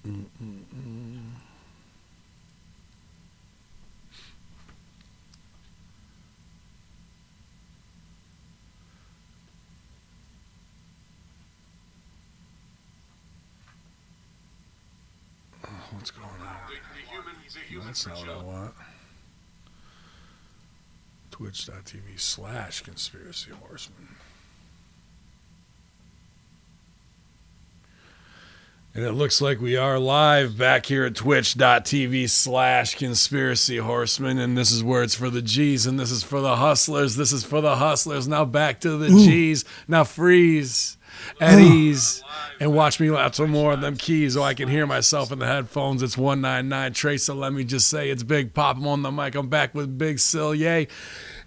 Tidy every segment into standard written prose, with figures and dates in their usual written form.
What's going on? That's not what I want. Twitch.tv/Conspiracy Horseman. And it looks like we are live back here at Twitch.tv/Conspiracy Horseman. And this is where it's for the G's and this is for the hustlers. This is for the hustlers. Now back to the G's. Now freeze at ease and watch me out some more of them keys so I can hear myself in the headphones. It's 199 Tracer. Let me just say it's Big Pop. I'm on the mic. I'm back with Big Silvio.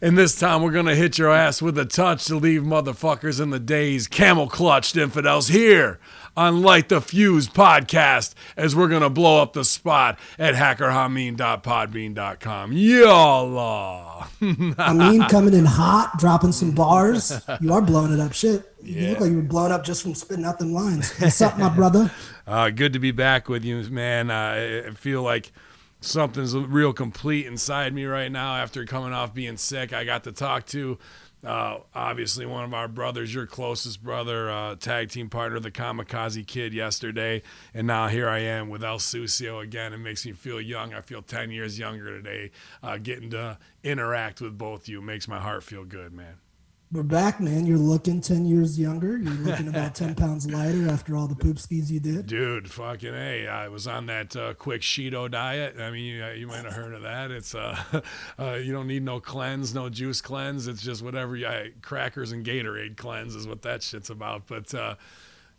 And this time we're going to hit your ass with a touch to leave motherfuckers in the daze. Camel clutched infidels here on Light the Fuse podcast as we're going to blow up the spot at hackerhamin.podbean.com. Yalla. Hamin coming in hot, dropping some bars. You are blowing it up. Shit. You look like you were blown up just from spitting out them lines. What's up, my brother? Good to be back with you, man. I feel like something's real complete inside me right now after coming off being sick. I got to talk to obviously one of our brothers, your closest brother, tag team partner, the Kamikaze Kid yesterday, and now here I am with El Sucio again. It makes me feel young. I feel 10 years younger today. Getting to interact with both you makes my heart feel good, man. We're back, man. You're looking 10 years younger. You're looking about 10 pounds lighter after all the poop skis you did. Dude, fucking A. I was on that quick Cheeto diet. I mean, you might have heard of that. It's you don't need no cleanse, no juice cleanse. It's just whatever crackers and Gatorade cleanse is what that shit's about. But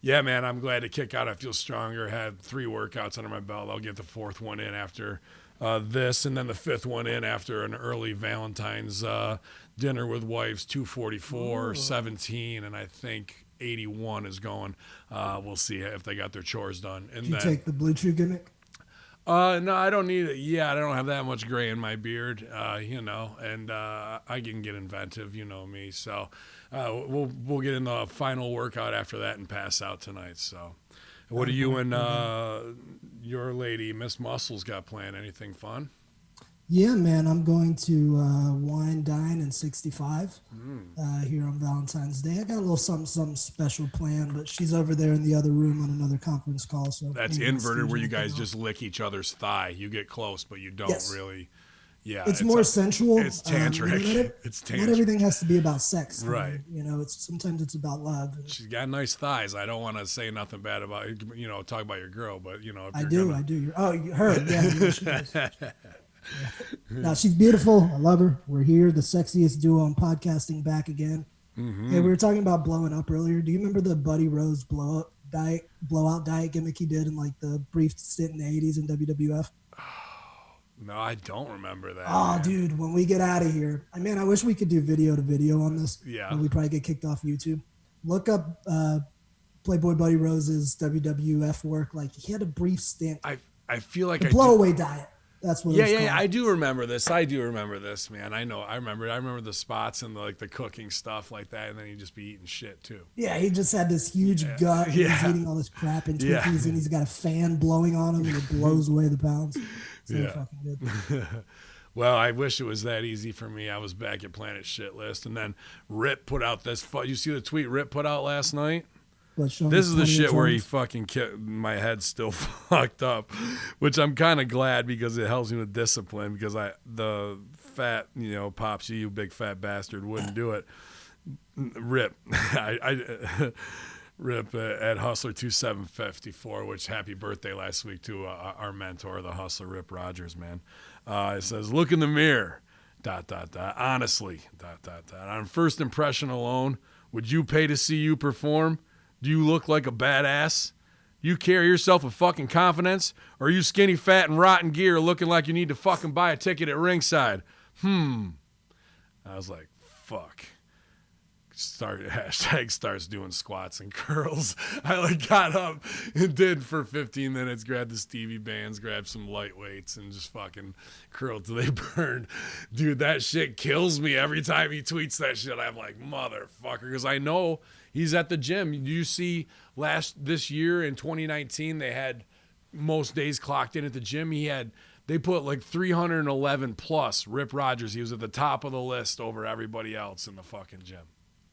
yeah, man, I'm glad to kick out. I feel stronger. Had 3 workouts under my belt. I'll get the 4th one in after this, and then the 5th one in after an early Valentine's dinner with wives. 244, 17, and I think 81 is going. We'll see if they got their chores done. And Did you take the Blue Chew gimmick? No, I don't need it. Yeah, I don't have that much gray in my beard, and I can get inventive, you know me. So we'll get in the final workout after that and pass out tonight. So what do you and your lady, Miss Muscles, got planned? Anything fun? Yeah, man, I'm going to wine, dine, and 65 here on Valentine's Day. I got a little something special planned, but she's over there in the other room on another conference call. So that's inverted, where you guys just lick each other's thigh. You get close, but you don't really. Yeah, it's more sensual. It's tantric. It's tantric. Not everything has to be about sex, right? Sometimes it's about love. She's got nice thighs. I don't want to say nothing bad about talk about your girl, but if I do. Her, yeah. She does. No, she's beautiful. I love her. We're here, the sexiest duo on podcasting, back again. Mm-hmm. Hey, we were talking about blowing up earlier. Do you remember the Brandi Rhodes blowout diet gimmick he did in like the brief stint in the 80s in WWF? No, I don't remember that. Oh, man. Dude, when we get out of here, I wish we could do video to video on this. Yeah. But we probably get kicked off YouTube. Look up Playboy Buddy Rose's WWF work. Like, he had a brief stint. I feel like the blowaway diet. That's what. Yeah. I do remember this, man. I know. I remember the spots and the cooking stuff like that, and then he'd just be eating shit too. Yeah, he just had this huge gut. And he's eating all this crap and Twinkies, and he's got a fan blowing on him, and it blows away the pounds. So fucking good. Well, I wish it was that easy for me. I was back at Planet Shit List, and then Rip put out this. You see the tweet Rip put out last night? This is the shit where he fucking my head's still fucked up, which I'm kind of glad because it helps me with discipline, because the fat, Pops, you big fat bastard, wouldn't do it. Rip. Rip at Hustler 2754, which happy birthday last week to our mentor, the Hustler Rip Rogers, man. It says, look in the mirror, ... honestly, ... on first impression alone, would you pay to see you perform? Do you look like a badass? You carry yourself with fucking confidence? Or are you skinny, fat, and rotten gear looking like you need to fucking buy a ticket at ringside? I was like, fuck. Hashtag starts doing squats and curls. I got up and did for 15 minutes, grabbed the Stevie bands, grabbed some light weights, and just fucking curled till they burned. Dude, that shit kills me every time he tweets that shit. I'm like, motherfucker, because I know he's at the gym. You see this year in 2019, they had most days clocked in at the gym. They put like 311 plus. Rip Rogers, he was at the top of the list over everybody else in the fucking gym.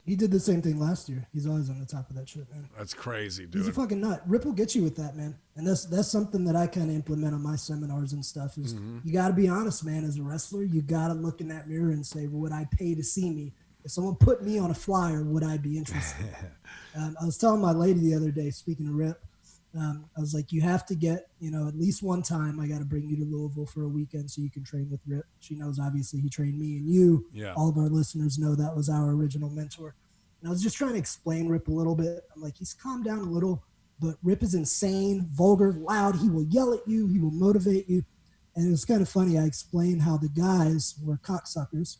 He did the same thing last year. He's always on the top of that shit, man. That's crazy, dude. He's a fucking nut. Rip will get you with that, man. And that's something that I kind of implement on my seminars and stuff is you got to be honest, man. As a wrestler, you got to look in that mirror and say, well, would I pay to see me? If someone put me on a flyer, would I be interested? I was telling my lady the other day, speaking of Rip, I was like, you have to get, at least one time I got to bring you to Louisville for a weekend so you can train with Rip. She knows, obviously, he trained me and you. Yeah. All of our listeners know that was our original mentor. And I was just trying to explain Rip a little bit. I'm like, he's calmed down a little, but Rip is insane, vulgar, loud. He will yell at you. He will motivate you. And it was kind of funny. I explained how the guys were cocksuckers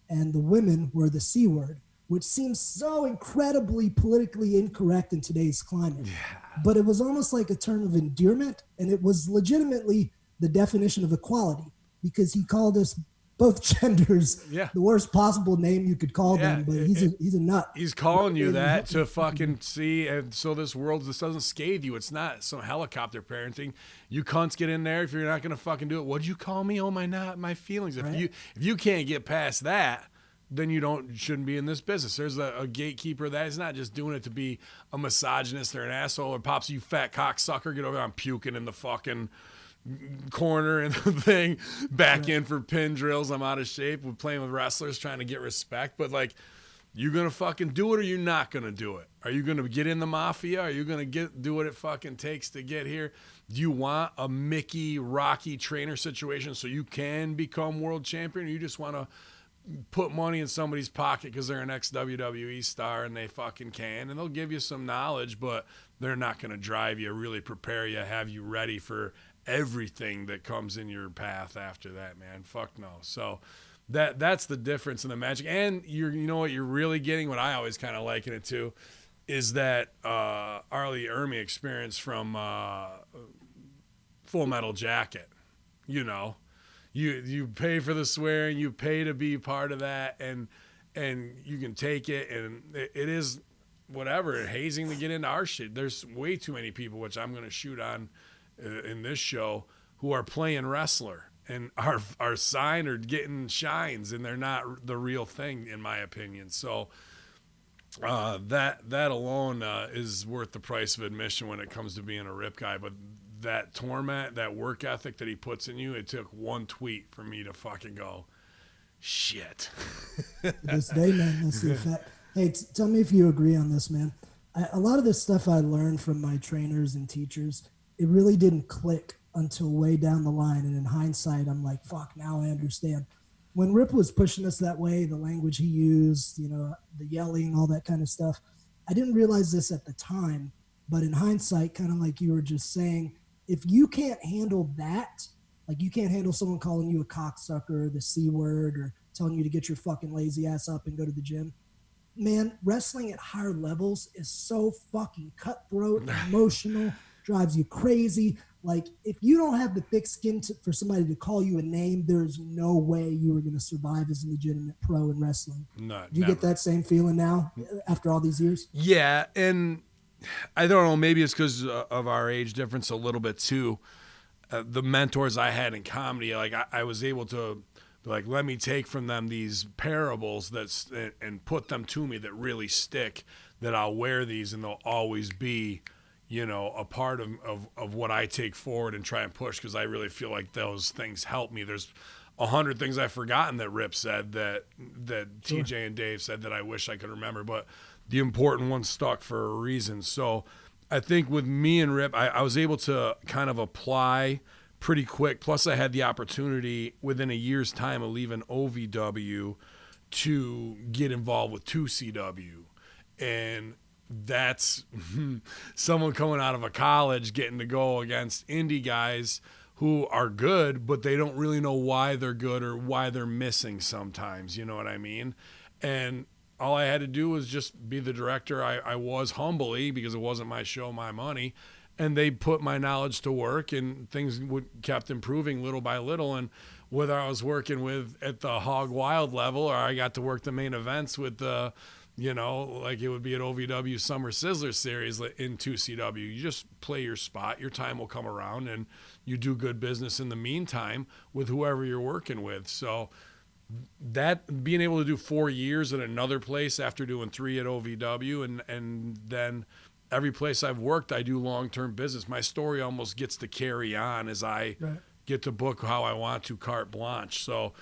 and the women were the C word, which seems so incredibly politically incorrect in today's climate. Yeah. But it was almost like a term of endearment, and it was legitimately the definition of equality because he called us both genders the worst possible name you could call them, but he's a nut. He's calling you that to fucking see, and so this doesn't scathe you. It's not some helicopter parenting. You cunts get in there if you're not gonna fucking do it. What'd you call me? Oh my feelings. Right. If you can't get past that, then you shouldn't be in this business. There's a gatekeeper that is not just doing it to be a misogynist or an asshole or pops, you fat cocksucker, get over there, I'm puking in the fucking corner and the thing, back in for pin drills, I'm out of shape. We're playing with wrestlers trying to get respect, but like, you gonna fucking do it or you're not gonna do it? Are you gonna get in the mafia? Are you gonna do what it fucking takes to get here? Do you want a Mickey Rocky trainer situation so you can become world champion, or you just want to put money in somebody's pocket because they're an ex-WWE star and they fucking can, and they'll give you some knowledge, but they're not going to drive you, really prepare you, have you ready for everything that comes in your path after that, man. Fuck no. So that's the difference in the magic. And you know what you're really getting, what I always kind of liken it to, is that Arlie Ermy experience from Full Metal Jacket. You pay for the swearing, you pay to be part of that, and you can take it, and it is whatever, hazing to get into our shit. There's way too many people, which I'm going to shoot on in this show, who are playing wrestler and are signed or getting shines, and they're not the real thing, in my opinion. So that alone is worth the price of admission when it comes to being a Rip guy. But that torment, that work ethic that he puts in you, it took one tweet for me to fucking go, shit. This day, man, that's the effect. Hey, tell me if you agree on this, man. A lot of this stuff I learned from my trainers and teachers, it really didn't click until way down the line. And in hindsight, I'm like, fuck, now I understand. When Rip was pushing us that way, the language he used, the yelling, all that kind of stuff, I didn't realize this at the time. But in hindsight, kind of like you were just saying, if you can't handle that, like you can't handle someone calling you a cocksucker, the C word, or telling you to get your fucking lazy ass up and go to the gym, man, wrestling at higher levels is so fucking cutthroat, emotional, drives you crazy. Like, if you don't have the thick skin for somebody to call you a name, there's no way you are going to survive as a legitimate pro in wrestling. No, do you get that same feeling now after all these years? Yeah, and I don't know, maybe it's because of our age difference a little bit too. The mentors I had in comedy, like I was able to be like, let me take from them these parables and put them to me that really stick, that I'll wear these and they'll always be, a part of what I take forward and try and push, because I really feel like those things help me. There's 100 things I've forgotten that Rip said, that Sure. TJ and Dave said that I wish I could remember, but the important ones stuck for a reason. So I think with me and Rip, I was able to kind of apply pretty quick. Plus I had the opportunity within a year's time of leaving OVW to get involved with 2CW. And that's someone coming out of a college getting to go against indie guys who are good, but they don't really know why they're good or why they're missing sometimes. You know what I mean? And all I had to do was just be the director I was, humbly, because it wasn't my show, my money. And they put my knowledge to work, and things kept improving little by little. And whether I was working with at the Hog Wild level, or I got to work the main events with the You know, like it would be at OVW Summer Sizzler Series in 2CW. You just play your spot. Your time will come around, and you do good business in the meantime with whoever you're working with. So that being able to do 4 years at another place after doing 3 at OVW, and then every place I've worked, I do long-term business. My story almost gets to carry on as I get to book how I want to, carte blanche. So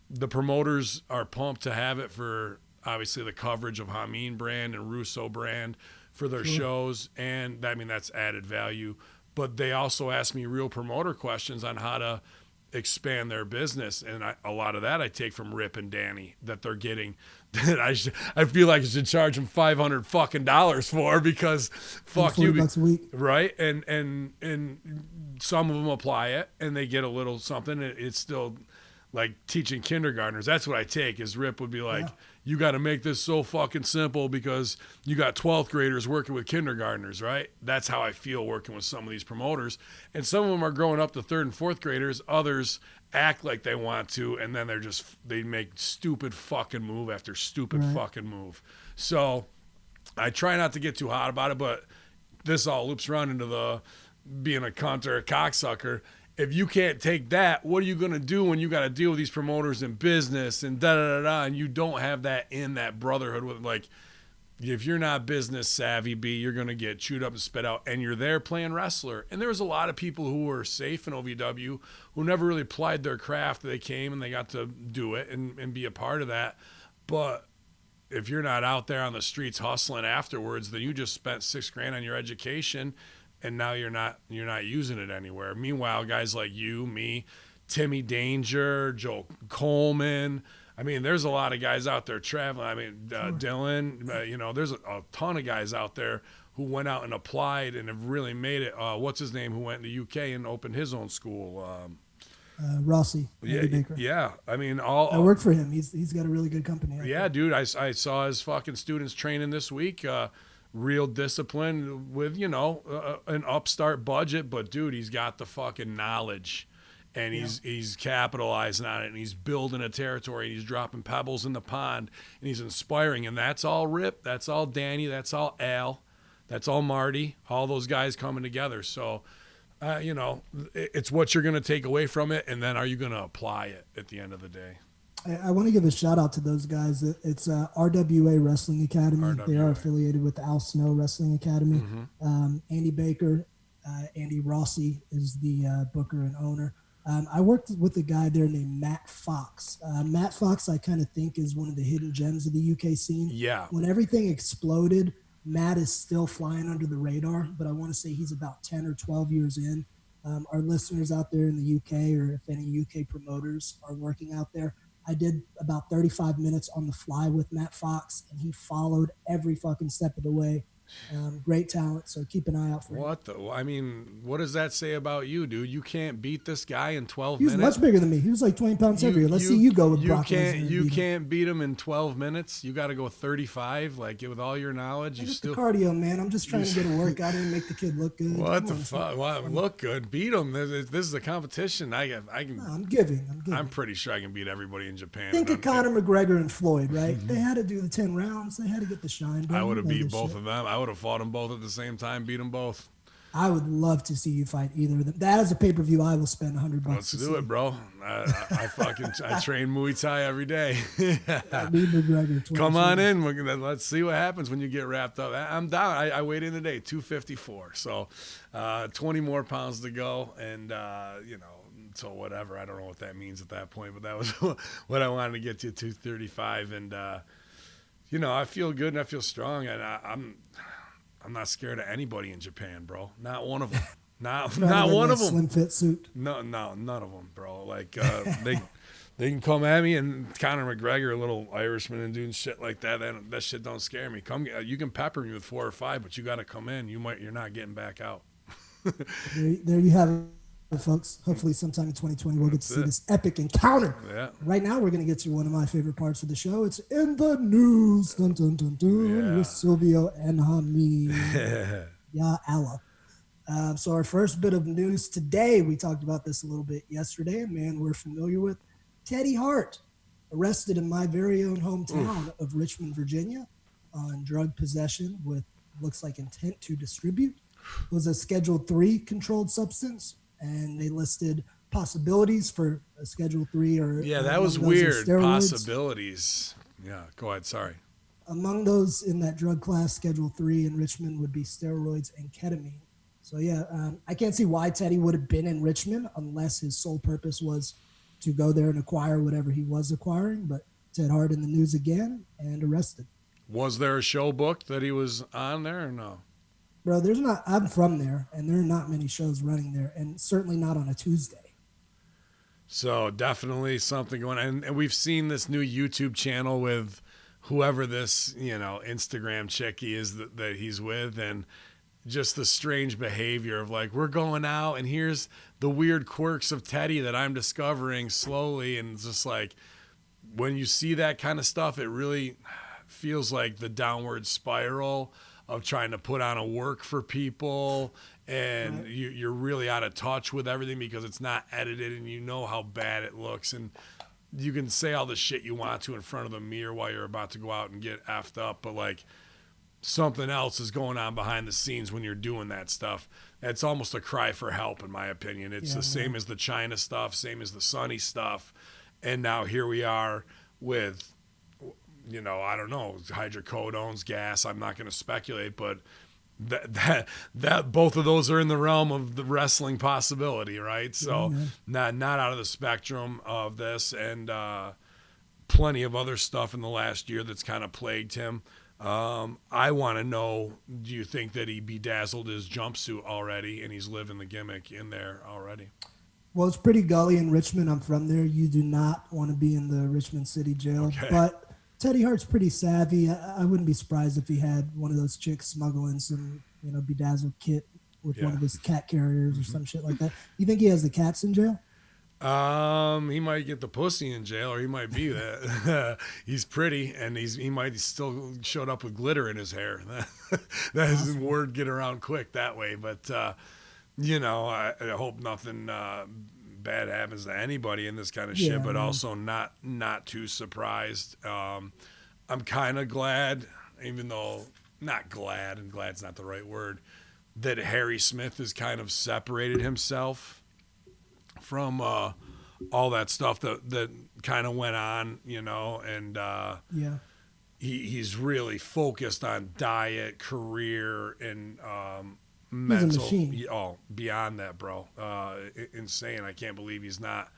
the promoters are pumped to have it for obviously the coverage of Hamin brand and Russo brand for their shows. And I mean, that's added value, but they also ask me real promoter questions on how to expand their business. And a lot of that I take from Rip and Danny that they're getting that I feel like I should charge them $500 fucking for, because fuck you. $40 a week. Right. And some of them apply it and they get a little something. It's still like teaching kindergartners. That's what I take, is Rip would be like, you got to make this so fucking simple because you got 12th graders working with kindergartners, right? That's how I feel working with some of these promoters. And some of them are growing up to 3rd and 4th graders. Others act like they want to, and then they make stupid fucking move after stupid fucking move. So I try not to get too hot about it, but this all loops around into the being a cunt or a cocksucker. If you can't take that, what are you going to do when you got to deal with these promoters in business and da-da-da-da, and you don't have that in that brotherhood with, like, if you're not business savvy, you're going to get chewed up and spit out, and you're there playing wrestler. And there was a lot of people who were safe in OVW who never really applied their craft. They came and they got to do it and be a part of that. But if you're not out there on the streets hustling afterwards, then you just spent $6,000 on your education, and now you're not using it anywhere. Meanwhile, guys like you, me, Timmy Danger, Joe Coleman, I mean, there's a lot of guys out there traveling. I mean, Dylan, there's a ton of guys out there who went out and applied and have really made it. What's his name, who went to the UK and opened his own school? Rossi, Andy Baker. Yeah. I mean, I work for him. He's got a really good company. Yeah, dude. I saw his fucking students training this week. Real discipline with, an upstart budget, but dude, he's got the fucking knowledge, and he's capitalizing on it, and he's building a territory, and he's dropping pebbles in the pond, and he's inspiring. And that's all Rip, that's all Danny, that's all Al, that's all Marty, all those guys coming together. So, it's what you're going to take away from it, and then are you going to apply it at the end of the day? I want to give a shout out to those guys. It's RWA Wrestling Academy. They are affiliated with the Al Snow Wrestling Academy. Mm-hmm. Andy Baker, Andy Rossi is the booker and owner. I worked with a guy there named Matt Fox. Matt Fox, I kind of think, is one of the hidden gems of the UK scene. Yeah. When everything exploded, Matt is still flying under the radar, but I want to say he's about 10 or 12 years in. Our listeners out there in the UK, or if any UK promoters are working out there, I did about 35 minutes on the fly with Matt Fox, and he followed every fucking step of the way. Great talent, so keep an eye out for him. I mean, what does that say about you, dude? You can't beat this guy in 12 minutes? He was much bigger than me. He was like 20 pounds heavier. Let's see you go with Brock Lesnar. You can't beat him in 12 minutes. You got to go 35. Like, with all your knowledge, you still... cardio, man. I'm just trying to get a workout and make the kid look good. What the fuck? Look good. Beat him. This is a competition. I can. No, I'm giving. I'm pretty sure I can beat everybody in Japan. Think of Conor McGregor and Floyd, right? They had to do the 10 rounds. They had to get the shine done. I would have beat both of them. I would have fought them both at the same time, beat them both. I would love to see you fight either of them. That is a pay-per-view I will spend $100. Let's do it, bro. I train Muay Thai every day. Come on in. Let's see what happens when you get wrapped up. I'm down. I weighed in today, 254. So 20 more pounds to go. And, so whatever. I don't know what that means at that point, but that was what I wanted to get to, 235. And, I feel good and I feel strong. And I'm not scared of anybody in Japan, bro. Not one of them. Not one of them. Slim fit suit. No, none of them, bro. Like they can come at me, and Conor McGregor, a little Irishman, and doing shit like that. That shit don't scare me. You can pepper me with 4 or 5, but you got to come in. You're not getting back out. there you have it, folks. Hopefully sometime in 2020 we'll get to see this epic encounter. Yeah. Right now we're going to get to one of my favorite parts of the show. It's in the news. Dun, dun, dun, dun, with Silvio and Hamin. Yeah, Allah. So our first bit of news today, we talked about this a little bit yesterday, and man, we're familiar with Teddy Hart, arrested in my very own hometown of Richmond, Virginia. on drug possession with looks like intent to distribute. It was a Schedule 3 controlled substance, and they listed possibilities for a Schedule 3 or Yeah, that was weird. Possibilities. Yeah, go ahead. Sorry. Among those in that drug class, Schedule 3 in Richmond would be steroids and ketamine. So, yeah, I can't see why Teddy would have been in Richmond unless his sole purpose was to go there and acquire whatever he was acquiring. But Ted Hart in the news again and arrested. Was there a show booked that he was on there or no? Bro, there's not. I'm from there, and there are not many shows running there, and certainly not on a Tuesday. So definitely something going on. And we've seen this new YouTube channel with whoever this, Instagram chickie is that he's with, and just the strange behavior of like, we're going out and here's the weird quirks of Teddy that I'm discovering slowly. And it's just like, when you see that kind of stuff, it really feels like the downward spiral of trying to put on a work for people, and right. You're really out of touch with everything because it's not edited, and you know how bad it looks, and you can say all the shit you want to in front of the mirror while you're about to go out and get effed up, but like something else is going on behind the scenes when you're doing that stuff. It's almost a cry for help, in my opinion. It's the same as the China stuff, same as the Sunny stuff, and now here we are with, I don't know, hydrocodones, gas. I'm not going to speculate, but that both of those are in the realm of the wrestling possibility, right? So not out of the spectrum of this, and plenty of other stuff in the last year that's kind of plagued him. I want to know, do you think that he bedazzled his jumpsuit already and he's living the gimmick in there already? Well, it's pretty gully in Richmond. I'm from there. You do not want to be in the Richmond City jail, okay. But Teddy Hart's pretty savvy. I wouldn't be surprised if he had one of those chicks smuggling some, bedazzled kit with one of his cat carriers or some shit like that. You think he has the cats in jail? He might get the pussy in jail, or he might be that. He's pretty, and he might still showed up with glitter in his hair. That isn't word get around quick that way. But I hope nothing bad happens to anybody in this kind of shit, but also not too surprised. I'm kind of glad, even though not glad, and glad's not the right word, that Harry Smith has kind of separated himself from all that stuff that kind of went on, and he's really focused on diet, career, and mental. He's a machine. Oh, beyond that, bro. Insane. I can't believe he's not.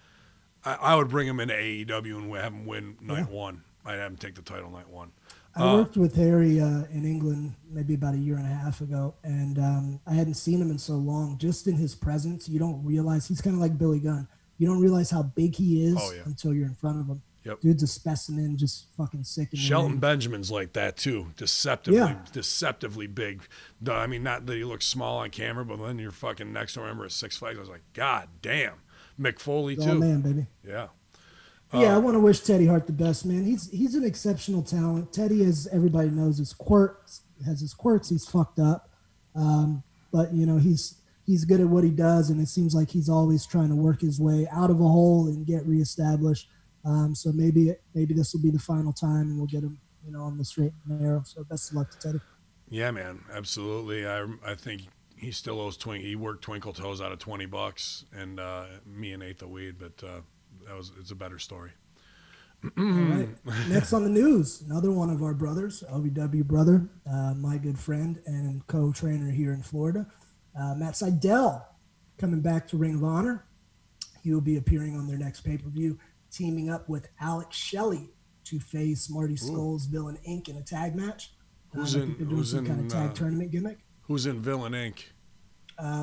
I would bring him into AEW and have him win night one. I'd have him take the title night one. I worked with Harry in England maybe about a year and a half ago, and I hadn't seen him in so long. Just in his presence, you don't realize he's kind of like Billy Gunn. You don't realize how big he is until you're in front of him. Yep. Dude's a specimen, just fucking sick. Shelton Benjamin's like that too, deceptively big. I mean, not that he looks small on camera, but then you're fucking next to him. I remember at Six Flags, I was like, God damn. Mick Foley too. Oh man, baby. Yeah. I want to wish Teddy Hart the best, man. He's an exceptional talent. Teddy, as everybody knows, has his quirks. He's fucked up, but he's good at what he does, and it seems like he's always trying to work his way out of a hole and get reestablished. So maybe this will be the final time, and we'll get him, on the straight and narrow. So best of luck to Teddy. Yeah, man, absolutely. I think he still owes he worked Twinkle Toes out of $20, and me and ate the weed, but it's a better story. All right. Next on the news, another one of our brothers, LBW brother, my good friend and co-trainer here in Florida, Matt Sydal, coming back to Ring of Honor. He will be appearing on their next pay-per-view, teaming up with Alex Shelley to face Marty Skull's Villain Inc. in a tag match. Who's in kind of tag tournament gimmick? Who's in Villain Inc.?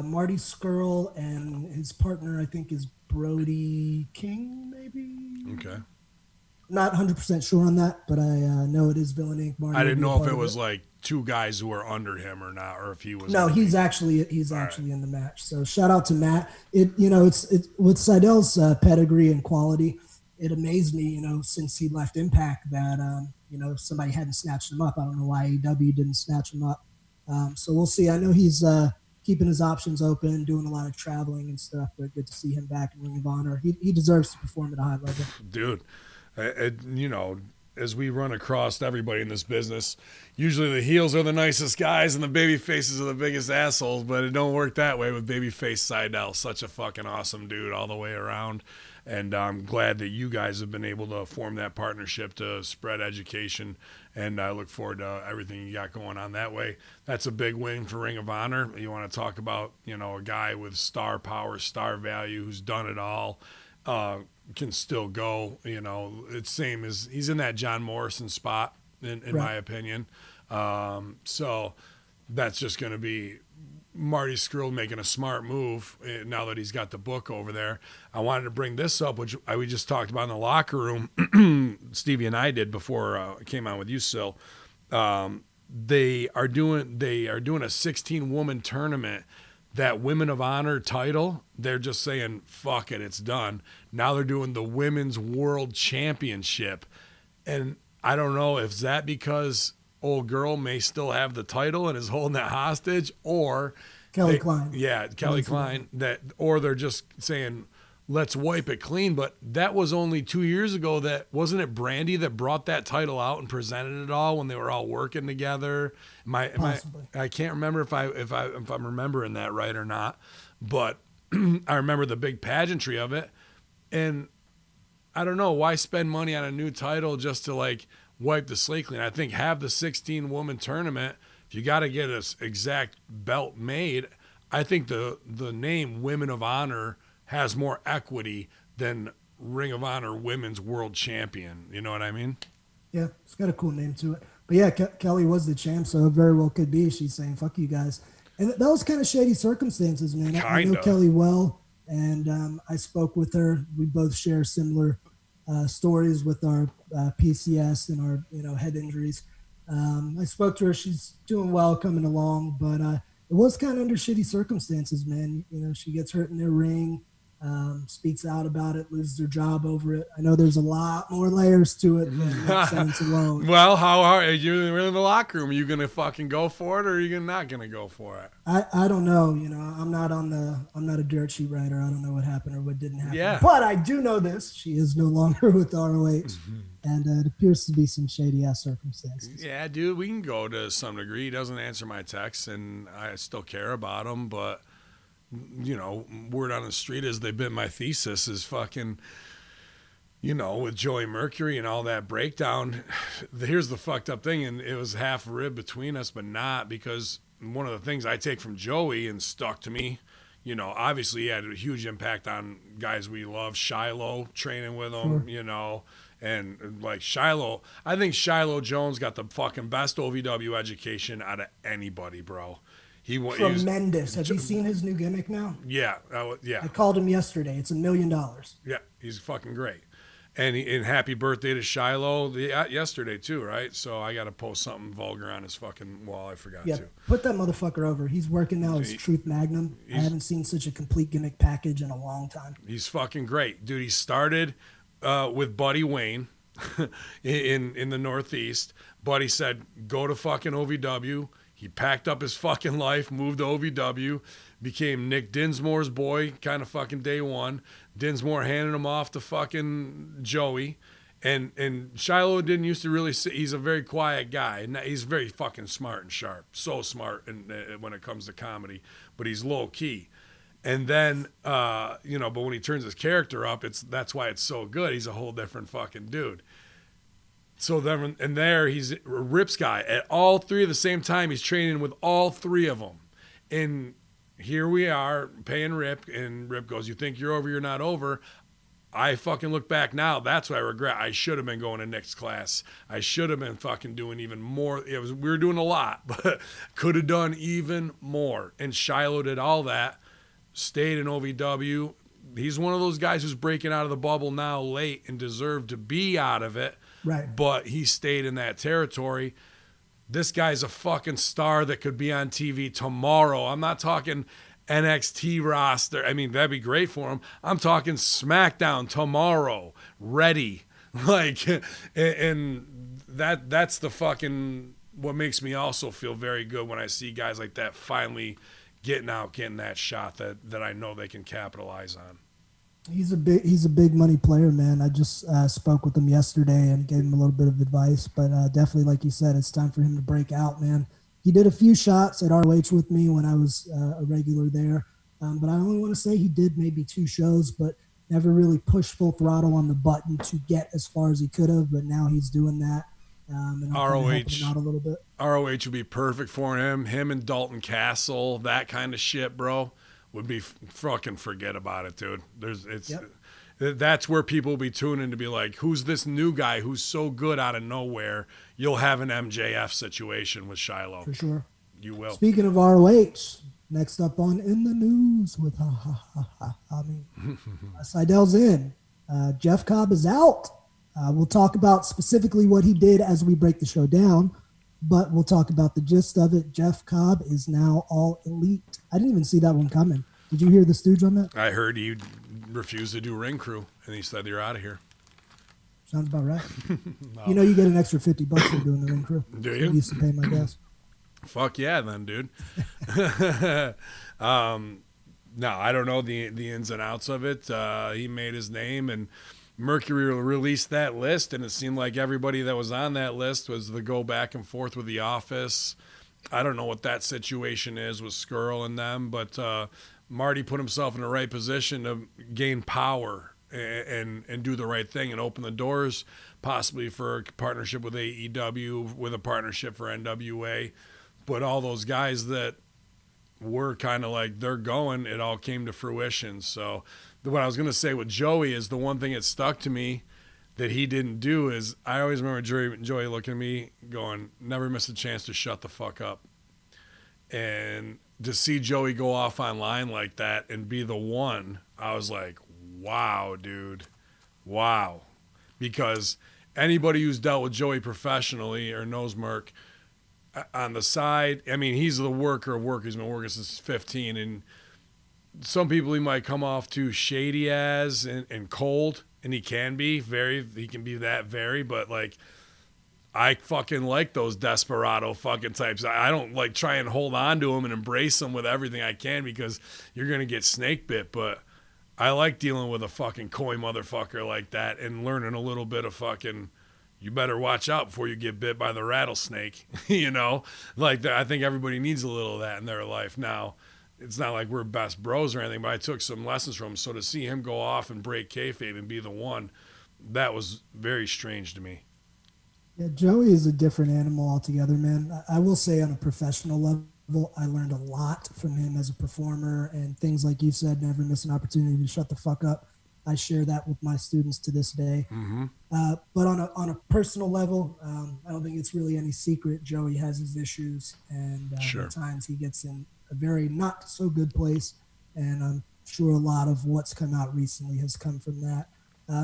Marty Scurll and his partner, I think, is Brody King, maybe? Okay. Not 100% sure on that, but I know it is Villain Inc. Marty, I didn't know if it was like two guys who were under him or not, or if he was. No, he's actually in the match. So shout out to Matt. It's with Sydal's pedigree and quality. It amazed me, since he left Impact that somebody hadn't snatched him up. I don't know why AEW didn't snatch him up. So we'll see. I know he's keeping his options open, doing a lot of traveling and stuff, but good to see him back in Ring of Honor. He deserves to perform at a high level. Dude, as we run across everybody in this business, usually the heels are the nicest guys and the baby faces are the biggest assholes, but it don't work that way with babyface Seidel. Such a fucking awesome dude all the way around. And I'm glad that you guys have been able to form that partnership to spread education. And I look forward to everything you got going on that way. That's a big win for Ring of Honor. You want to talk about, a guy with star power, star value, who's done it all, can still go. It's same as he's in that John Morrison spot, in right. my opinion. So that's just going to be Marty Scurll making a smart move now that he's got the book over there. I wanted to bring this up, which we just talked about in the locker room. Stevie and I did before I came on with you, Sil. They are doing a 16-woman tournament. That Women of Honor title, they're just saying, fuck it, it's done. Now they're doing the Women's World Championship. And I don't know if that because old girl may still have the title and is holding that hostage, or Kelly Klein. Yeah, Kelly Klein. Or they're just saying, let's wipe it clean. But that was only 2 years ago. That wasn't it Brandi that brought that title out and presented it all when they were all working together. I can't remember if I'm remembering that right or not, but I remember the big pageantry of it. And I don't know, why spend money on a new title just to wipe the slate clean? I think have the 16-woman tournament. If you got to get an exact belt made, I think the name Women of Honor has more equity than Ring of Honor Women's World Champion. You know what I mean? Yeah, it's got a cool name to it. But yeah, Kelly was the champ, so it very well could be she's saying, fuck you guys. And that was kind of shady circumstances, man. I know Kelly well, and I spoke with her. We both share similar stories with our PCS and our head injuries. I spoke to her. She's doing well, coming along, but it was kind of under shitty circumstances, man. She gets hurt in their ring, speaks out about it, loses her job over it. I know there's a lot more layers to it than that sentence alone. Well, how are you in the locker room? Are you gonna fucking go for it, or are you not gonna go for it? I don't know. I'm not a dirt sheet writer. I don't know what happened or what didn't happen. Yeah. But I do know this: she is no longer with ROH, and it appears to be some shady ass circumstances. Yeah, dude, we can go to some degree. He doesn't answer my texts, and I still care about him, but. Word on the street is they've been my thesis is fucking, with Joey Mercury and all that breakdown. Here's the fucked up thing, and it was half rib between us, but not, because one of the things I take from Joey and stuck to me, obviously he had a huge impact on guys we love. Shiloh, training with him, and Shiloh, I think Shiloh Jones got the fucking best OVW education out of anybody, bro. Tremendous. Have you seen his new gimmick now? Yeah, yeah. I called him yesterday. It's $1 million. Yeah, he's fucking great. And happy birthday to Shiloh yesterday too, right? So I got to post something vulgar on his fucking wall. I forgot to. Put that motherfucker over. He's working now as Truth Magnum. I haven't seen such a complete gimmick package in a long time. He's fucking great, dude. He started with Buddy Wayne in the Northeast. Buddy said, "Go to fucking OVW." He packed up his fucking life, moved to OVW, became Nick Dinsmore's boy, kind of fucking day one. Dinsmore handed him off to fucking Joey. And Shiloh didn't used to really say, he's a very quiet guy. And he's very fucking smart and sharp. So smart when it comes to comedy. But he's low key. And then, but when he turns his character up, that's why it's so good. He's a whole different fucking dude. So then, and there he's a Rip's guy. At all three at the same time, he's training with all three of them. And here we are paying Rip, and Rip goes, "You think you're over, you're not over." I fucking look back now. That's what I regret. I should have been going to Nick's class. I should have been fucking doing even more. We were doing a lot, but could have done even more. And Shiloh did all that, stayed in OVW. He's one of those guys who's breaking out of the bubble now late and deserved to be out of it. Right. But he stayed in that territory. This guy's a fucking star that could be on TV tomorrow. I'm not talking NXT roster. I mean, that'd be great for him. I'm talking SmackDown tomorrow, ready. And that's the fucking what makes me also feel very good when I see guys like that finally getting that shot that I know they can capitalize on. He's a big money player, man. I just spoke with him yesterday and gave him a little bit of advice, but definitely, like you said, it's time for him to break out, man. He did a few shots at ROH with me when I was a regular there, but I only want to say he did maybe 2 shows, but never really pushed full throttle on the button to get as far as he could have. But now he's doing that, and I'm kind of helping him out a little bit. ROH would be perfect for him. Him and Dalton Castle, that kind of shit, bro, would be fucking forget about it, dude. That's where people will be tuning to be like, who's this new guy who's so good out of nowhere? You'll have an MJF situation with Shiloh. For sure. You will. Speaking of ROH, next up on In the News with Hamin. Seidel's in. Jeff Cobb is out. We'll talk about specifically what he did as we break the show down, but we'll talk about the gist of it. Jeff Cobb is now All Elite. I didn't even see that one coming. Did you hear the stooge on that? I heard he refused to do ring crew, and he said, you're out of here. Sounds about right. No. You know you get an extra $50 for doing the ring crew. Do you? I used to pay my gas. Fuck yeah, then, dude. No, I don't know the ins and outs of it. He made his name, and Mercury released that list, and it seemed like everybody that was on that list was the go back and forth with the office. I don't know what that situation is with Skrull and them, but Marty put himself in the right position to gain power and do the right thing and open the doors possibly for a partnership with AEW, with a partnership for NWA. But all those guys that were kind of like they're going, it all came to fruition. So what I was going to say with Joey is the one thing that stuck to me that he didn't do is I always remember Joey looking at me going, never miss a chance to shut the fuck up. And to see Joey go off online like that and be the one, I was like, wow, dude. Wow. Because anybody who's dealt with Joey professionally or knows Merc on the side, I mean, he's the worker of work. He's been working since 15. And some people he might come off too shady as and cold. And he can be that very, but like, I fucking like those desperado fucking types. I don't like try and hold on to them and embrace them with everything I can because you're going to get snake bit. But I like dealing with a fucking coy motherfucker like that and learning a little bit of fucking, you better watch out before you get bit by the rattlesnake, you know? Like, I think everybody needs a little of that in their life. Now, it's not like we're best bros or anything, but I took some lessons from him. So to see him go off and break kayfabe and be the one, that was very strange to me. Yeah, Joey is a different animal altogether, man. I will say on a professional level, I learned a lot from him as a performer and things like you said, never miss an opportunity to shut the fuck up. I share that with my students to this day. Mm-hmm. But on a personal level, I don't think it's really any secret. Joey has his issues, and sure. At times he gets in a very not so good place. And I'm sure a lot of what's come out recently has come from that.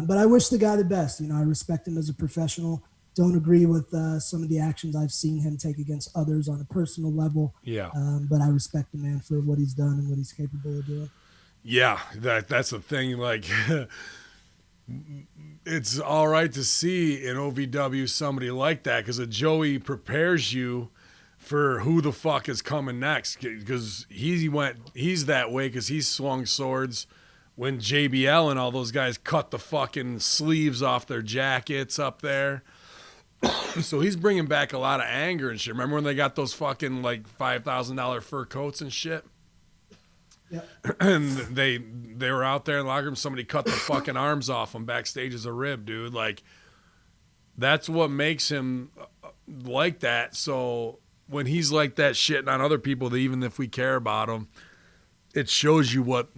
But I wish the guy the best. You know, I respect him as a professional. Don't agree with some of the actions I've seen him take against others on a personal level. Yeah. But I respect the man for what he's done and what he's capable of doing. Yeah, that's the thing. Like, it's all right to see in OVW somebody like that because a Joey prepares you for who the fuck is coming next because he's that way because he's swung swords when JBL and all those guys cut the fucking sleeves off their jackets up there. So he's bringing back a lot of anger and shit. Remember when they got those fucking like $5,000 fur coats and shit? Yeah. And they were out there in the locker room. Somebody cut the fucking arms off them backstage as a rib, dude. Like, that's what makes him like that. So when he's like that shitting on other people, that even if we care about him, it shows you what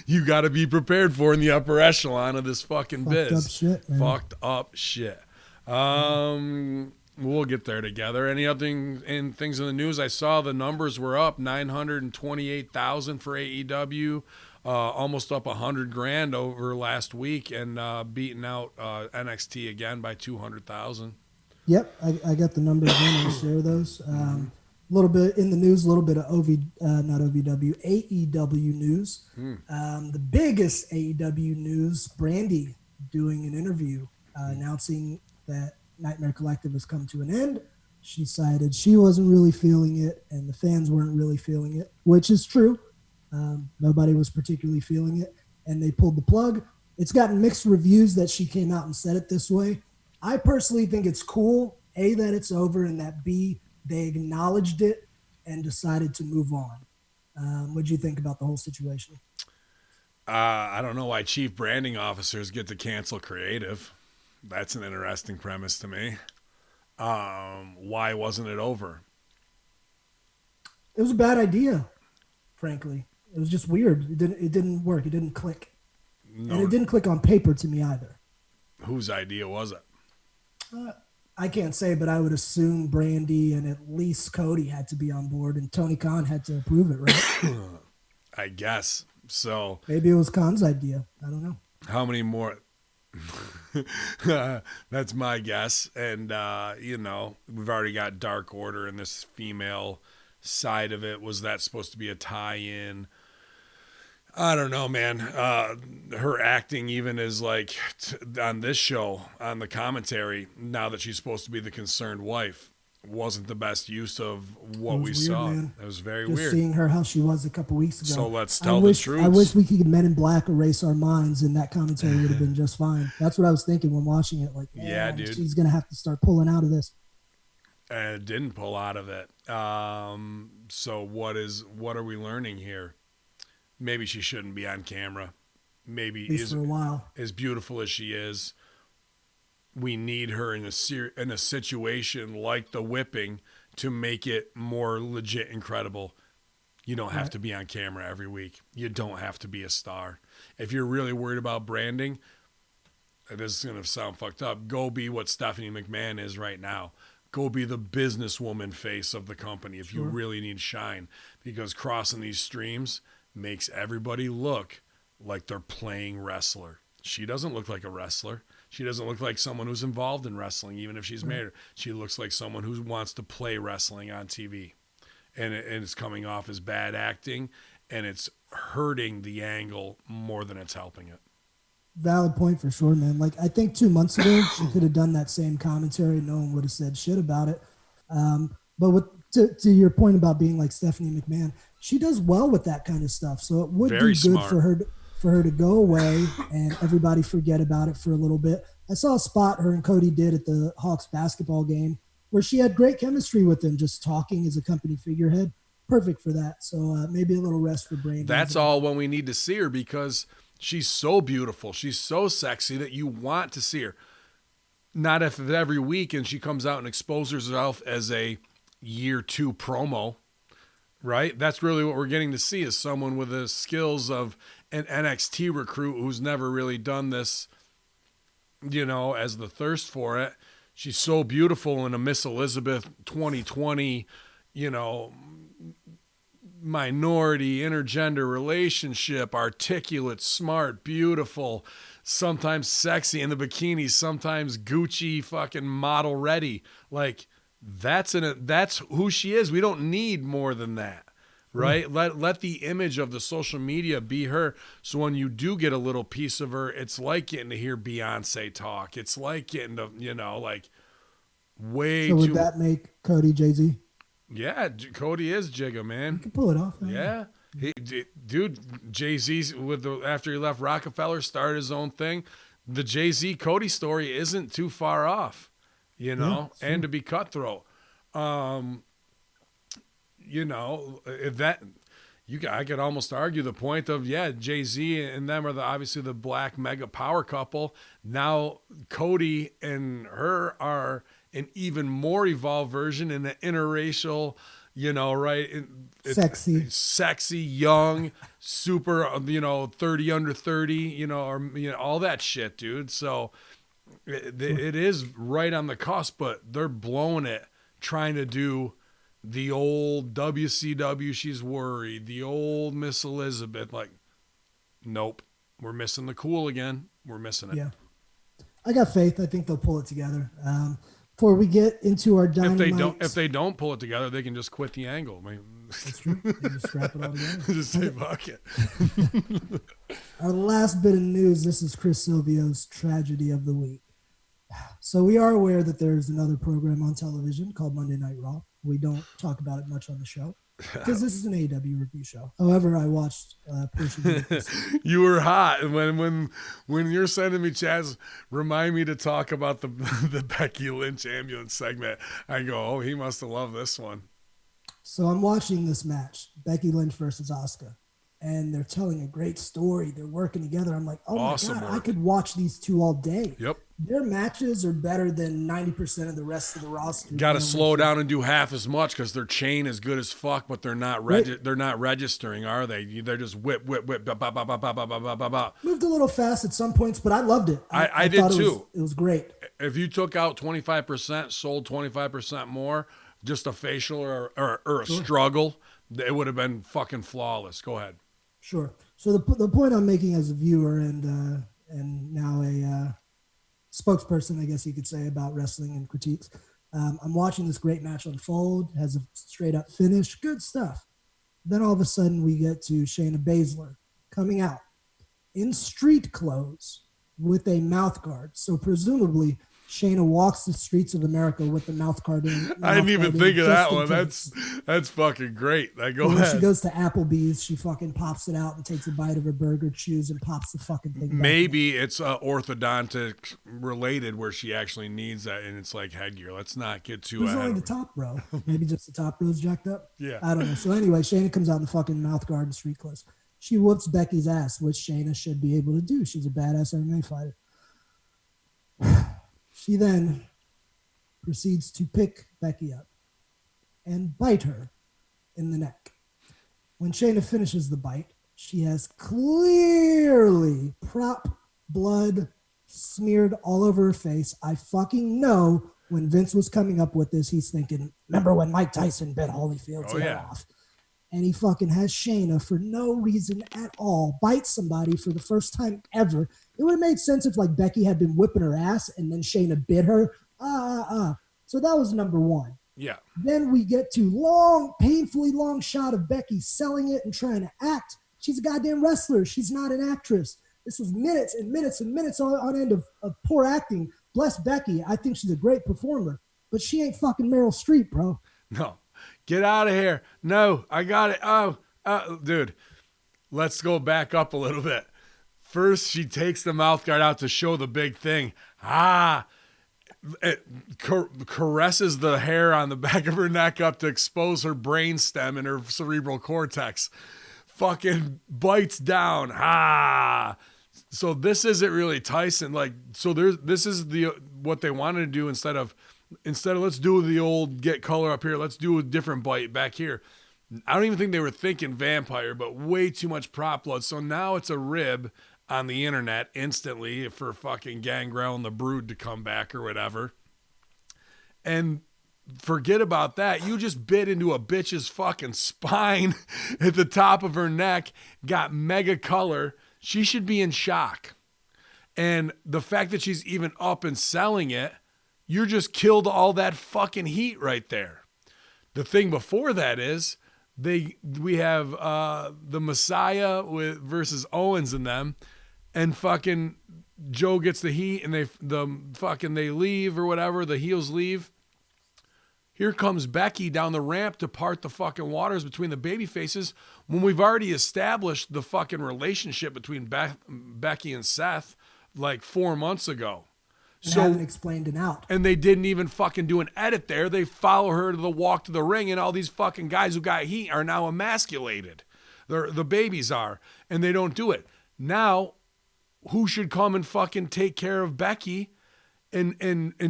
you got to be prepared for in the upper echelon of this fucking biz. Fucked up shit, man. Fucked up shit. We'll get there together. Any other things in the news? I saw the numbers were up 928,000 for AEW, almost up $100,000 over last week, and beating out NXT again by 200,000. Yep, I got the numbers in. I'll share those. A little bit in the news, a little bit of AEW news. The biggest AEW news: Brandi doing an interview announcing that Nightmare Collective has come to an end. She cited she wasn't really feeling it and the fans weren't really feeling it, which is true. Nobody was particularly feeling it. and they pulled the plug. It's gotten mixed reviews that she came out and said it this way. I personally think it's cool, A, that it's over, and that B, they acknowledged it and decided to move on. What do you think about the whole situation? I don't know why chief branding officers get to cancel creative. That's an interesting premise to me. Why wasn't it over? It was a bad idea, frankly. It was just weird. It didn't work. It didn't click. No, and it didn't click on paper to me either. Whose idea was it? I can't say, but I would assume Brandi and at least Cody had to be on board, and Tony Khan had to approve it, right? I guess. So maybe it was Khan's idea. I don't know. How many more? That's my guess. And, we've already got Dark Order and this female side of it. Was that supposed to be a tie-in? I don't know, man. Her acting even is like on this show, on the commentary, now that she's supposed to be the concerned wife, wasn't the best use of what we saw. Man. It was very Just weird. Seeing her how she was a couple weeks ago. So let's tell the truth. I wish we could Men in Black erase our minds, and that commentary would have been just fine. That's what I was thinking when watching it. Like, yeah, dude, she's gonna have to start pulling out of this. And it didn't pull out of it. So what are we learning here? Maybe she shouldn't be on camera. Maybe for a while. As beautiful as she is, we need her in a situation like the whipping to make it more legit and credible. You don't have to be on camera every week. You don't have to be a star. If you're really worried about branding, this is going to sound fucked up, go be what Stephanie McMahon is right now. Go be the businesswoman face of the company if you really need shine. Because crossing these streams makes everybody look like they're playing wrestler. She doesn't look like a wrestler. She doesn't look like someone who's involved in wrestling, even if she's married. She looks like someone who wants to play wrestling on TV. And it's coming off as bad acting, and it's hurting the angle more than it's helping it. Valid point for sure, man. Like, I think 2 months ago, she could have done that same commentary. No one would have said shit about it. But to your point about being like Stephanie McMahon, she does well with that kind of stuff. So it would be good smart for her to go away and everybody forget about it for a little bit. I saw a spot her and Cody did at the Hawks basketball game where she had great chemistry with him, just talking as a company figurehead. Perfect for that. So maybe a little rest for Brandi. That's all when we need to see her, because she's so beautiful. She's so sexy that you want to see her. Not if every week and she comes out and exposes herself as a year 2 promo, right? That's really what we're getting to see, is someone with the skills of an NXT recruit who's never really done this, as the thirst for it. She's so beautiful in a Miss Elizabeth 2020, minority, intergender relationship, articulate, smart, beautiful, sometimes sexy in the bikini, sometimes Gucci fucking model ready. Like, that's who she is. We don't need more than that, right? Let the image of the social media be her. So when you do get a little piece of her, it's like getting to hear Beyonce talk. It's like getting to, way too. So would too. that make Cody Jay-Z? Yeah, Cody is Jigga, man. You can pull it off. Man. Yeah. Dude, Jay-Z, after he left Rockefeller, started his own thing. The Jay-Z Cody story isn't too far off, and to be cutthroat. If that, I could almost argue the point of, Jay-Z and them are obviously the black mega power couple. Now Cody and her are an even more evolved version in an interracial, right? Sexy, young, super, 30 under 30, all that shit, dude. So it is right on the cusp, but they're blowing it, trying to do the old WCW, she's worried, the old Miss Elizabeth. Like, nope, we're missing the cool again. We're missing it. Yeah. I got faith. I think they'll pull it together. Before we get into our dynamite, if they don't pull it together, they can just quit the angle. I mean, that's true. They just scrap it all together. Just say fuck it. Our last bit of news. This is Chris Silvio's tragedy of the week. So we are aware that there's another program on television called Monday Night Raw. We don't talk about it much on the show. because this is an AEW review show. However, I watched portions of this. You were hot, and when you're sending me chats, remind me to talk about the the Becky Lynch ambulance segment. I go, oh, he must have loved this one. So I'm watching this match, Becky Lynch versus Asuka, and they're telling a great story. They're working together. I'm like, oh Awesome my God, work. I could watch these two all day. Yep. Their matches are better than 90% of the rest of the roster. Got to slow down and do half as much because their chain is good as fuck, but they're not they're not registering, are they? They're just whip, bop, bop, bop, bop, bop, bop, bop, bop, bop. Moved a little fast at some points, but I loved it. I did too. It was great. If you took out 25%, sold 25% more, just a facial or a struggle, it would have been fucking flawless. Go ahead. Sure. So the point I'm making as a viewer and now a spokesperson, I guess you could say, about wrestling and critiques. I'm watching this great match unfold, has a straight up finish, good stuff. Then all of a sudden we get to Shayna Baszler coming out in street clothes with a mouth guard. So presumably Shayna walks the streets of America with the mouth guard in. I didn't even think of that one. That's fucking great. Go ahead. When she goes to Applebee's, she fucking pops it out and takes a bite of her burger, chews, and pops the fucking thing back. Maybe it's orthodontic related where she actually needs that, and it's like headgear. Let's not get too Who's ahead only of the top row? Maybe just the top row's jacked up? Yeah. I don't know. So anyway, Shayna comes out in the fucking mouth guard and street clothes. She whoops Becky's ass, which Shayna should be able to do. She's a badass MMA fighter. She then proceeds to pick Becky up and bite her in the neck. When Shayna finishes the bite, she has clearly prop blood smeared all over her face. I fucking know when Vince was coming up with this, he's thinking, remember when Mike Tyson bit Holyfield's head off? And he fucking has Shayna for no reason at all bite somebody for the first time ever. It would have made sense if like Becky had been whipping her ass and then Shayna bit her. So that was number one. Yeah. Then we get to painfully long shot of Becky selling it and trying to act. She's a goddamn wrestler. She's not an actress. This was minutes and minutes and minutes on end of poor acting. Bless Becky. I think she's a great performer, but she ain't fucking Meryl Streep, bro. No. Get out of here. No, I got it. Oh, dude, let's go back up a little bit. First, she takes the mouth guard out to show the big thing. It caresses the hair on the back of her neck up to expose her brain stem and her cerebral cortex. Fucking bites down. So this isn't really Tyson. This is what they wanted to do instead of let's do the old get color up here. Let's do a different bite back here. I don't even think they were thinking vampire, but way too much prop blood. So now it's a rib on the internet instantly for fucking Gangrel and the Brood to come back or whatever. And forget about that. You just bit into a bitch's fucking spine at the top of her neck, got mega color. She should be in shock. And the fact that she's even up and selling it, you just killed all that fucking heat right there. The thing before that is we have the Messiah versus Owens and them, and fucking Joe gets the heat and they leave or whatever, the heels leave. Here comes Becky down the ramp to part the fucking waters between the baby faces when we've already established the fucking relationship between Becky and Seth like 4 months ago. And haven't explained it out. And they didn't even fucking do an edit there. They follow her to the walk to the ring, and all these fucking guys who got heat are now emasculated. The babies are, and they don't do it. Now, who should come and fucking take care of Becky and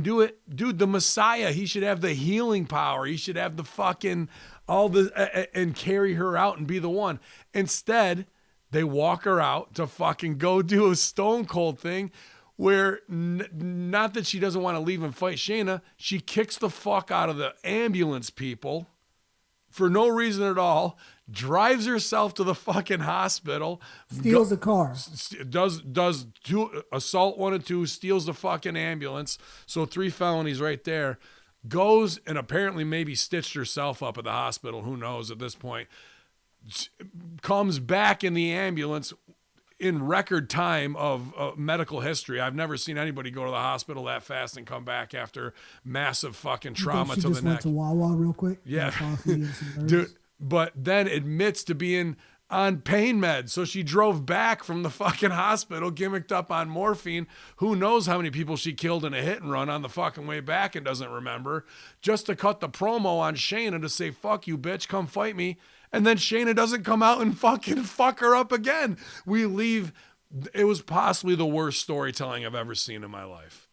do it? Dude, the Messiah, he should have the healing power. He should have the fucking and carry her out and be the one. Instead, they walk her out to fucking go do a Stone Cold thing where not that she doesn't want to leave and fight Shayna, she kicks the fuck out of the ambulance people for no reason at all, drives herself to the fucking hospital, steals a car, does assault 1 and 2, steals the fucking ambulance, so 3 felonies right there, goes and apparently maybe stitched herself up at the hospital, who knows at this point, comes back in the ambulance in record time of medical history. I've never seen anybody go to the hospital that fast and come back after massive fucking trauma to the neck. Went to Wawa real quick. Yeah, dude. but then admits to being on pain meds. So she drove back from the fucking hospital, gimmicked up on morphine. Who knows how many people she killed in a hit and run on the fucking way back and doesn't remember, just to cut the promo on Shayna to say, fuck you, bitch, come fight me. And then Shayna doesn't come out and fucking fuck her up again. We leave. It was possibly the worst storytelling I've ever seen in my life.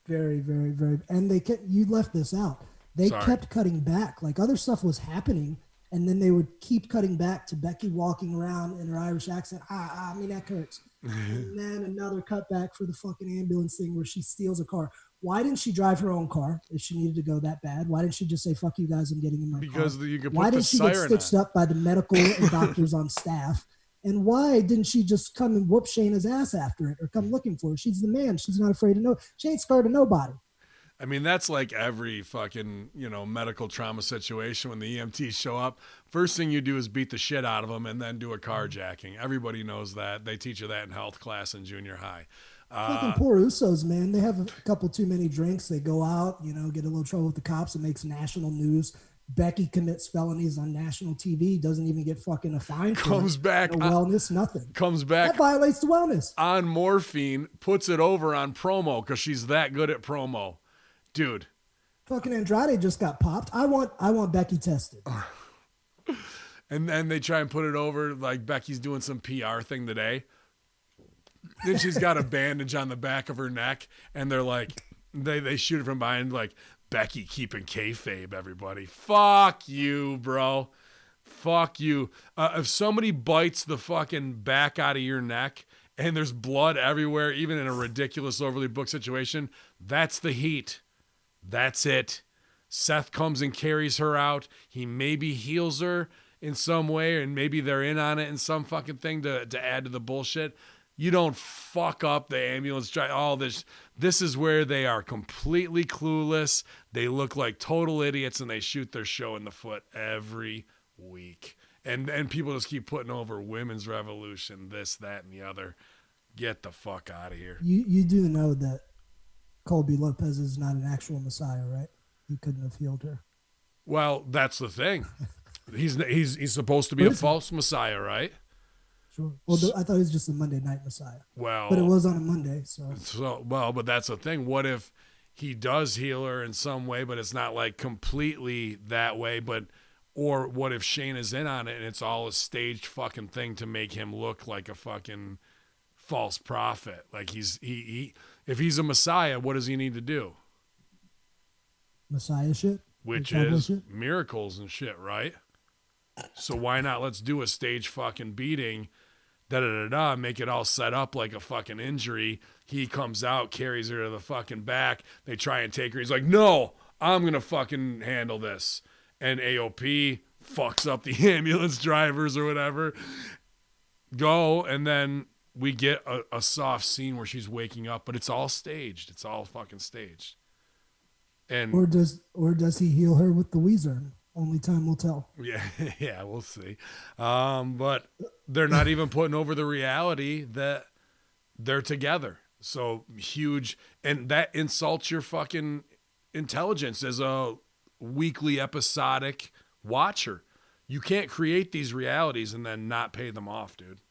Very, very, very. And you left this out. They kept cutting back. Like other stuff was happening. And then they would keep cutting back to Becky walking around in her Irish accent. I mean, that hurts. And then another cutback for the fucking ambulance thing where she steals a car. Why didn't she drive her own car if she needed to go that bad? Why didn't she just say, fuck you guys, I'm getting in my car? Because you could put why didn't she get stitched up by the medical and doctors on staff? And why didn't she just come and whoop Shayna's ass after it or come looking for her? She's the man. She's not afraid to know. She ain't scared of nobody. I mean, that's like every fucking, medical trauma situation when the EMTs show up. First thing you do is beat the shit out of them and then do a carjacking. Everybody knows that. They teach you that in health class in junior high. Fucking poor Usos, man. They have a couple too many drinks. They go out, get a little trouble with the cops. It makes national news. Becky commits felonies on national TV. Doesn't even get fucking a fine. Comes back. No wellness, nothing. Comes back. That violates the wellness. On morphine, puts it over on promo because she's that good at promo. Dude. Fucking Andrade just got popped. I want Becky tested. And then they try and put it over like Becky's doing some PR thing today. Then she's got a bandage on the back of her neck, and they're like, they shoot it from behind, like, Becky keeping kayfabe, everybody. Fuck you, bro. Fuck you. If somebody bites the fucking back out of your neck and there's blood everywhere, even in a ridiculous, overly booked situation, that's the heat. That's it. Seth comes and carries her out. He maybe heals her in some way, and maybe they're in on it in some fucking thing to add to the bullshit. You don't fuck up the ambulance drive. All this. This is where they are completely clueless. They look like total idiots, and they shoot their show in the foot every week. And people just keep putting over women's revolution, this, that, and the other. Get the fuck out of here. You do know that Colby Lopez is not an actual Messiah, right? He couldn't have healed her. Well, that's the thing. He's supposed to be a false Messiah, right? Sure. Well, I thought he was just a Monday Night Messiah. Well, but it was on a Monday, so. But that's the thing. What if he does heal her in some way, but it's not like completely that way? Or what if Shane is in on it and it's all a staged fucking thing to make him look like a fucking false prophet? Like he if he's a Messiah, what does he need to do? Messiah shit? Which is miracles and shit, right? So why not let's do a stage fucking beating, make it all set up like a fucking injury. He comes out, carries her to the fucking back. They try and take her. He's like, no, I'm going to fucking handle this. And AOP fucks up the ambulance drivers or whatever. Go, and then we get a soft scene where she's waking up, but it's all staged. It's all fucking staged. And or does he heal her with the Weezer? Only time will tell. Yeah, we'll see. But they're not even putting over the reality that they're together. So huge, and that insults your fucking intelligence as a weekly episodic watcher. You can't create these realities and then not pay them off, dude.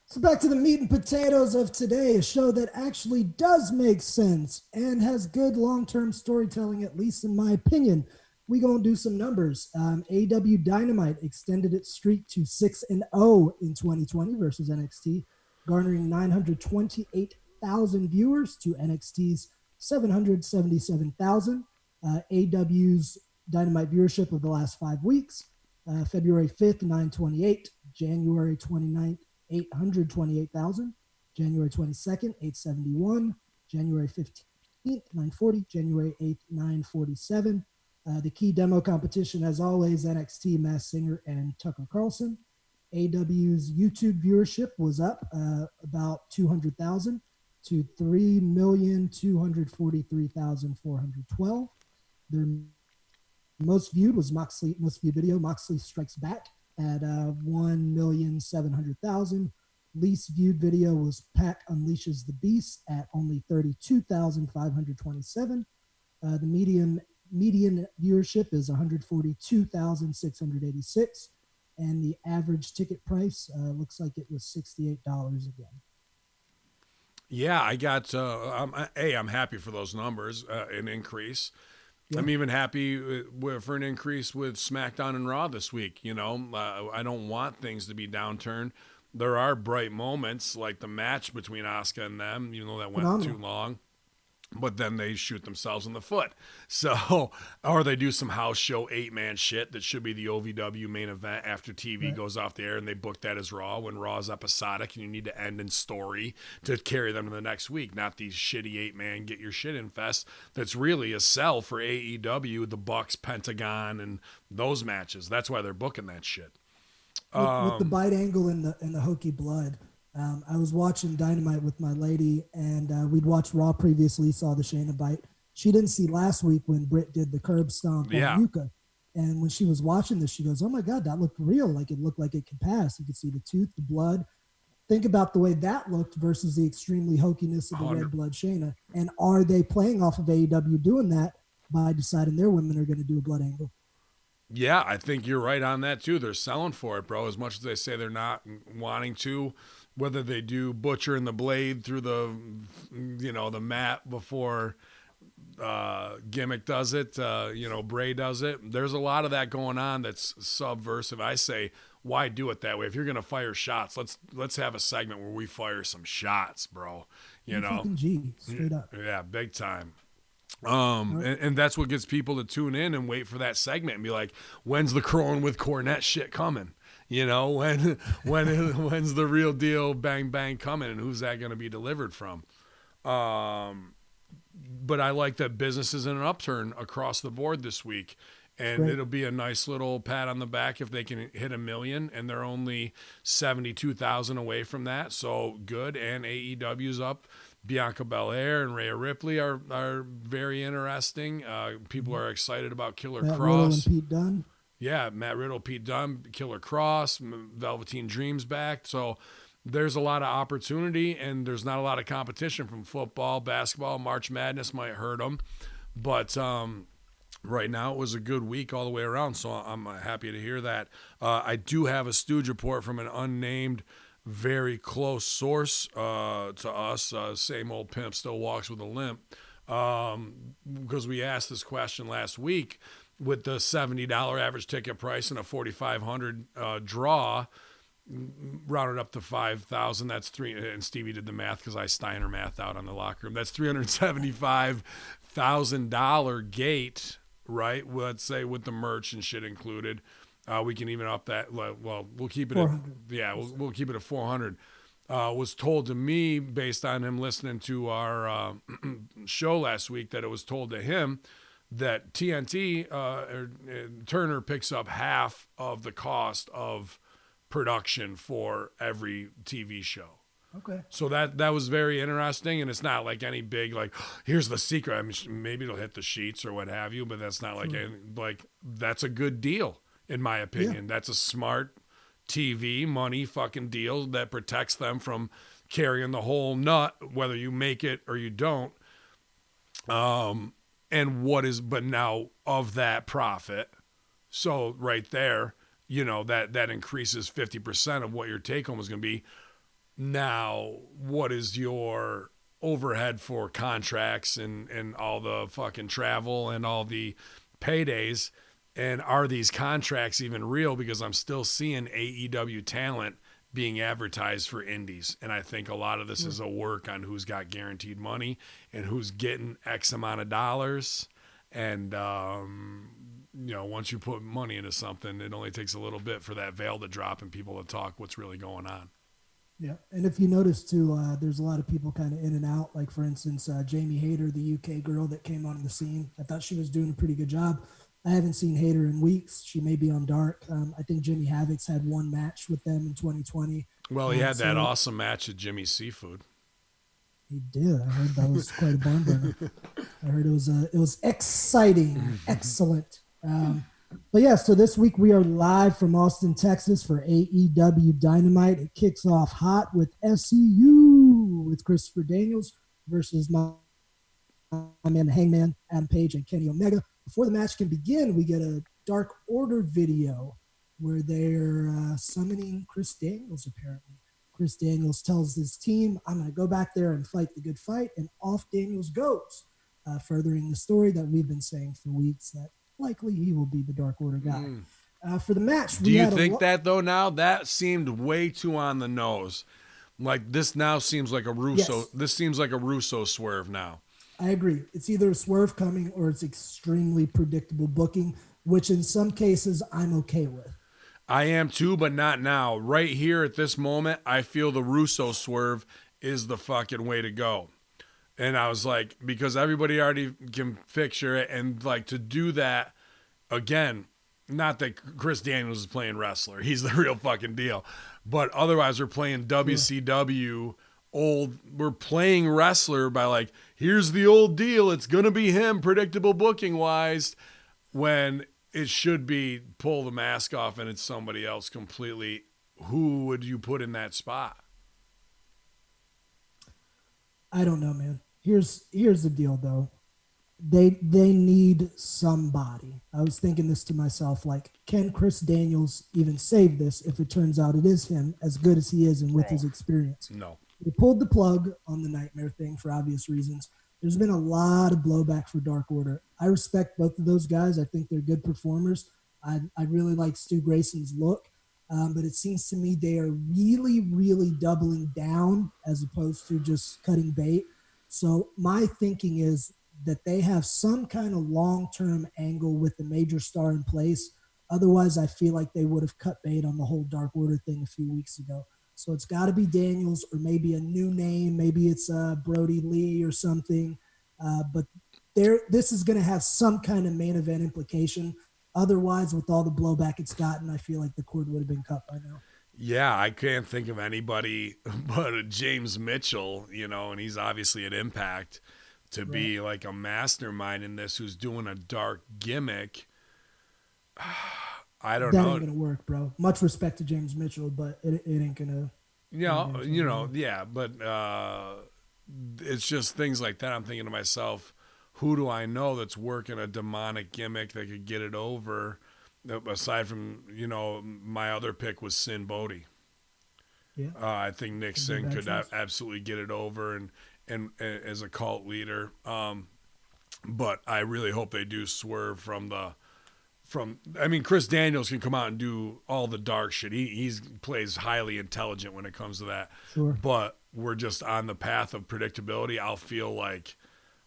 So back to the meat and potatoes of today, a show that actually does make sense and has good long-term storytelling, at least in my opinion. We gonna do some numbers. AEW Dynamite extended its streak to 6-0 in 2020 versus NXT, garnering 928,000 viewers to NXT's 777,000. AEW's Dynamite viewership of the last 5 weeks: February 5th, 928; January 29th, 828,000; January 22nd, 871; January 15th, 940; January 8th, 947. The key demo competition, as always, NXT, Masked Singer, and Tucker Carlson. AEW's YouTube viewership was up about 200,000 to 3,243,412. Their most viewed was most viewed video, Moxley Strikes Back, at 1,700,000. Least viewed video was Pac Unleashes the Beast at only 32,527. The median median viewership is 142,686, and the average ticket price looks like it was $68 again. Yeah, I got. I'm happy for those numbers, an increase. Yeah. I'm even happy for an increase with SmackDown and Raw this week. You know, I don't want things to be downturned. There are bright moments, like the match between Asuka and them. You know, that went Phenomenal. too long. But then they shoot themselves in the foot. So, or they do some house show 8-man shit that should be the OVW main event after TV goes off the air, and they book that as Raw when Raw is episodic and you need to end in story to carry them to the next week. Not these shitty 8-man get your shit in fest that's really a sell for AEW, the Bucks, Pentagon, and those matches. That's why they're booking that shit. With the bite angle and the hokey blood. I was watching Dynamite with my lady, and we'd watched Raw previously, saw the Shayna bite. She didn't see last week when Britt did the curb stomp on Yuka. And when she was watching this, she goes, oh my God, that looked real. Like it looked like it could pass. You could see the tooth, the blood. Think about the way that looked versus the extremely hokiness of the red blood Shayna. And are they playing off of AEW doing that by deciding their women are going to do a blood angle? Yeah, I think you're right on that too. They're selling for it, bro. As much as they say they're not wanting to, whether they do Butcher and the Blade through the, the mat before Gimmick does it, Bray does it. There's a lot of that going on that's subversive. I say, why do it that way? If you're gonna fire shots, let's have a segment where we fire some shots, bro. Fucking G, straight up. Yeah, big time. And that's what gets people to tune in and wait for that segment and be like, when's the crowing with Cornette shit coming? When's the real deal bang bang coming, and who's that going to be delivered from? But I like that business is in an upturn across the board this week, and it'll be a nice little pat on the back if they can hit 1 million, and they're only 72,000 away from that. So good. And AEW's up. Bianca Belair and Rhea Ripley are very interesting. People are excited about Killer Matt Cross. Riddle and Pete Dunne. Yeah, Matt Riddle, Pete Dunne, Killer Cross, Velveteen Dream's back. So there's a lot of opportunity, and there's not a lot of competition from football, basketball. March Madness might hurt them. But right now it was a good week all the way around, so I'm happy to hear that. I do have a Stooge report from an unnamed very close source to us. Same old pimp still walks with a limp, because we asked this question last week with the $70 average ticket price and a 4,500 draw, rounded up to 5,000. That's three. And Stevie did the math because I Steiner math out on the locker room. That's $375,000 gate, right? Let's say with the merch and shit included. We can even up that. Well, we'll keep it at, we'll keep it at 400. Was told to me based on him listening to our show last week that it was told to him that TNT Turner picks up half of the cost of production for every TV show. Okay. So that was very interesting, and it's not like any big like here's the secret. I mean, maybe it'll hit the sheets or what have you, but that's not like that's a good deal. In my opinion, that's a smart TV money fucking deal that protects them from carrying the whole nut, whether you make it or you don't. But now of that profit, so right there, that increases 50% of what your take home is going to be. Now, what is your overhead for contracts and all the fucking travel and all the paydays? And are these contracts even real? Because I'm still seeing AEW talent being advertised for indies. And I think a lot of this is a work on who's got guaranteed money and who's getting X amount of dollars. And, once you put money into something, it only takes a little bit for that veil to drop and people to talk what's really going on. Yeah. And if you notice too, there's a lot of people kind of in and out. Like for instance, Jamie Hayter, the UK girl that came on the scene. I thought she was doing a pretty good job. I haven't seen Hayter in weeks. She may be on Dark. I think Jimmy Havoc's had one match with them in 2020. Well, he had that awesome match at Jimmy's Seafood. He did. I heard that was quite a barn burner. I heard it was exciting, excellent. But yeah, so this week we are live from Austin, Texas for AEW Dynamite. It kicks off hot with SCU with Christopher Daniels versus my man Hangman, Adam Page, and Kenny Omega. before the match can begin, we get a Dark Order video where they're summoning Chris Daniels, apparently. Chris Daniels tells his team, I'm going to go back there and fight the good fight, and off Daniels goes, furthering the story that we've been saying for weeks, that likely he will be the Dark Order guy. For the match, do you think that, though, now? That seemed way too on the nose. Like, this now seems like a Russo. Yes. This seems like a Russo swerve now. I agree. It's either a swerve coming or it's extremely predictable booking, which in some cases I'm okay with. I am too, but not now. Right here at this moment, I feel the Russo swerve is the fucking way to go. And I was like, because everybody already can picture it, and like to do that again, not that Chris Daniels is playing wrestler. He's the real fucking deal. But otherwise we're playing WCW we're playing wrestler by like, here's the old deal. It's going to be him, predictable booking wise, when it should be pull the mask off and it's somebody else completely. Who would you put in that spot? I don't know, man. Here's the deal, though. They need somebody. I was thinking this to myself, like, can Chris Daniels even save this if it turns out it is him, as good as he is and with his experience? No. They pulled the plug on the Nightmare thing for obvious reasons. There's been a lot of blowback for Dark Order. I respect both of those guys. I think they're good performers. I really like Stu Grayson's look. But it seems to me they are really, really doubling down as opposed to just cutting bait. So my thinking is that they have some kind of long-term angle with the major star in place. Otherwise, I feel like they would have cut bait on the whole Dark Order thing a few weeks ago. So it's got to be Daniels or maybe a new name. Maybe it's Brody Lee or something. But this is going to have some kind of main event implication. Otherwise, with all the blowback it's gotten, I feel like the cord would have been cut by now. Yeah, I can't think of anybody but James Mitchell, and he's obviously at Impact, to be like a mastermind in this who's doing a dark gimmick. I don't know. That ain't going to work, bro. Much respect to James Mitchell, but it ain't going to. Yeah, but it's just things like that. I'm thinking to myself, who do I know that's working a demonic gimmick that could get it over? Aside from, my other pick was Sin Bodhi. Yeah. I think Nick Sin could absolutely get it over and as a cult leader. But I really hope they do swerve Chris Daniels can come out and do all the dark shit. He plays highly intelligent when it comes to that. Sure. But we're just on the path of predictability. I'll feel like,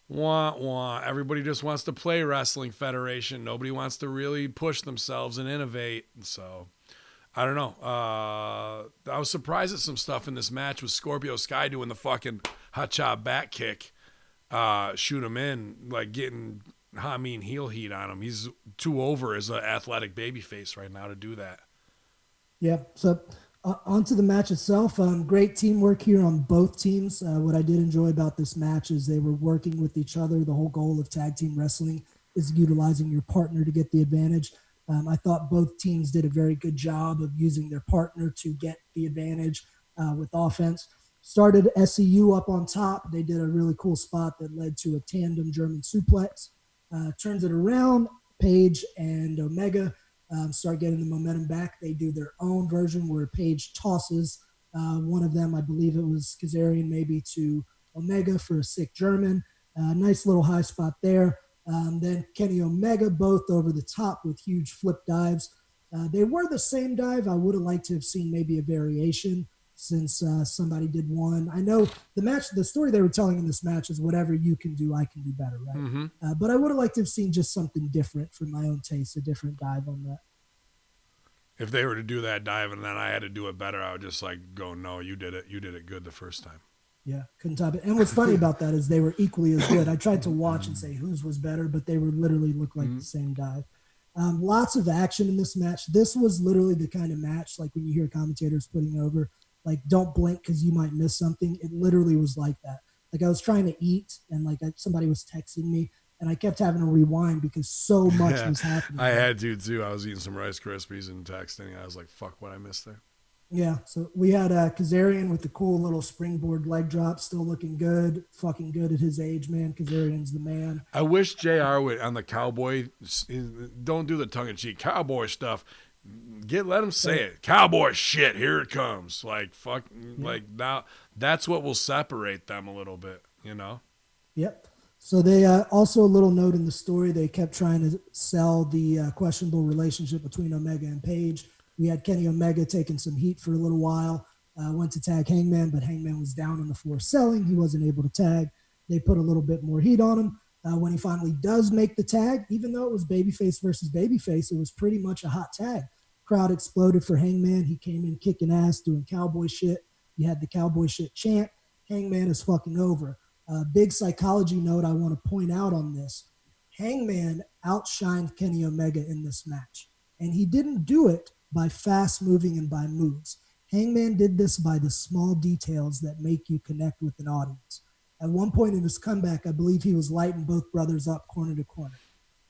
wah. Everybody just wants to play Wrestling Federation. Nobody wants to really push themselves and innovate. So, I don't know. I was surprised at some stuff in this match with Scorpio Sky doing the fucking hot chop back kick. Shoot him in, like getting Hamin heel heat on him. He's too over as an athletic babyface right now to do that. Yeah. So onto the match itself. Great teamwork here on both teams. What I did enjoy about this match is they were working with each other. The whole goal of tag team wrestling is utilizing your partner to get the advantage. I thought both teams did a very good job of using their partner to get the advantage with offense. Started SCU up on top. They did a really cool spot that led to a tandem German suplex. Turns it around. Paige and Omega start getting the momentum back. They do their own version where Paige tosses one of them, I believe it was Kazarian, maybe to Omega for a sick German. Nice little high spot there. Then Kenny Omega both over the top with huge flip dives. They were the same dive. I would have liked to have seen maybe a variation since somebody did one. I know the story they were telling in this match is whatever you can do, I can do better, right? Mm-hmm. But I would have liked to have seen just something different for my own taste, a different dive on that. If they were to do that dive and then I had to do it better, I would just like go, no, you did it. You did it good the first time. Yeah, couldn't top it. And what's funny about that is they were equally as good. I tried to watch and say whose was better, but they were literally looked like the same dive. Lots of action in this match. This was literally the kind of match, like when you hear commentators putting over, like, don't blink because you might miss something. It literally was like that. Like, I was trying to eat and like somebody was texting me and I kept having to rewind because so much was happening. I had to too. I was eating some Rice Krispies and texting. I was like, fuck what I missed there. Yeah, so we had Kazarian with the cool little springboard leg drop, still looking good, fucking good at his age, man. Kazarian's the man. I wish JR would on the cowboy. Don't do the tongue in cheek cowboy stuff. Let him say it. Cowboy shit. Here it comes. Like fuck. Yeah. Like now. That's what will separate them a little bit. You know. Yep. So they also a little note in the story. They kept trying to sell the questionable relationship between Omega and Page. We had Kenny Omega taking some heat for a little while. Went to tag Hangman, but Hangman was down on the floor selling. He wasn't able to tag. They put a little bit more heat on him. When he finally does make the tag, even though it was babyface versus babyface, it was pretty much a hot tag. Crowd exploded for Hangman. He came in kicking ass, doing cowboy shit. You had the cowboy shit chant. Hangman is fucking over. Big psychology note I want to point out on this. Hangman outshined Kenny Omega in this match. And he didn't do it by fast moving and by moves. Hangman did this by the small details that make you connect with an audience. At one point in his comeback, I believe he was lighting both brothers up corner to corner.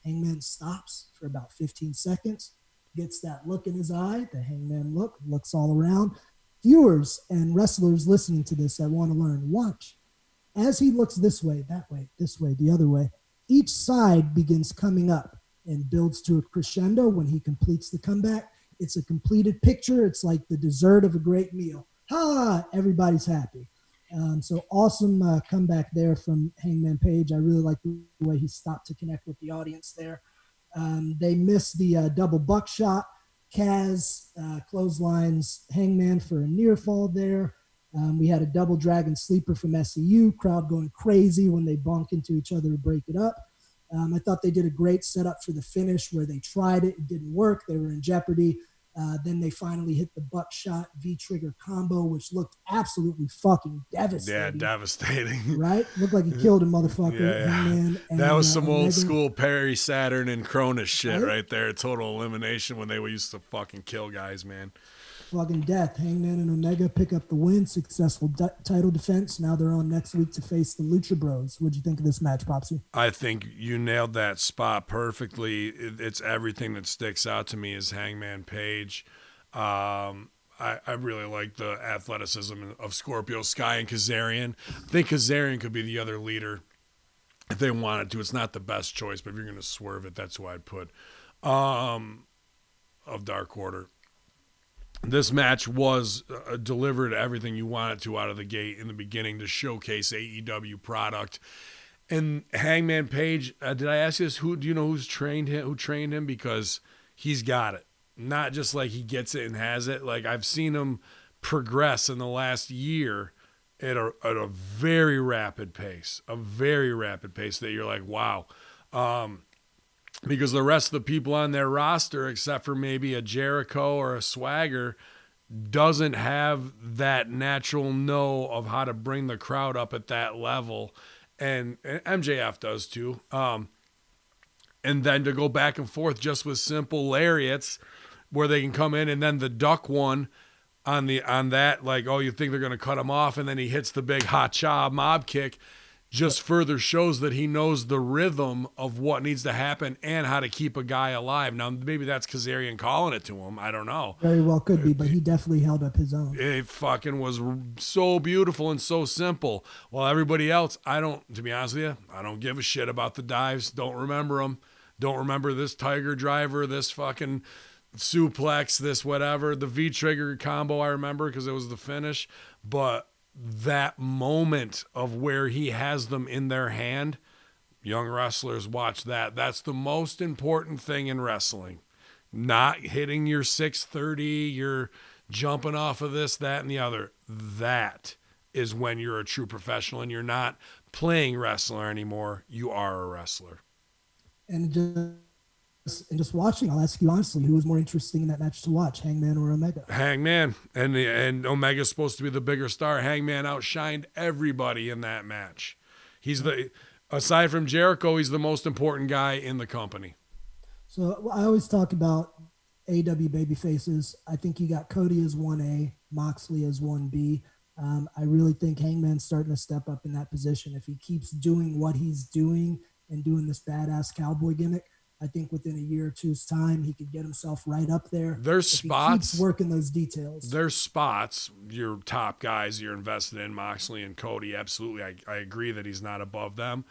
Hangman stops for about 15 seconds, gets that look in his eye, the Hangman look, looks all around. Viewers and wrestlers listening to this that want to learn, watch. As he looks this way, that way, this way, the other way, each side begins coming up and builds to a crescendo when he completes the comeback. It's a completed picture. It's like the dessert of a great meal. Ha! Everybody's happy. So awesome comeback there from Hangman Page. I really like the way he stopped to connect with the audience there. They missed the double buckshot. Kaz clotheslines Hangman for a near fall there. We had a double dragon sleeper from SCU. Crowd going crazy when they bonk into each other to break it up. I thought they did a great setup for the finish where they tried it. It didn't work. They were in jeopardy. Then they finally hit the buckshot V-trigger combo, which looked absolutely fucking devastating. Yeah, devastating. Right? Looked like he killed a motherfucker. Yeah. That was some old school Perry, Saturn, and Cronus shit right there. Total elimination when they used to fucking kill guys, man. Fucking death. Hangman and Omega pick up the win. Successful title defense. Now they're on next week to face the Lucha Bros. What'd you think of this match, Popsy? I think you nailed that spot perfectly. It's everything that sticks out to me is Hangman Page. I really like the athleticism of Scorpio Sky and Kazarian. I think Kazarian could be the other leader if they wanted to. It's not the best choice, but if you're going to swerve it, that's who I'd put. Of Dark Order. This match was delivered everything you wanted to out of the gate in the beginning to showcase AEW product. And Hangman Page, did I ask you this? Do you know who trained him? Because he's got it. Not just like he gets it and has it. Like I've seen him progress in the last year at a very rapid pace. A very rapid pace that you're like, wow. Because the rest of the people on their roster, except for maybe a Jericho or a Swagger, doesn't have that natural know of how to bring the crowd up at that level. And MJF does too. And then to go back and forth just with simple lariats where they can come in and then the duck one on that, like, oh, you think they're going to cut him off, and then he hits the big Ha-Cha mob kick. Just further shows that he knows the rhythm of what needs to happen and how to keep a guy alive. Now, maybe that's Kazarian calling it to him. I don't know. Very well could be, but he definitely held up his own. It fucking was so beautiful and so simple. While everybody else, to be honest with you, I don't give a shit about the dives. Don't remember them. Don't remember this Tiger Driver, this fucking suplex, this whatever. The V-trigger combo I remember because it was the finish. But that moment of where he has them in their hand, young wrestlers, watch that. That's the most important thing in wrestling. Not hitting your 630, you're jumping off of this, that, and the other. That is when you're a true professional and you're not playing wrestler anymore. You are a wrestler. And just watching, I'll ask you honestly, who was more interesting in that match to watch, Hangman or Omega? Hangman. And Omega's supposed to be the bigger star. Hangman outshined everybody in that match. Aside from Jericho, he's the most important guy in the company. So I always talk about AEW babyfaces. I think you got Cody as 1A, Moxley as 1B. I really think Hangman's starting to step up in that position. If he keeps doing what he's doing and doing this badass cowboy gimmick, I think within a year or two's time, he could get himself right up there. There's if spots. He keeps working those details. There's spots. Your top guys you're invested in, Moxley and Cody. Absolutely. I agree that he's not above them.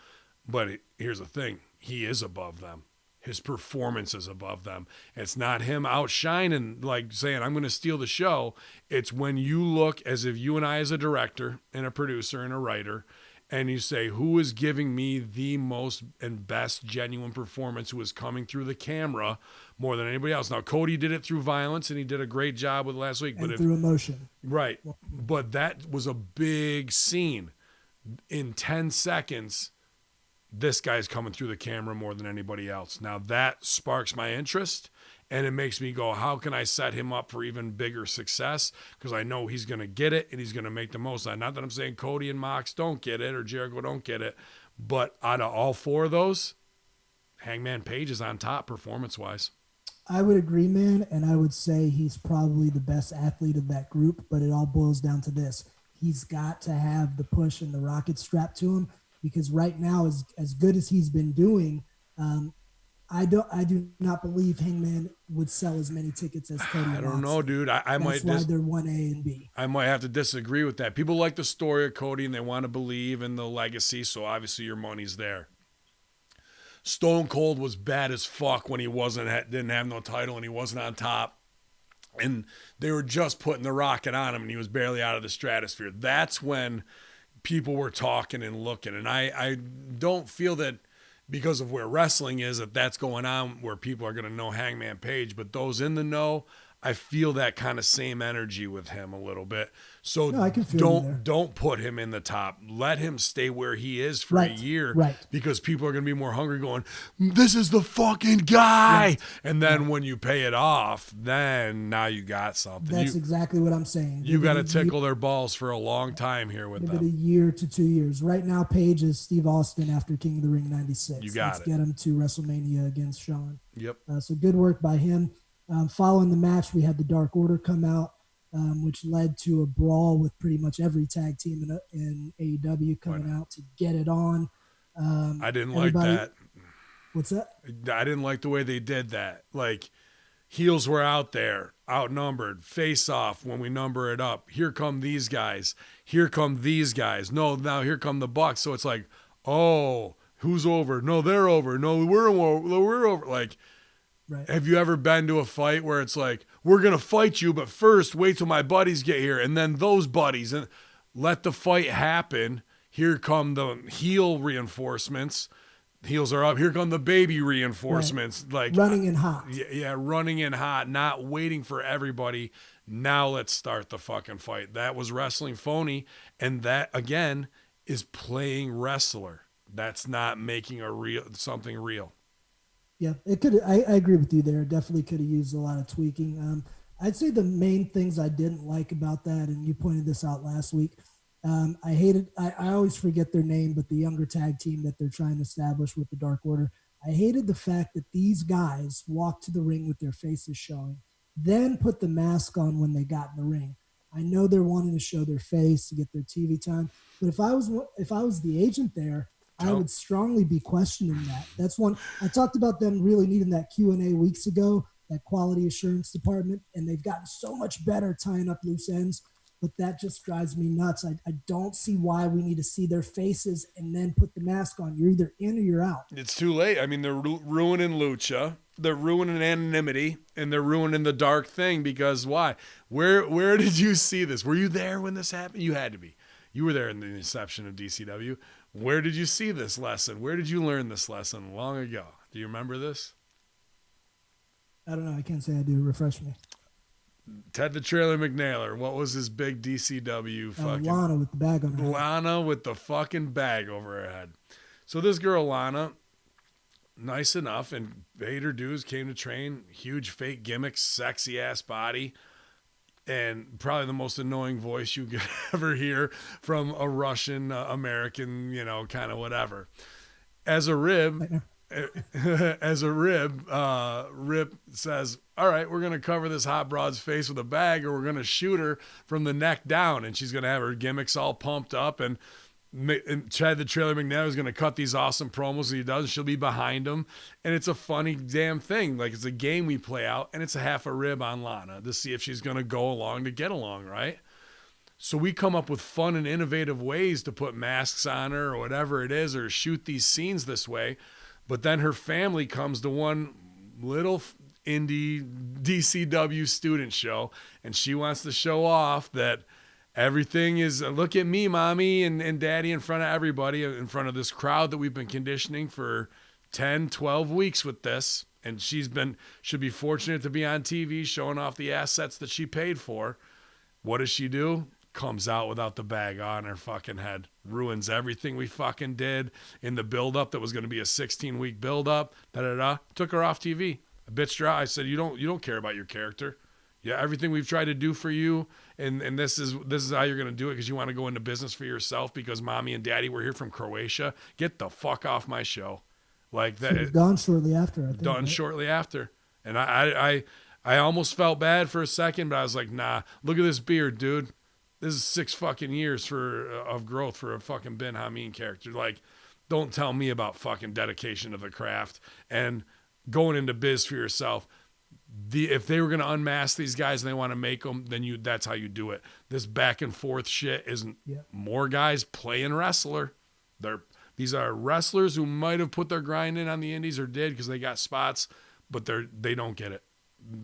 But here's the thing. He is above them. His performance is above them. It's not him outshining, like saying, I'm going to steal the show. It's when you look as if you and I as a director and a producer and a writer, and you say, who is giving me the most and best genuine performance, who is coming through the camera more than anybody else. Now, Cody did it through violence, and he did a great job with last week. And through emotion. Right. But that was a big scene. In 10 seconds, this guy's coming through the camera more than anybody else. Now that sparks my interest, and it makes me go, how can I set him up for even bigger success? Because I know he's going to get it, and he's going to make the most of it. Not that I'm saying Cody and Mox don't get it or Jericho don't get it, but out of all four of those, Hangman Page is on top performance-wise. I would agree, man, and I would say he's probably the best athlete of that group, but it all boils down to this. He's got to have the push and the rocket strapped to him, because right now, as good as he's been doing, I do not believe Hangman would sell as many tickets as Cody. I don't know, dude. I might. That's why they're 1A and B. I might have to disagree with that. People like the story of Cody and they want to believe in the legacy, so obviously your money's there. Stone Cold was bad as fuck when he didn't have no title and he wasn't on top. And they were just putting the rocket on him and he was barely out of the stratosphere. That's when people were talking and looking. And I don't feel that because of where wrestling is that's going on where people are going to know Hangman Page. But those in the know, I feel that kind of same energy with him a little bit. So no, I can feel don't put him in the top. Let him stay where he is for a year, because people are going to be more hungry going, this is the fucking guy. Right. And then when you pay it off, then now you got something. That's exactly what I'm saying. You got to tickle their balls for a long time here with them. Give it a year to 2 years. Right now, Page is Steve Austin after King of the Ring 96. Let's get him to WrestleMania against Shawn. Yep. So good work by him. Following the match, we had the Dark Order come out, which led to a brawl with pretty much every tag team in AEW coming out to get it on. I didn't like that. What's that? I didn't like the way they did that. Like, heels were out there, outnumbered, face off when we number it up. Here come these guys. Here come these guys. No, now here come the Bucks. So it's like, oh, who's over? No, they're over. No, we're over. Like, right. Have you ever been to a fight where it's like, we're going to fight you, but first wait till my buddies get here, and then those buddies, and let the fight happen. Here come the heel reinforcements. Heels are up. Here come the baby reinforcements. Right. Like running in hot. Yeah, running in hot, not waiting for everybody. Now let's start the fucking fight. That was wrestling phony, and that, again, is playing wrestler. That's not making something real. Yeah, it could. I agree with you there. Definitely could have used a lot of tweaking. I'd say the main things I didn't like about that, and you pointed this out last week, I hated, I always forget their name, but the younger tag team that they're trying to establish with the Dark Order, I hated the fact that these guys walked to the ring with their faces showing, then put the mask on when they got in the ring. I know they're wanting to show their face to get their TV time, but if I was the agent there, I would strongly be questioning that. That's one. I talked about them really needing that Q&A weeks ago, that quality assurance department, and they've gotten so much better tying up loose ends, but that just drives me nuts. I don't see why we need to see their faces and then put the mask on. You're either in or you're out. It's too late. I mean, they're ruining Lucha. They're ruining anonymity, and they're ruining the dark thing because why? Where did you see this? Were you there when this happened? You had to be. You were there in the inception of DCW. Where did you see this lesson? Where did you learn this lesson long ago? Do you remember this? I don't know. I can't say I do. Refresh me. Ted the Trailer McNailer. What was his big DCW fucking... Lana with the bag on her head. Lana with the fucking bag over her head. So this girl, Lana, nice enough, and paid her dues, came to train, huge fake gimmicks, sexy-ass body, and probably the most annoying voice you could ever hear from a Russian American, kind of whatever. As a rib, Rip says, all right, we're going to cover this hot broad's face with a bag, or we're going to shoot her from the neck down, and she's going to have her gimmicks all pumped up. And and Chad the Trailer McNair is going to cut these awesome promos that he does. She'll be behind him. And it's a funny damn thing. Like, it's a game we play out, and it's a half a rib on Lana to see if she's going to go along to get along, right? So we come up with fun and innovative ways to put masks on her or whatever it is, or shoot these scenes this way. But then her family comes to one little indie DCW student show, and she wants to show off that everything is, look at me, mommy and daddy, in front of everybody, in front of this crowd that we've been conditioning for 10, 12 weeks with this. And should be fortunate to be on TV showing off the assets that she paid for. What does she do? Comes out without the bag on her fucking head. Ruins everything we fucking did in the build-up that was going to be a 16-week build-up. Took her off TV. I bitched her out. I said, you don't care about your character. Yeah, everything we've tried to do for you, and this is how you're going to do it because you want to go into business for yourself because mommy and daddy were here from Croatia. Get the fuck off my show. Like that. She was gone shortly after, I think. Done right? Shortly after. And I almost felt bad for a second, but I was like, nah, look at this beard, dude. This is 6 fucking years of growth for a fucking Ben Hamin character. Like, don't tell me about fucking dedication to the craft and going into biz for yourself. If they were going to unmask these guys and they want to make them, then that's how you do it. This back and forth shit isn't more guys playing wrestler. These are wrestlers who might have put their grind in on the indies or did because they got spots, but they don't get it,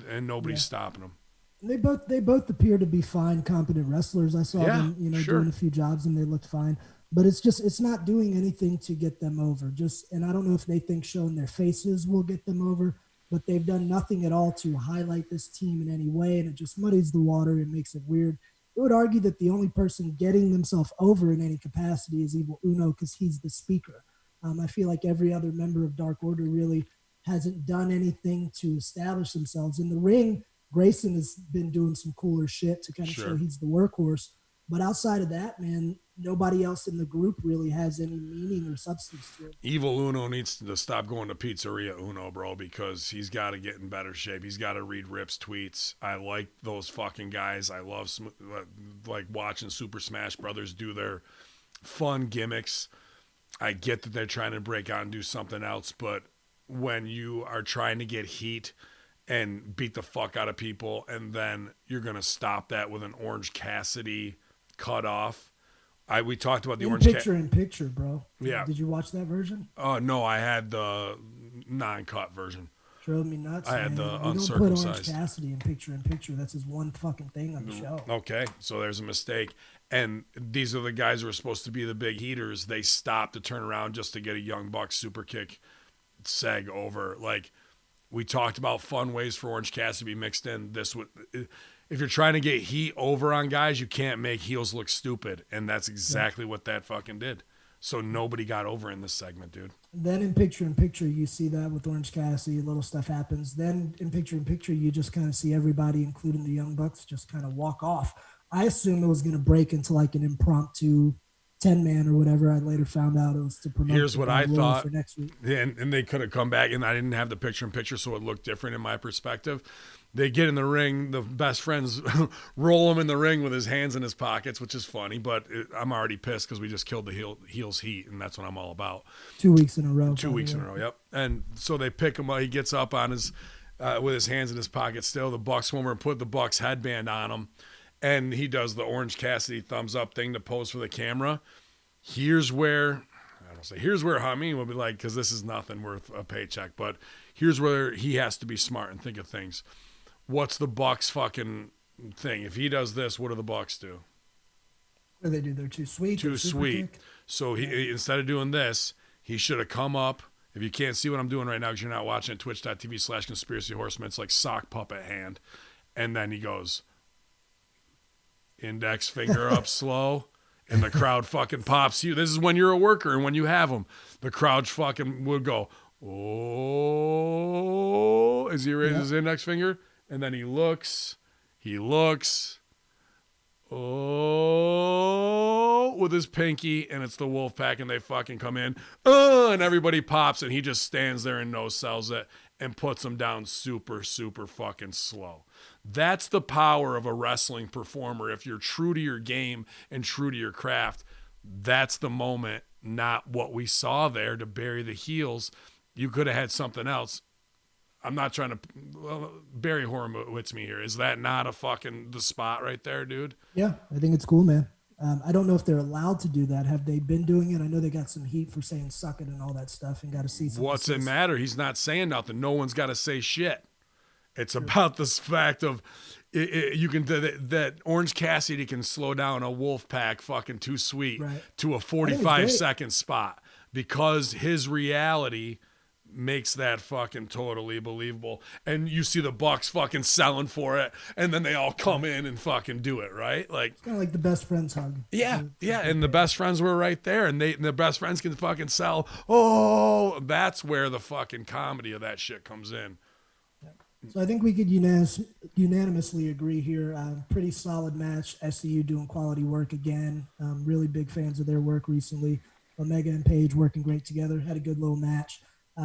and nobody's stopping them. They both appear to be fine, competent wrestlers. I saw them, doing a few jobs and they looked fine. But it's not doing anything to get them over. And I don't know if they think showing their faces will get them over, but they've done nothing at all to highlight this team in any way, and it just muddies the water and makes it weird. I would argue that the only person getting themselves over in any capacity is Evil Uno because he's the speaker. I feel like every other member of Dark Order really hasn't done anything to establish themselves. In the ring, Grayson has been doing some cooler shit to kind of show he's the workhorse. But outside of that, man, nobody else in the group really has any meaning or substance to it. Evil Uno needs to stop going to Pizzeria Uno, bro, because he's got to get in better shape. He's got to read Rip's tweets. I like those fucking guys. I love like watching Super Smash Brothers do their fun gimmicks. I get that they're trying to break out and do something else, but when you are trying to get heat and beat the fuck out of people, and then you're going to stop that with an Orange Cassidy cut off. We talked about the Orange Picture, bro. Yeah. Did you watch that version? No, I had the non-cut version. Drove me nuts. I had the uncircumcised. Don't put Orange Cassidy in picture. That's his one fucking thing on the show. Okay, so there's a mistake. And these are the guys who are supposed to be the big heaters. They stopped to turn around just to get a Young Bucks super kick seg over. Like, we talked about fun ways for Orange Cassidy to be mixed in. If you're trying to get heat over on guys, you can't make heels look stupid. And that's exactly what that fucking did. So nobody got over in this segment, dude. Then in picture, you see that with Orange Cassidy, little stuff happens. Then in picture, you just kind of see everybody, including the Young Bucks, just kind of walk off. I assumed it was going to break into like an impromptu 10-man or whatever. I later found out it was to promote. Here's what I thought. For next week. And they could have come back, and I didn't have the picture, so it looked different in my perspective. They get in the ring. The best friends roll him in the ring with his hands in his pockets, which is funny, but I'm already pissed because we just killed the heels heat, and that's what I'm all about. 2 weeks in a row. 2 weeks in a row, yep. And so they pick him up. He gets up on his with his hands in his pocket still. The Bucks woman put the Bucks headband on him, and he does the Orange Cassidy thumbs up thing to pose for the camera. Here's where Hamin would be like, because this is nothing worth a paycheck, but here's where he has to be smart and think of things. What's the Bucks fucking thing? If he does this, what do the Bucks do? What do they do? They're too sweet. Too sweet. Kick. So he instead of doing this, he should have come up. If you can't see what I'm doing right now because you're not watching at twitch.tv/conspiracy horseman, it's like sock puppet hand. And then he goes, index finger up slow. And the crowd fucking pops you. This is when you're a worker and when you have them. The crowd fucking would go, oh, as he raises his index finger. And then he looks, oh, with his pinky, and it's the Wolfpack, and they fucking come in, and everybody pops, and he just stands there and no-sells it and puts them down super, super fucking slow. That's the power of a wrestling performer if you're true to your game and true to your craft. that's the moment, not what we saw there to bury the heels. You could have had something else. I'm not trying to Barry Horowitz me here. Is that not a fucking the spot right there, dude? Yeah, I think it's cool, man. I don't know if they're allowed to do that. Have they been doing it? I know they got some heat for saying "suck it" and all that stuff, and got to see some. What's it matter? He's not saying nothing. No one's got to say shit. It's about this fact of you can that Orange Cassidy can slow down a wolf pack fucking too sweet to a 45-second spot because his reality makes that fucking totally believable. And you see the Bucks fucking selling for it, and then they all come in and fucking do it, right? Like it's kind of like the best friends hug. Yeah, and the best friends were right there, and the best friends can fucking sell. Oh, that's where the fucking comedy of that shit comes in. So I think we could unanimously agree here. Pretty solid match. SCU doing quality work again. Really big fans of their work recently. Omega and Paige working great together. Had a good little match.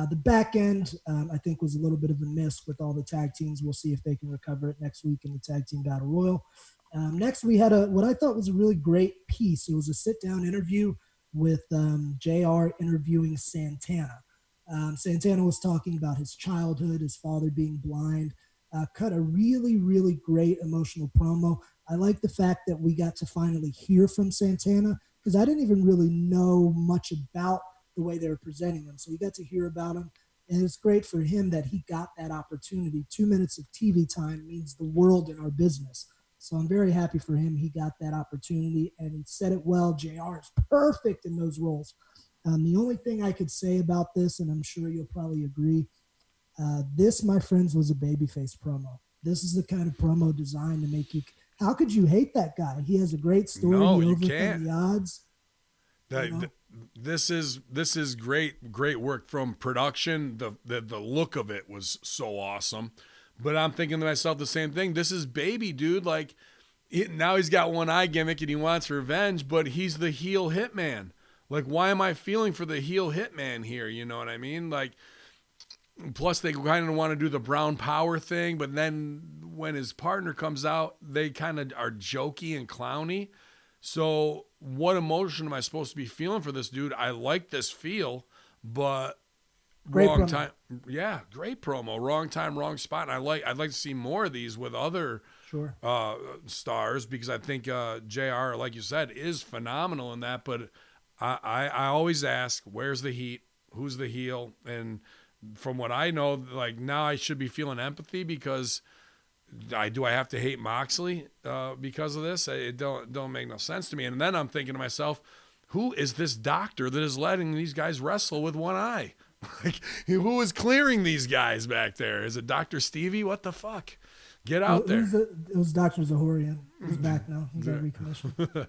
The back end, I think, was a little bit of a miss with all the tag teams. We'll see if they can recover it next week in the Tag Team Battle Royal. Next, we had what I thought was a really great piece. It was a sit-down interview with JR interviewing Santana. Santana was talking about his childhood, his father being blind, cut a really, really great emotional promo. I like the fact that we got to finally hear from Santana because I didn't even really know much about the way they were presenting him. So we got to hear about him, and it's great for him that he got that opportunity. 2 minutes of TV time means the world in our business. So I'm very happy for him. He got that opportunity, and he said it well. JR is perfect in those roles. The only thing I could say about this, and I'm sure you'll probably agree, this, my friends, was a babyface promo. This is the kind of promo designed to make you. How could you hate that guy? He has a great story. No, he you overcome can't. the odds. This is great work from production. The look of it was so awesome. But I'm thinking to myself the same thing. This is baby, dude. Like now he's got one eye gimmick and he wants revenge, but he's the heel hitman. Like, why am I feeling for the heel hitman here? You know what I mean? Like, plus they kind of want to do the brown power thing, but then when his partner comes out, they kind of are jokey and clowny. So what emotion am I supposed to be feeling for this dude? I like this feel, but great wrong promo. time. Yeah, great promo. Wrong time, wrong spot. And I'd like to see more of these with other stars because I think JR, like you said, is phenomenal in that. But I always ask, where's the heat? Who's the heel? And from what I know, like now I should be feeling empathy because I have to hate Moxley because of this? It don't make no sense to me. And then I'm thinking to myself, who is this doctor that is letting these guys wrestle with one eye? Like, who is clearing these guys back there? Is it Dr. Stevie? What the fuck? Get out there. It was Dr. Zahorian. He's back now. He got recommissioned. So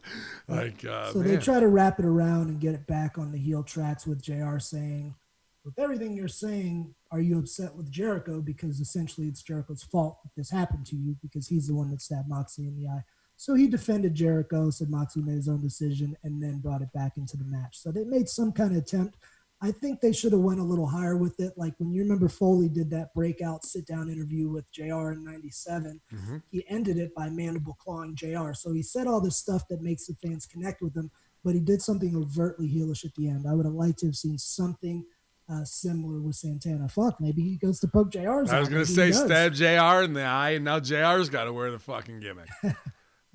man. they try to wrap it around and get it back on the heel tracks with JR saying, with everything you're saying, are you upset with Jericho? Because essentially it's Jericho's fault that this happened to you because he's the one that stabbed Moxley in the eye. So he defended Jericho, said Moxley made his own decision, and then brought it back into the match. So they made some kind of attempt. I think they should have went a little higher with it. Like when you remember Foley did that breakout sit-down interview with JR in 97, he ended it by mandible clawing JR. So he said all this stuff that makes the fans connect with him, but he did something overtly heelish at the end. I would have liked to have seen something similar with Santana. Fuck, maybe he goes to poke JR's eye. I was going to say stab JR in the eye, and now JR's got to wear the fucking gimmick.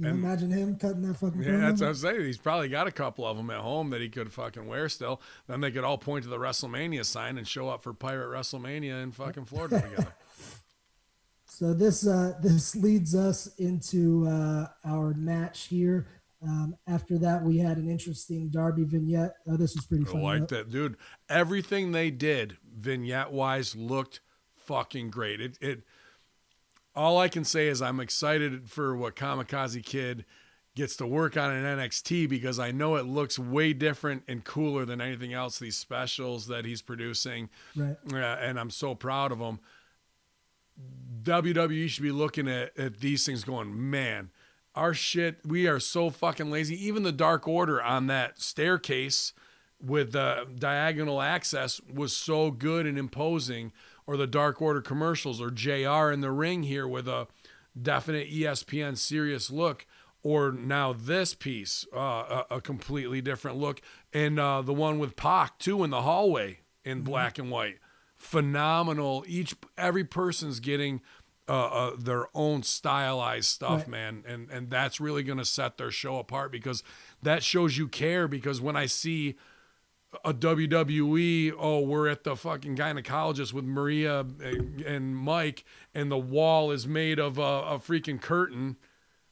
Imagine him cutting that fucking Yeah, promo. that's what I'm saying. He's probably got a couple of them at home that he could fucking wear still. Then they could all point to the WrestleMania sign and show up for Pirate WrestleMania in fucking Florida together. So this leads us into our match here. After that, we had an interesting Darby vignette. This was pretty fun. I like that, dude. Everything they did vignette-wise looked fucking great. It all I can say is I'm excited for what Kamikaze Kid gets to work on in NXT because I know it looks way different and cooler than anything else, these specials that he's producing. Right. And I'm so proud of him. WWE should be looking at these things going, man, our shit, we are so fucking lazy. Even the Dark Order on that staircase with the diagonal access was so good and imposing, or the Dark Order commercials, or JR in the ring here with a definite ESPN serious look. or now this piece, a completely different look. And the one with Pac, too, in the hallway in black and white. Phenomenal. Every person's getting their own stylized stuff, man. And that's really going to set their show apart, because that shows you care. Because when I see a WWE, we're at the fucking gynecologist with Maria and Mike, and the wall is made of a freaking curtain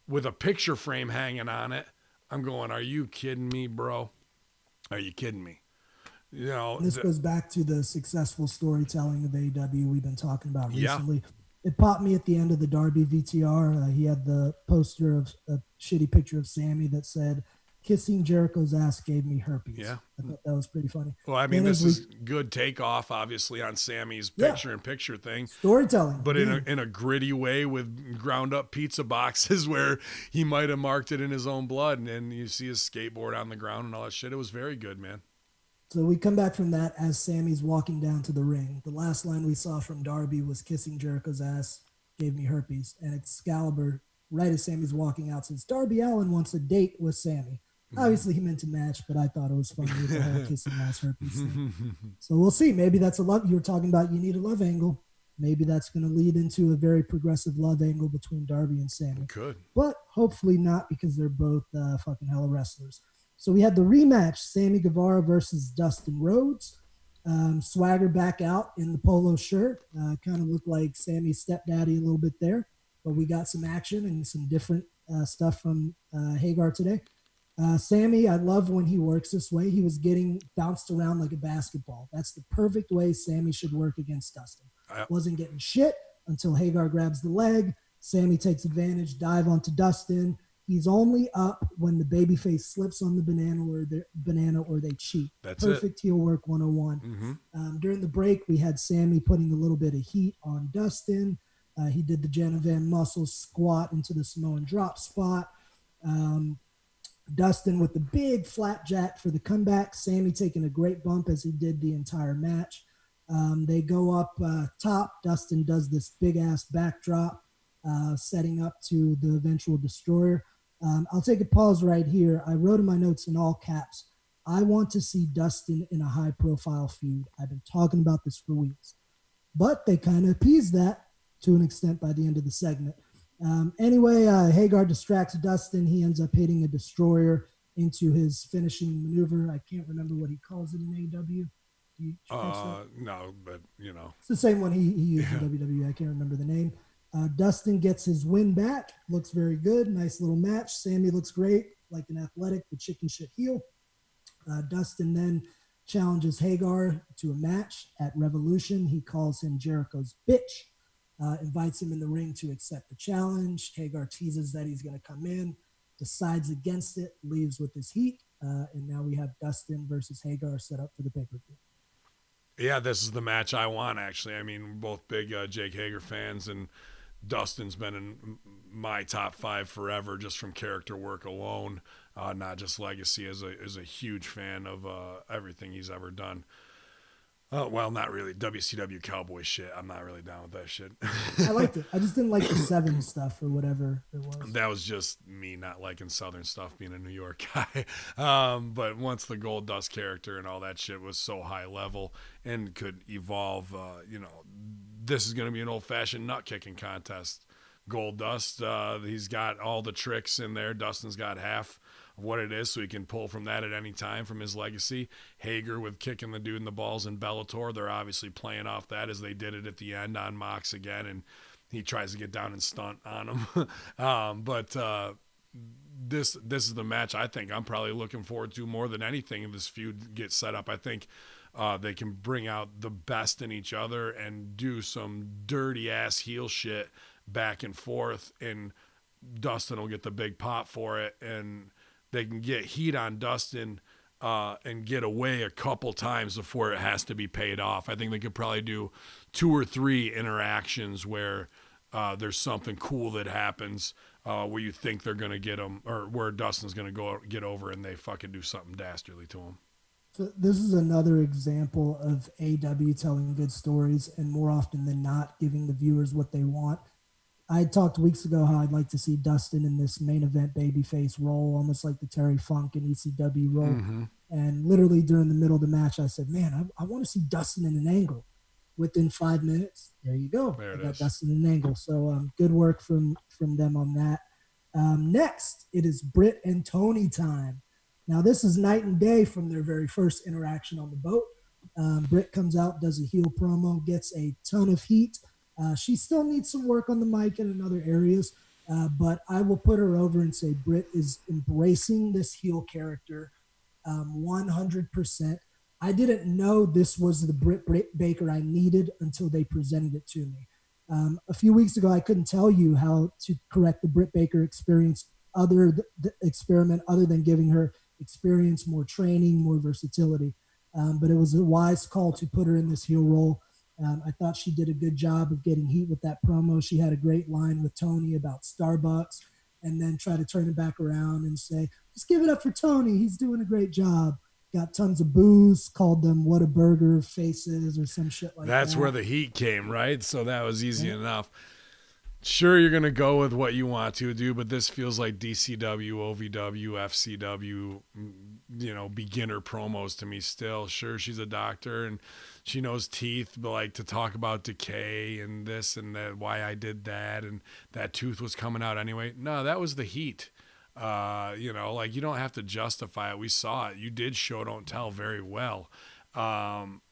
with a picture frame hanging on it, I'm going, are you kidding me, bro? Are you kidding me? You know, this goes back to the successful storytelling of AEW we've been talking about recently. Yeah. It popped me at the end of the Darby VTR. He had the poster of a shitty picture of Sammy that said, "Kissing Jericho's ass gave me herpes." Yeah. I thought that was pretty funny. Well, I mean, this is good takeoff, obviously, on Sammy's picture-in-picture thing. Storytelling. But in a gritty way with ground-up pizza boxes where he might have marked it in his own blood, and you see his skateboard on the ground and all that shit. It was very good, man. So we come back from that as Sammy's walking down to the ring. The last line we saw from Darby was, "Kissing Jericho's ass gave me herpes." And Excalibur, right as Sammy's walking out, says, "Darby Allin wants a date with Sammy." Obviously, he meant to match, but I thought it was funny with the whole kissing ass herpes thing. So we'll see. Maybe that's a love. You were talking about you need a love angle. Maybe that's going to lead into a very progressive love angle between Darby and Sammy. Could. But hopefully not, because they're both fucking hella wrestlers. So we had the rematch, Sammy Guevara versus Dustin Rhodes. Swagger back out in the polo shirt. Kind of looked like Sammy's stepdaddy a little bit there. But we got some action and some different stuff from Hagar today. Sammy, I love when he works this way. He was getting bounced around like a basketball. That's the perfect way Sammy should work against Dustin. Wasn't getting shit until Hagar grabs the leg. Sammy takes advantage, dive onto Dustin. He's only up when the babyface slips on the banana or they cheat. That's perfect heel work 101. Mm-hmm. During the break, we had Sammy putting a little bit of heat on Dustin. He did the Jenna Van Muscle squat into the Samoan drop spot. Dustin with the big flapjack for the comeback. Sammy taking a great bump as he did the entire match. They go up top. Dustin does this big-ass backdrop, setting up to the eventual destroyer. I'll take a pause right here. I wrote in my notes in all caps, I want to see Dustin in a high-profile feud. I've been talking about this for weeks. But they kind of appeased that to an extent by the end of the segment. Anyway, Hagar distracts Dustin. He ends up hitting a destroyer into his finishing maneuver. I can't remember what he calls it in AEW. No, but you know. It's the same one he used in WWE. I can't remember the name. Dustin gets his win back. Looks very good. Nice little match. Sammy looks great, like an athletic but chicken shit heel. Dustin then challenges Hagar to a match at Revolution. He calls him Jericho's bitch. Invites him in the ring to accept the challenge. Hagar teases that he's going to come in, decides against it, leaves with his heat, and now we have Dustin versus Hagar set up for the pay-per-view. Yeah, this is the match I want, actually. I mean, we're both big Jake Hager fans, and Dustin's been in my top 5 forever just from character work alone, not just legacy. As a huge fan of everything he's ever done. Well, not really. WCW Cowboy shit. I'm not really down with that shit. I liked it. I just didn't like the 7 stuff or whatever it was. That was just me not liking Southern stuff, being a New York guy. But once the Gold Dust character and all that shit was so high level and could evolve, this is going to be an old-fashioned nut-kicking contest. Gold Dust, he's got all the tricks in there. Dustin's got half of what it is, so he can pull from that at any time from his legacy. Hager with kicking the dude in the balls in Bellator, they're obviously playing off that as they did it at the end on Mox again, and he tries to get down and stunt on him. But this is the match I think I'm probably looking forward to more than anything if this feud gets set up. I think they can bring out the best in each other and do some dirty-ass heel shit back and forth, and Dustin will get the big pop for it, and they can get heat on Dustin and get away a couple times before it has to be paid off. I think they could probably do 2 or 3 interactions where there's something cool that happens where you think they're going to get him, or where Dustin's going to go get over and they fucking do something dastardly to him. So this is another example of AEW telling good stories and more often than not giving the viewers what they want. I talked weeks ago how I'd like to see Dustin in this main event babyface role, almost like the Terry Funk and ECW role. Mm-hmm. And literally during the middle of the match, I said, man, I want to see Dustin in an angle. Within 5 minutes, there you go. There I it got is. Dustin in an angle. So good work from them on that. Next, it is Britt and Tony time. Now, this is night and day from their very first interaction on the boat. Britt comes out, does a heel promo, gets a ton of heat. She still needs some work on the mic and in other areas, but I will put her over and say Britt is embracing this heel character 100%. I didn't know this was the Britt Baker I needed until they presented it to me. A few weeks ago, I couldn't tell you how to correct the Britt Baker experience, the experiment, other than giving her experience, more training, more versatility. But it was a wise call to put her in this heel role. I thought she did a good job of getting heat with that promo. She had a great line with Tony about Starbucks, and then try to turn it back around and say, just give it up for Tony. He's doing a great job. Got tons of boos, called them what a burger faces or some shit like that. That's where the heat came, right? So that was easy Yeah. enough. Sure, you're going to go with what you want to do, but this feels like DCW, OVW, FCW, beginner promos to me still. Sure, she's a doctor and she knows teeth, but like to talk about decay and this and that, why I did that and that tooth was coming out anyway. No, that was the heat. You don't have to justify it. We saw it. You did show, don't tell very well.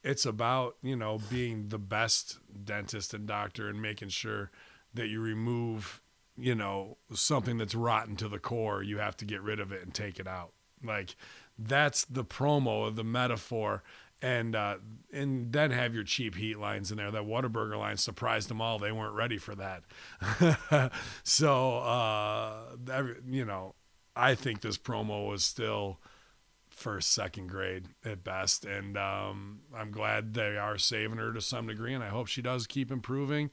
It's about, being the best dentist and doctor and making sure that you remove, something that's rotten to the core. You have to get rid of it and take it out. Like that's the promo of the metaphor. And then have your cheap heat lines in there. That Whataburger line surprised them all. They weren't ready for that. So, I think this promo was still first, second grade at best. And I'm glad they are saving her to some degree. And I hope she does keep improving.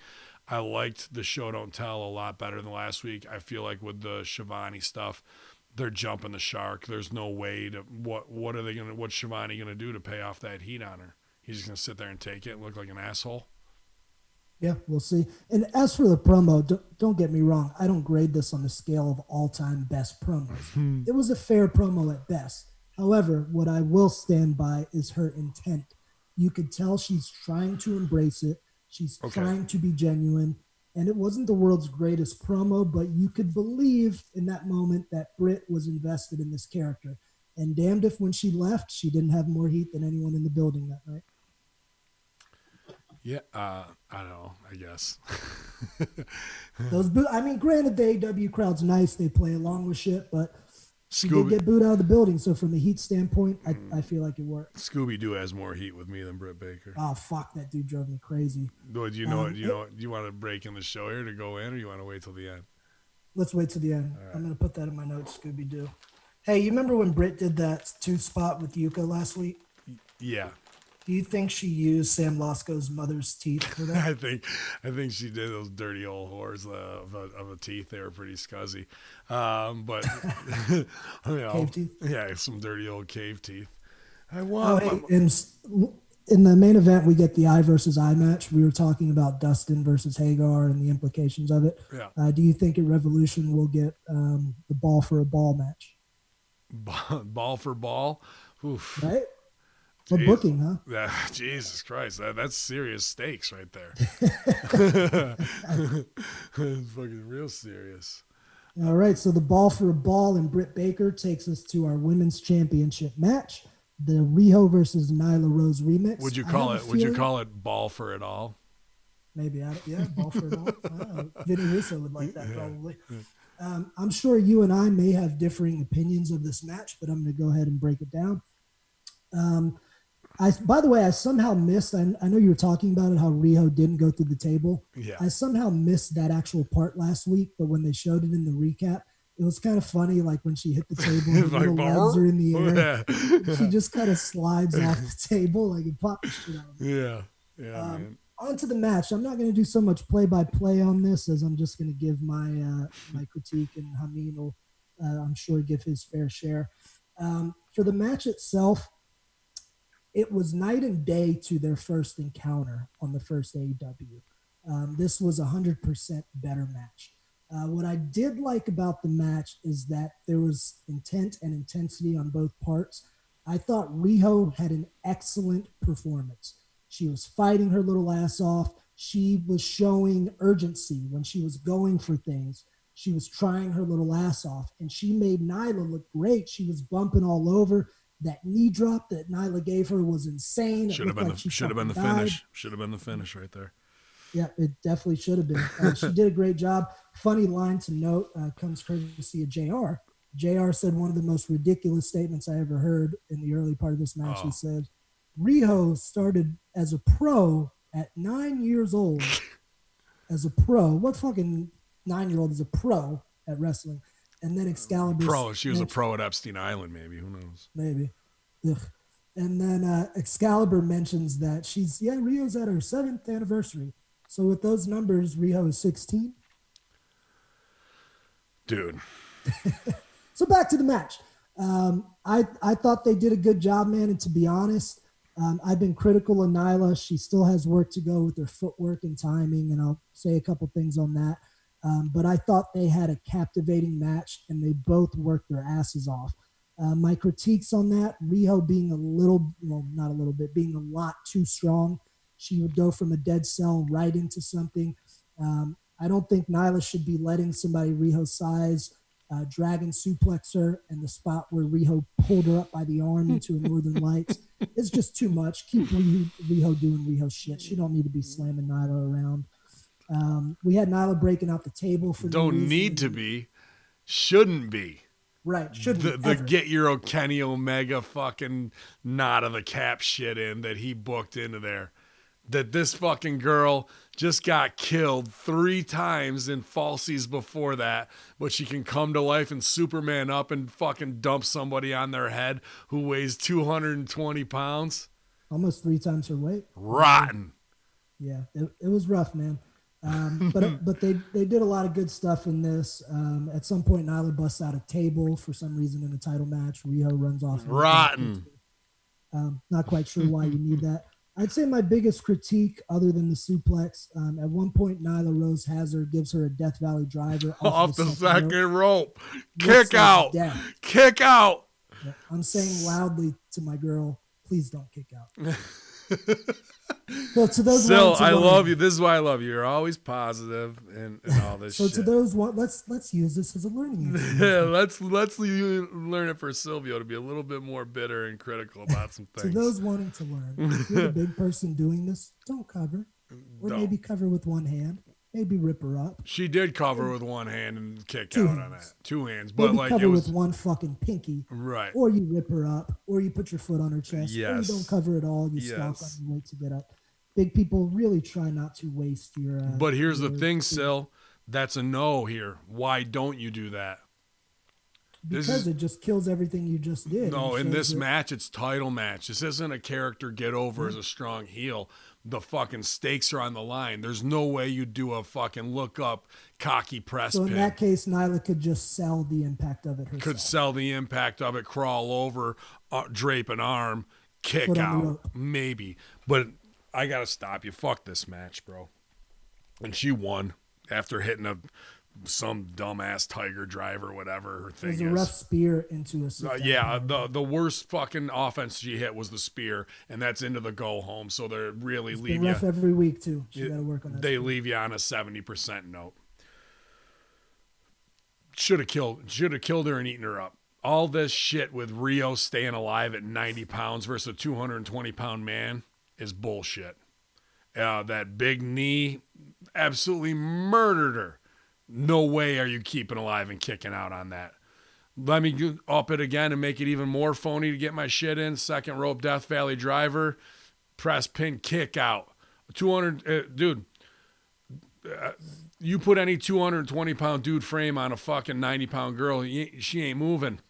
I liked the show Don't Tell a lot better than last week. I feel like with the Shivani stuff, they're jumping the shark. There's no way to what's Shivani gonna do to pay off that heat on her? He's just gonna sit there and take it and look like an asshole. Yeah, we'll see. And as for the promo, don't get me wrong. I don't grade this on the scale of all-time best promos. It was a fair promo at best. However, what I will stand by is her intent. You could tell she's trying to embrace it. She's trying to be genuine. And it wasn't the world's greatest promo, but you could believe in that moment that Britt was invested in this character. And damned if when she left, she didn't have more heat than anyone in the building that night. Yeah, I don't know, I guess. Granted, the AEW crowd's nice. They play along with shit, but she did get booed out of the building. So from a heat standpoint, I feel like it worked. Scooby-Doo has more heat with me than Britt Baker. Oh, fuck, that dude drove me crazy. Do you want to break in the show here to go in, or you want to wait till the end? Let's wait till the end. Right. I'm going to put that in my notes, Scooby-Doo. Hey, you remember when Britt did that tooth spot with Yuka last week? Yeah. Do you think she used Sam Lasco's mother's teeth for that? I think she did. Those dirty old whores of a teeth. They were pretty scuzzy. But cave teeth. Yeah, some dirty old cave teeth. In the main event, we get the eye versus eye match. We were talking about Dustin versus Hagar and the implications of it. Yeah. Do you think at Revolution we'll get the ball for a ball match? Ball for ball? Oof. Right? What booking, huh? Yeah, Jesus Christ. That's serious stakes right there. It's fucking real serious. All right, so the ball for a ball and Britt Baker takes us to our women's championship match, the Riho versus Nyla Rose remix. Would you call it ball for it all? Maybe, ball for it all. Vinny Russo would like that probably. I'm sure you and I may have differing opinions of this match, but I'm going to go ahead and break it down. By the way, I somehow missed, I know you were talking about it, how Riho didn't go through the table. Yeah. I somehow missed that actual part last week, but when they showed it in the recap, it was kind of funny, like when she hit the table and her little legs are in the air. Yeah. She just kind of slides off the table like it popped the shit out of her. Yeah, man. On to the match. I'm not going to do so much play-by-play on this, as I'm just going to give my critique, and Hamin will, I'm sure, give his fair share. For the match itself, it was night and day to their first encounter on the first AEW. This was 100% better match. What I did like about the match is that there was intent and intensity on both parts. I thought Riho had an excellent performance. She was fighting her little ass off. She was showing urgency when she was going for things. She was trying her little ass off, and she made Nyla look great. She was bumping all over. That knee drop that Nyla gave her was insane. Should have been the finish. Should have been the finish right there. Yeah, it definitely should have been. She did a great job. Funny line to note comes courtesy of JR. JR said one of the most ridiculous statements I ever heard in the early part of this match. He said, Riho started as a pro at 9 years old as a pro. What fucking 9-year-old is a pro at wrestling? And then Excalibur. Pro. She was a pro at Epstein Island, maybe. Who knows? Maybe. Ugh. And then Excalibur mentions that Riho's at her 7th anniversary. So with those numbers, Riho is 16. Dude. So back to the match. I thought they did a good job, man. And to be honest, I've been critical of Nyla. She still has work to go with her footwork and timing, and I'll say a couple things on that. But I thought they had a captivating match, and they both worked their asses off. My critiques on that, Riho being being a lot too strong. She would go from a dead cell right into something. I don't think Nyla should be letting somebody Riho's size dragon suplex her, and the spot where Riho pulled her up by the arm into a Northern Lights. It's just too much. Keep Riho doing Riho shit. She don't need to be slamming Nyla around. We had Nyla breaking out the table for don't need to be, shouldn't be. Right, shouldn't the get your Kenny Omega fucking knot of the cap shit in that he booked into there. That this fucking girl just got killed 3 times in falsies before that, but she can come to life and Superman up and fucking dump somebody on their head who weighs 220 pounds. Almost 3 times her weight. Rotten. Yeah, it was rough, man. But they did a lot of good stuff in this. At some point, Nyla busts out a table for some reason in a title match. Riho runs off. Rotten. Not quite sure why you need that. I'd say my biggest critique, other than the suplex, at one point, Nyla Rose gives her a Death Valley driver off the second rope. Kick out. Death. Kick out. Yeah, I'm saying loudly to my girl, please don't kick out. So to those Still, I love you. This is why I love you. You're always positive and all this so shit. To those let's use this as a learning experience. Yeah, let's learn it for Silvio to be a little bit more bitter and critical about some things. To those wanting to learn, if you're the big person doing this, don't cover. Or maybe cover with one hand. Maybe rip her up. She did cover with one hand and kick out on that. 2 hands. But maybe like cover it was with one fucking pinky. Right. Or you rip her up. Or you put your foot on her chest. Yes. Or you don't cover at all. You stomp on your way to get up. Big people really try not to waste your... but here's the thing, Sil. That's a no here. Why don't you do that? Because it just kills everything you just did. No, in this match, it's title match. This isn't a character get over as a strong heel. The fucking stakes are on the line. There's no way you do a fucking look up cocky press So in pin. that case, Nyla could just sell the impact of it herself. Could sell the impact of it, crawl over, drape an arm, kick out, maybe. But I got to stop you. Fuck this match, bro. And she won after hitting some dumbass tiger drive or whatever her thing is. It was a rough spear into a the worst fucking offense she hit was the spear, and that's into the go home. So they really leave you rough every week too. She got to work on that. They leave you on a 70% note. Should have killed her and eaten her up. All this shit with Riho staying alive at 90 pounds versus a 220-pound man is bullshit. That big knee absolutely murdered her. No way are you keeping alive and kicking out on that. Let me up it again and make it even more phony to get my shit in. Second rope Death Valley driver, press pin kick out. 200 dude. You put any 220-pound dude frame on a fucking 90-pound girl, she ain't moving.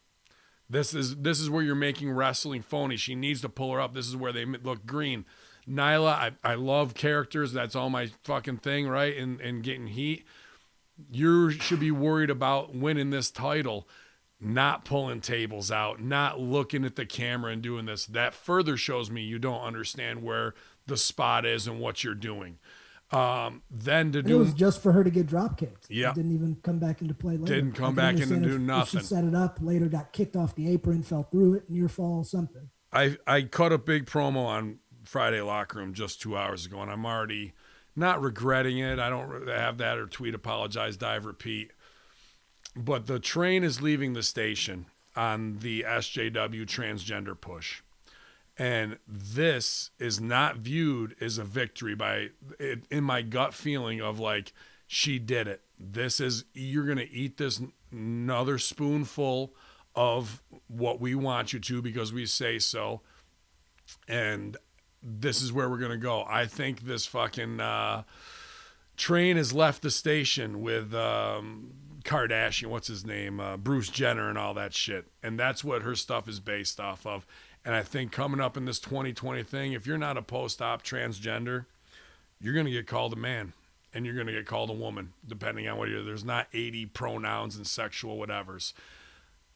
This is where you're making wrestling phony. She needs to pull her up. This is where they look green. Nyla, I love characters. That's all my fucking thing, right? And getting heat. You should be worried about winning this title, not pulling tables out, not looking at the camera and doing this. That further shows me you don't understand where the spot is and what you're doing. Then to And do it was just for her to get drop kicked. Yeah. It didn't even come back into play later. Didn't come back in and do nothing. If she set it up, later got kicked off the apron, fell through it, near fall, something. I cut a big promo on Friday Locker Room just 2 hours ago, and I'm already not regretting it. I don't have that or tweet, apologize, dive, repeat. But the train is leaving the station on the SJW transgender push. And this is not viewed as a victory by it, in my gut feeling of like, she did it. This is, you're going to eat this another spoonful of what we want you to because we say so. And this is where we're going to go. I think this fucking train has left the station with Kardashian, what's his name? Bruce Jenner and all that shit. And that's what her stuff is based off of. And I think coming up in this 2020 thing, if you're not a post-op transgender, you're going to get called a man and you're going to get called a woman, depending on what you're. There's not 80 pronouns and sexual whatevers.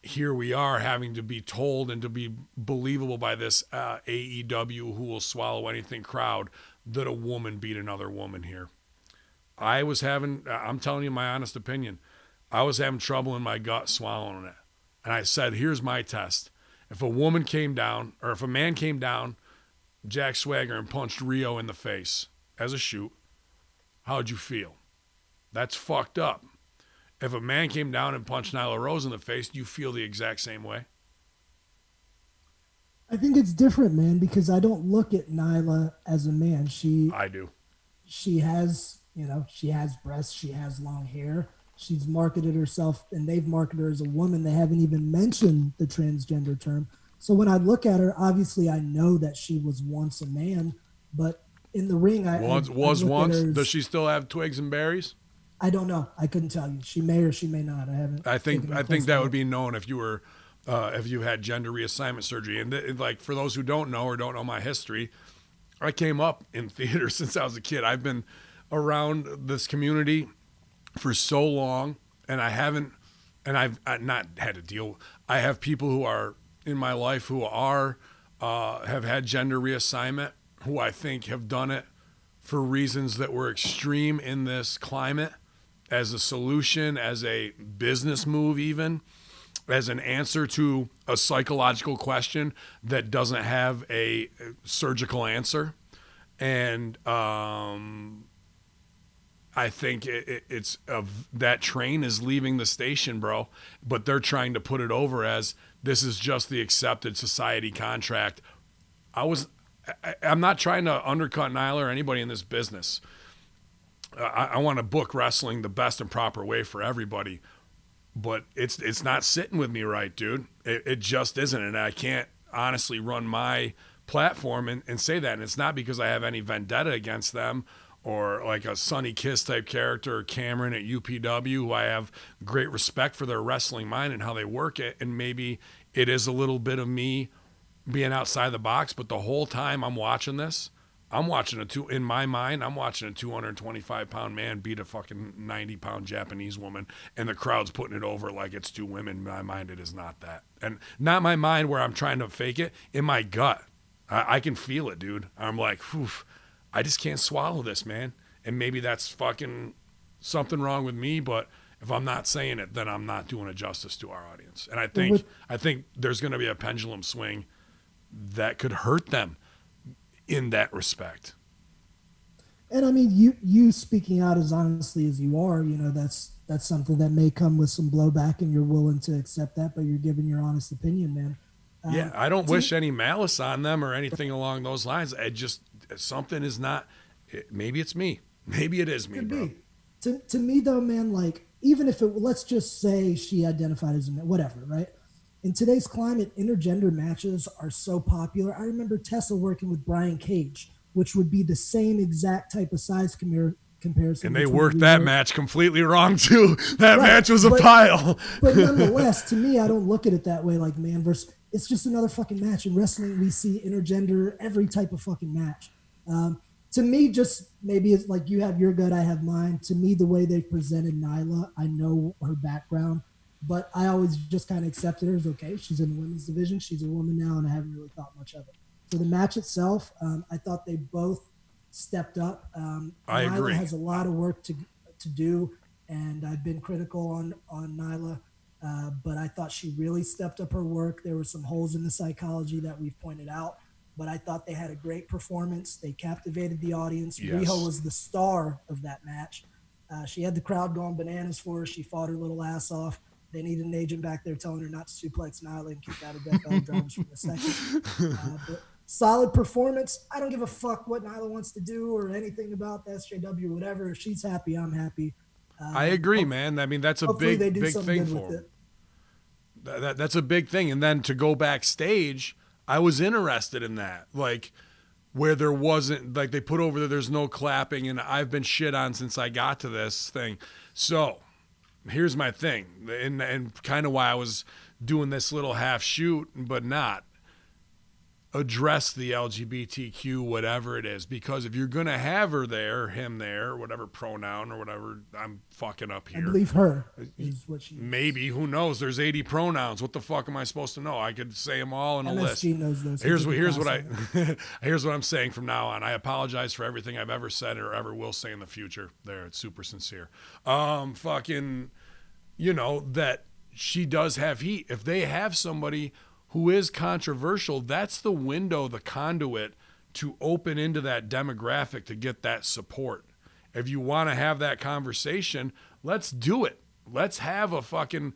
Here we are having to be told and to be believable by this AEW who will swallow anything crowd that a woman beat another woman here. I'm telling you my honest opinion, I was having trouble in my gut swallowing it. And I said, here's my test. If a woman came down, or if a man came down, Jack Swagger, and punched Riho in the face as a shoot, how'd you feel? That's fucked up. If a man came down and punched Nyla Rose in the face, do you feel the exact same way? I think it's different, man, because I don't look at Nyla as a man. I do. She has, she has breasts, she has long hair. She's marketed herself, and they've marketed her as a woman. They haven't even mentioned the transgender term. So when I look at her, obviously I know that she was once a man, but in the ring, I once. Does she still have twigs and berries? I don't know. I couldn't tell you. She may or she may not. I haven't. I think that would be known if you were, if you had gender reassignment surgery. And like for those who don't know or don't know my history, I came up in theater since I was a kid. I've been around this community for so long, and I've not had to deal. I have people who are in my life who have had gender reassignment, who I think have done it for reasons that were extreme in this climate, as a solution, as a business move, even as an answer to a psychological question that doesn't have a surgical answer. And I think it's that train is leaving the station, bro, but they're trying to put it over as this is just the accepted society contract. I'm not trying to undercut Nyla or anybody in this business. I want to book wrestling the best and proper way for everybody, but it's not sitting with me right, dude. It just isn't, and I can't honestly run my platform and say that. And it's not because I have any vendetta against them, or like a Sonny Kiss type character, or Cameron at UPW, who I have great respect for their wrestling mind and how they work it. And maybe it is a little bit of me being outside the box, but the whole time I'm watching this, I'm watching in my mind, I'm watching a 225-pound man beat a fucking 90-pound Japanese woman, and the crowd's putting it over like it's two women. In my mind, it is not that. And not my mind where I'm trying to fake it. In my gut, I can feel it, dude. I'm like, whew, I just can't swallow this, man. And maybe that's fucking something wrong with me, but if I'm not saying it, then I'm not doing a justice to our audience. And I think there's going to be a pendulum swing that could hurt them in that respect. And I mean, you speaking out as honestly as you are, that's something that may come with some blowback, and you're willing to accept that, but you're giving your honest opinion, man. Yeah, I don't wish any malice on them or anything along those lines. Something is not, maybe it's me. Maybe it is me, bro. To me, though, man, like, even if let's just say she identified as a man, whatever, right? In today's climate, intergender matches are so popular. I remember Tessa working with Brian Cage, which would be the same exact type of size comparison. And they worked that match completely wrong, too. That match was a pile. But nonetheless, to me, I don't look at it that way, like man versus. It's just another fucking match. In wrestling, we see intergender, every type of fucking match. To me, just maybe it's like you have your gut, I have mine. To me, the way they presented Nyla, I know her background, but I always just kind of accepted her as, okay, she's in the women's division. She's a woman now, and I haven't really thought much of it. For the match itself, I thought they both stepped up. I Nyla agree. has a lot of work to do, and I've been critical on Nyla, but I thought she really stepped up her work. There were some holes in the psychology that we've pointed out, but I thought they had a great performance. They captivated the audience. Riho Yes. was the star of that match. She had the crowd going bananas for her. She fought her little ass off. They needed an agent back there telling her not to suplex Nyla and kick out of Death Valley Drivers from the second. But solid performance. I don't give a fuck what Nyla wants to do or anything about the SJW, whatever. If she's happy, I'm happy. I agree, man. I mean, that's a Hopefully they big, do big something thing good for with him. it. That's a big thing. And then to go backstage, I was interested in that. Like, where there wasn't, like, they put over there's no clapping, and I've been shit on since I got to this thing. So here's my thing, and kind of why I was doing this little half shoot, but not address the LGBTQ, whatever it is, because if you're going to have her there, him there, whatever pronoun or whatever, I'm fucking up I here. believe her is what she is. Maybe, who knows? There's 80 pronouns. What the fuck am I supposed to know? I could say them all in a list. MSG knows those. Here's what I'm saying from now on. I apologize for everything I've ever said or ever will say in the future. There, it's super sincere. Fucking, you know, that she does have heat. If they have somebody who is controversial, that's the window, the conduit to open into that demographic to get that support. If you want to have that conversation, let's do it. Let's have a fucking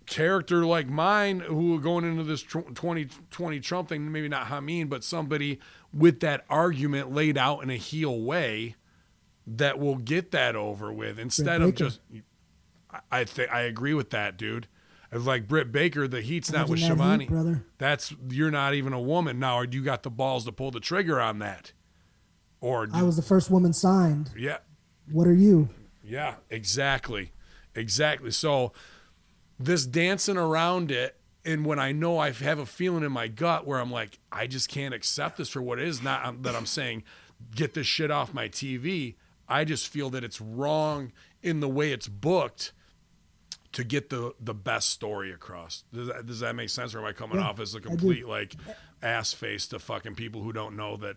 character like mine who going into this 2020 Trump thing, maybe not Hamin, but somebody with that argument laid out in a heel way that will get that over with instead of just, I agree with that, dude. Like Britt Baker, the heat's not with Shivani. Brother. That's, you're not even a woman now, or you got the balls to pull the trigger on that. Or I was the first woman signed. Yeah. What are you? Yeah, exactly. So this dancing around it, and when I know I have a feeling in my gut where I'm like, I just can't accept this for what it is, not that I'm saying get this shit off my TV. I just feel that it's wrong in the way it's booked to get the best story across. Does that make sense? Or am I coming off as a complete like ass face to fucking people who don't know that,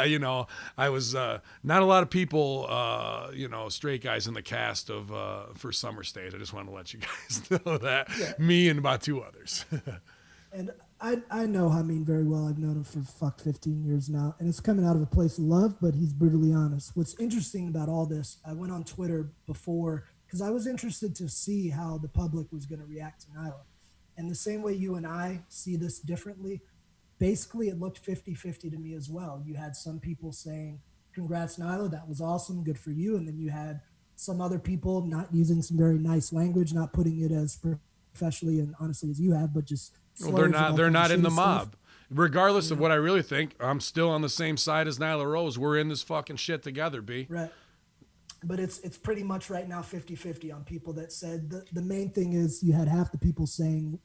you know, I was not a lot of people, you know, straight guys in the cast of for Summer Stage. I just want to let you guys know that. Yeah. Me and about two others. And I know Hamin very well. I've known him for 15 years now. And it's coming out of a place of love, but he's brutally honest. What's interesting about all this, I went on Twitter before because I was interested to see how the public was going to react to Nyla. And the same way you and I see this differently, basically it looked 50-50 to me as well. You had some people saying, congrats, Nyla, that was awesome, good for you. And then you had some other people not using some very nice language, not putting it as professionally and honestly as you have, but just well, they're not in the mob. Regardless of what I really think, I'm still on the same side as Nyla Rose. We're in this fucking shit together, B. Right. But it's pretty much right now 50-50 on people that said the main thing is you had half the people saying,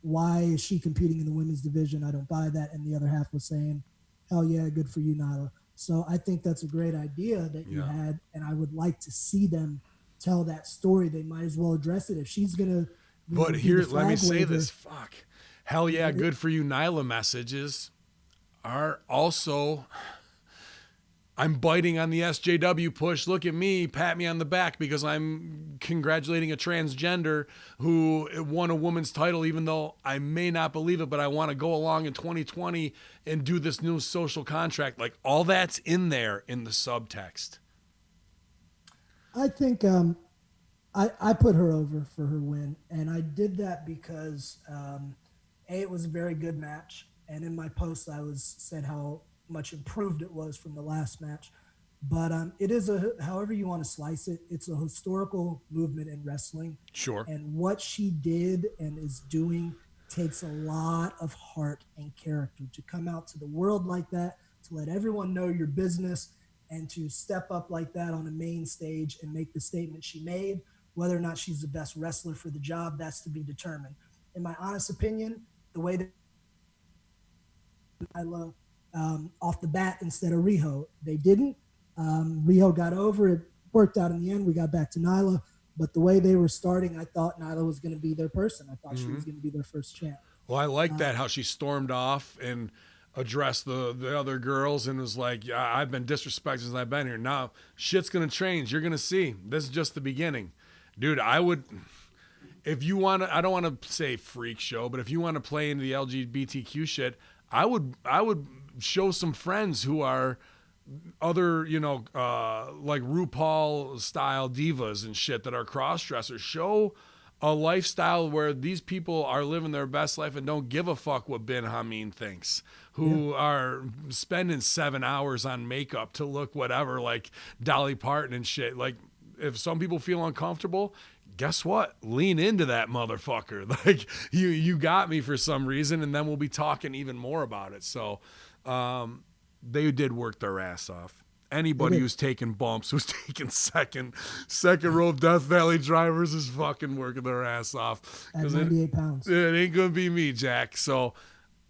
why is she competing in the women's division? I don't buy that. And the other half was saying, hell yeah, good for you, Nyla. So I think that's a great idea that you had. And I would like to see them tell that story. They might as well address it. If she's going to. But here, let me say this. Fuck. Hell yeah, good for you, Nyla messages are also. I'm biting on the SJW push. Look at me, pat me on the back because I'm congratulating a transgender who won a woman's title, even though I may not believe it, but I want to go along in 2020 and do this new social contract. Like all that's in there in the subtext. I think I put her over for her win, and I did that because it was a very good match, and in my post I said how much improved it was from the last match. But it is however you want to slice it, it's a historical movement in wrestling. Sure. And what she did and is doing takes a lot of heart and character to come out to the world like that, to let everyone know your business, and to step up like that on a main stage and make the statement she made. Whether or not she's the best wrestler for the job, that's to be determined. In my honest opinion, the way that I love off the bat instead of Riho. They didn't. Riho got over it, worked out in the end. We got back to Nyla. But the way they were starting, I thought Nyla was going to be their person. I thought she was going to be their first champ. Well, I like that, how she stormed off and addressed the other girls and was like, yeah, I've been disrespected since I've been here. Now shit's going to change. You're going to see. This is just the beginning. Dude, if you want to, I don't want to say freak show, but if you want to play into the LGBTQ shit, I would show some friends who are other, like RuPaul style divas and shit that are cross-dressers. Show a lifestyle where these people are living their best life and don't give a fuck what Ben Hamin thinks, who are spending 7 hours on makeup to look whatever, like Dolly Parton and shit. Like, if some people feel uncomfortable, guess what? Lean into that motherfucker. Like, you got me for some reason, and then we'll be talking even more about it. So they did work their ass off. Anybody who's taking bumps, who's taking second row Death Valley drivers is fucking working their ass off. At 98 pounds. It ain't going to be me, Jack. So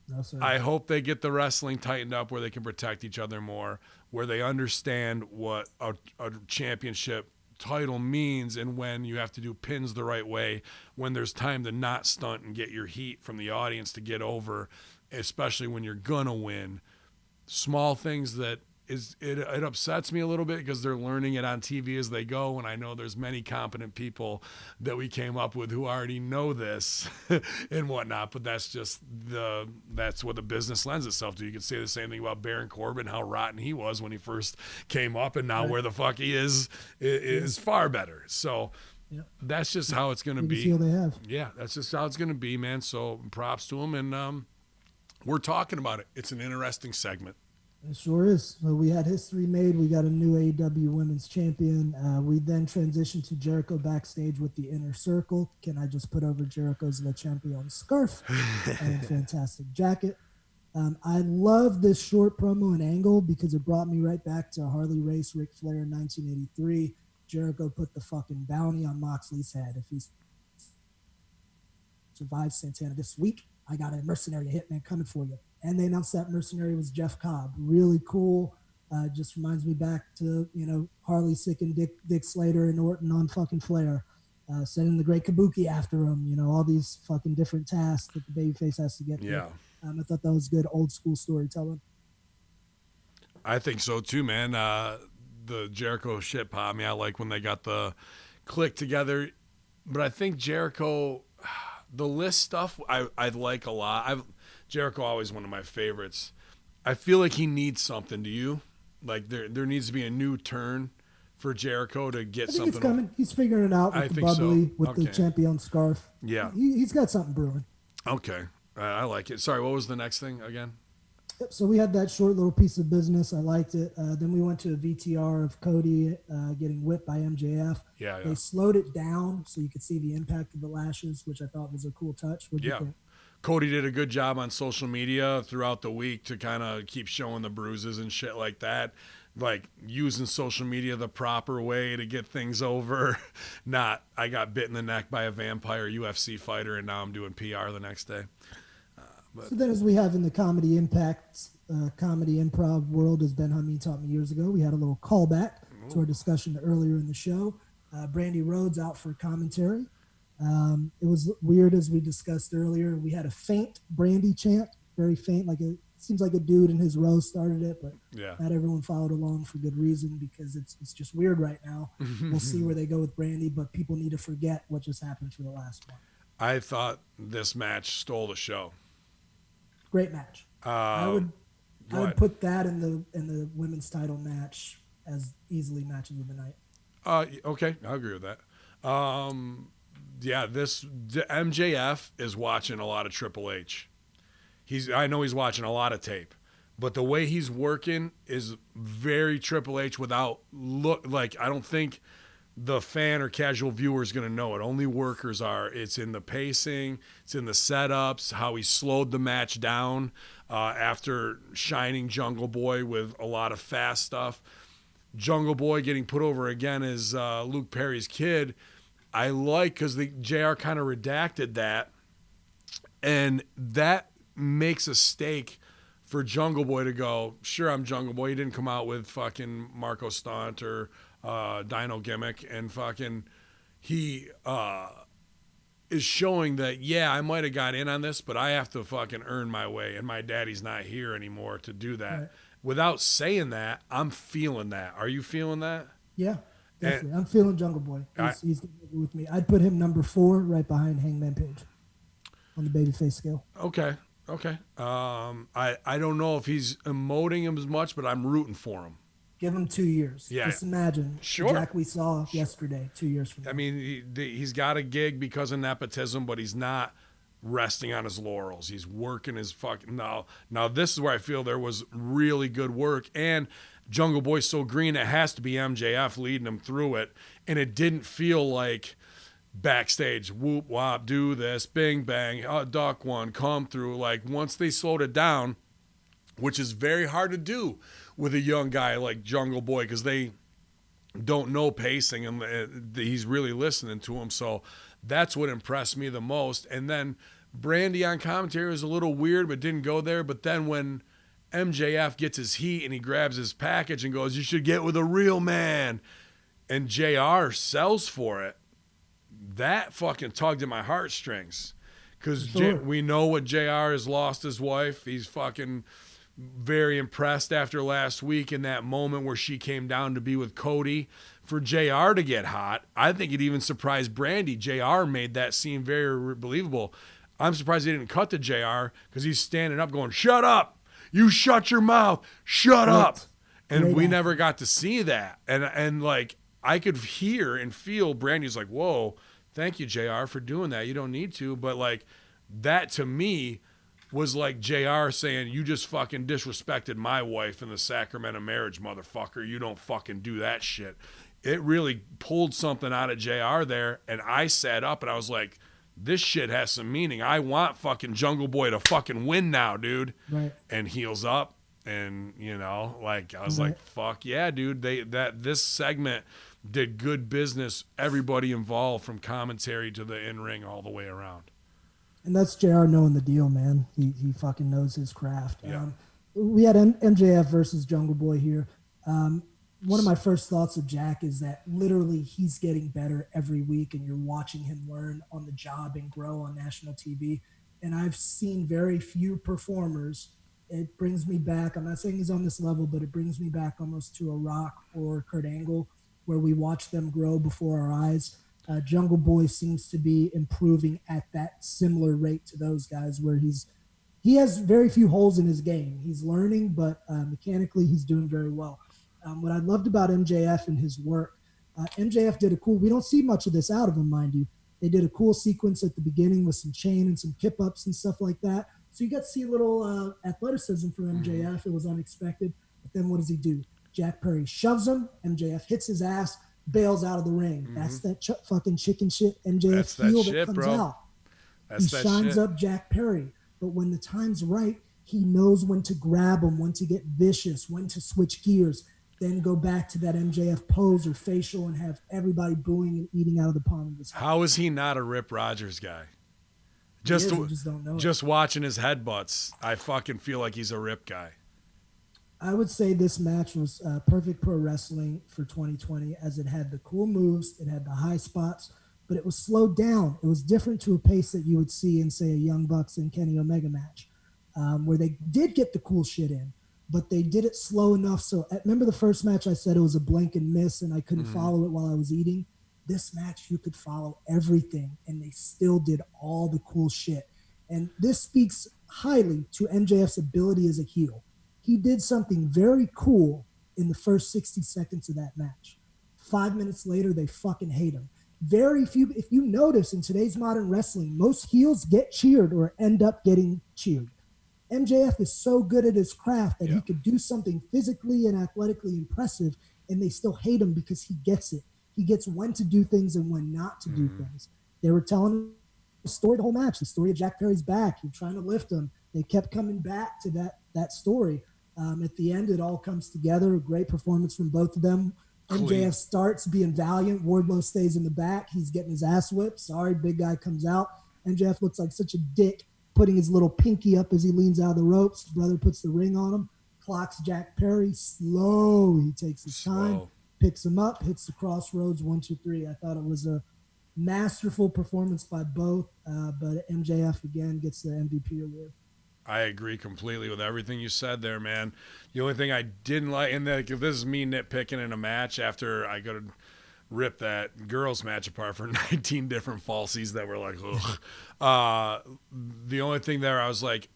no, sir. I hope they get the wrestling tightened up where they can protect each other more, where they understand what a championship title means and when you have to do pins the right way, when there's time to not stunt and get your heat from the audience to get over, especially when you're going to win. Small things that it upsets me a little bit because they're learning it on TV as they go, and I know there's many competent people that we came up with who already know this and whatnot, but that's what the business lends itself to. You could say the same thing about Baron Corbin, how rotten he was when he first came up, and now where the fuck he is far better. So that's just how it's going to be. Feel they have. Yeah, that's just how it's going to be, man. So props to him, and we're talking about it. It's an interesting segment. It sure is. Well, we had history made. We got a new AEW Women's Champion. We then transitioned to Jericho backstage with the Inner Circle. Can I just put over Jericho's Le Champion scarf and fantastic jacket? I love this short promo and angle because it brought me right back to Harley Race, Ric Flair in 1983. Jericho put the fucking bounty on Moxley's head. If he survives Santana this week, I got a mercenary hitman coming for you. And they announced that mercenary was Jeff Cobb. Really cool. Just reminds me back to, Harley sicking Dick Slater and Orton on fucking Flair. Sending the Great Kabuki after him. All these fucking different tasks that the babyface has to get through. Yeah. I thought that was good old school storytelling. I think so too, man. The Jericho shit popped me. I like when they got the click together. But I think Jericho, the list stuff, I like a lot. Jericho always one of my favorites. I feel like he needs something. Do you? Like there needs to be a new turn for Jericho to get something. It's coming. He's figuring it out with the bubbly, with the champion scarf. Yeah. He's got something brewing. Okay. I like it. Sorry, what was the next thing again? So we had that short little piece of business. I liked it. Then we went to a VTR of Cody getting whipped by MJF. Yeah. They slowed it down so you could see the impact of the lashes, which I thought was a cool touch. What'd you think? Cody did a good job on social media throughout the week to kind of keep showing the bruises and shit like that. Like using social media the proper way to get things over. Not, I got bit in the neck by a vampire UFC fighter and now I'm doing PR the next day. So then as we have in the comedy impact, comedy improv world, as Ben Hamin taught me years ago, we had a little callback to our discussion earlier in the show. Brandi Rhodes out for commentary. It was weird, as we discussed earlier. We had a faint Brandi chant, very faint, seems like a dude in his row started it, but not everyone followed along for good reason because it's just weird right now. We'll see where they go with Brandi, but people need to forget what just happened for the last one. I thought this match stole the show. Great match. I would put that in the women's title match as easily matches of the night. Okay, I agree with that. MJF is watching a lot of Triple H. I know he's watching a lot of tape, but the way he's working is very Triple H without I don't think the fan or casual viewer is going to know it. Only workers are. It's in the pacing. It's in the setups, how he slowed the match down after shining Jungle Boy with a lot of fast stuff. Jungle Boy getting put over again as Luke Perry's kid. I like because the JR kind of redacted that, and that makes a stake for Jungle Boy to go, sure, I'm Jungle Boy. He didn't come out with fucking Marco Stunt or Dino Gimmick, and fucking he is showing that, yeah, I might have got in on this, but I have to fucking earn my way, and my daddy's not here anymore to do that. Right. Without saying that, I'm feeling that. Are you feeling that? Yeah, And definitely. I'm feeling Jungle Boy. He's getting over with me. I'd put him number 4 right behind Hangman Page on the babyface scale. Okay. I don't know if he's emoting him as much, but I'm rooting for him. Give him 2 years. Yeah. Just imagine Sure. Jack we saw yesterday, 2 years from now. I mean, he's got a gig because of nepotism, but he's not resting on his laurels. He's working his fucking Now this is where I feel there was really good work, and Jungle Boy's so green it has to be MJF leading him through it, and it didn't feel like backstage whoop wop do this bing bang duck one come through. Like once they slowed it down, which is very hard to do with a young guy like Jungle Boy because they don't know pacing and he's really listening to him. So that's what impressed me the most. And then Brandi on commentary was a little weird, but didn't go there. But then when MJF gets his heat and he grabs his package and goes, "You should get with a real man," and JR sells for it, that fucking tugged at my heartstrings. Because we know what JR has lost his wife. He's fucking very impressed after last week in that moment where she came down to be with Cody. For JR to get hot, I think it even surprised Brandi. JR made that scene very believable. I'm surprised they didn't cut to JR because he's standing up going, "Shut up. You shut your mouth. Shut up." And we never got to see that. And like I could hear and feel Brandy's like, "Whoa, thank you, JR, for doing that. You don't need to." But like that to me was like JR saying, "You just fucking disrespected my wife in the sacrament of marriage, motherfucker. You don't fucking do that shit." It really pulled something out of JR there, and I sat up and I was like, this shit has some meaning. I want fucking Jungle Boy to fucking win now, dude. Right. And heels up, and like I was like, fuck yeah, dude. This segment did good business. Everybody involved from commentary to the in-ring all the way around. And that's JR knowing the deal, man. He fucking knows his craft. Yeah. We had MJF versus Jungle Boy here. One of my first thoughts of Jack is that literally he's getting better every week, and you're watching him learn on the job and grow on national TV. And I've seen very few performers. It brings me back. I'm not saying he's on this level, but it brings me back almost to a Rock or Kurt Angle, where we watch them grow before our eyes. Jungle Boy seems to be improving at that similar rate to those guys, where he has very few holes in his game. He's learning, but mechanically he's doing very well. What I loved about MJF and his work, MJF did we don't see much of this out of him, mind you. They did a cool sequence at the beginning with some chain and some kip-ups and stuff like that. So you got to see a little athleticism from MJF. It was unexpected. But then what does he do? Jack Perry shoves him. MJF hits his ass, bails out of the ring. Mm-hmm. That's that fucking chicken shit MJF heel that comes out. He shines up Jack Perry. But when the time's right, he knows when to grab him, when to get vicious, when to switch gears. Then go back to that MJF pose or facial and have everybody booing and eating out of the palm of his hand. How is he not a Rip Rogers guy? Just don't know. Just watching his headbutts, I fucking feel like he's a Rip guy. I would say this match was perfect pro wrestling for 2020, as it had the cool moves, it had the high spots, but it was slowed down. It was different to a pace that you would see in, say, a Young Bucks and Kenny Omega match, where they did get the cool shit in. But they did it slow enough. So remember the first match I said it was a blink and miss and I couldn't follow it while I was eating? This match, you could follow everything, and they still did all the cool shit. And this speaks highly to MJF's ability as a heel. He did something very cool in the first 60 seconds of that match. 5 minutes later, they fucking hate him. Very few, if you notice in today's modern wrestling, most heels get cheered or end up getting cheered. MJF is so good at his craft that he could do something physically and athletically impressive, and they still hate him because he gets it. He gets when to do things and when not to do things. They were telling the story the whole match, the story of Jack Perry's back. You're trying to lift him. They kept coming back to that story. At the end, it all comes together. A great performance from both of them. MJF starts being valiant. Wardlow stays in the back. He's getting his ass whipped. Sorry, big guy comes out. MJF looks like such a dick, putting his little pinky up as he leans out of the ropes. Brother puts the ring on him, clocks Jack Perry slow. He takes his time, picks him up, hits the crossroads, 1, 2, 3. I thought it was a Masterful performance by both, but MJF again gets the MVP award. I agree completely with everything you said there, man. The only thing I didn't like, and if this is me nitpicking in a match after I go to rip that girls match apart for 19 different falsies that were like, ugh. The only thing there I was like,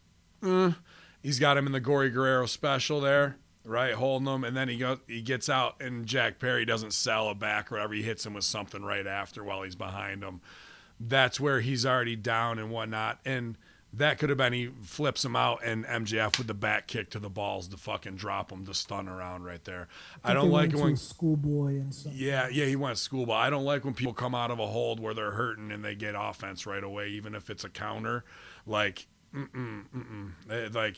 he's got him in the Gory Guerrero special there, right, holding him, and then he gets out, and Jack Perry doesn't sell a back or whatever. He hits him with something right after while he's behind him. That's where he's already down and whatnot, and that could have been he flips him out and MJF with the back kick to the balls to fucking drop him to stun around right there. I don't like when schoolboy and stuff. Yeah, he went schoolboy. I don't like when people come out of a hold where they're hurting and they get offense right away, even if it's a counter. Like, like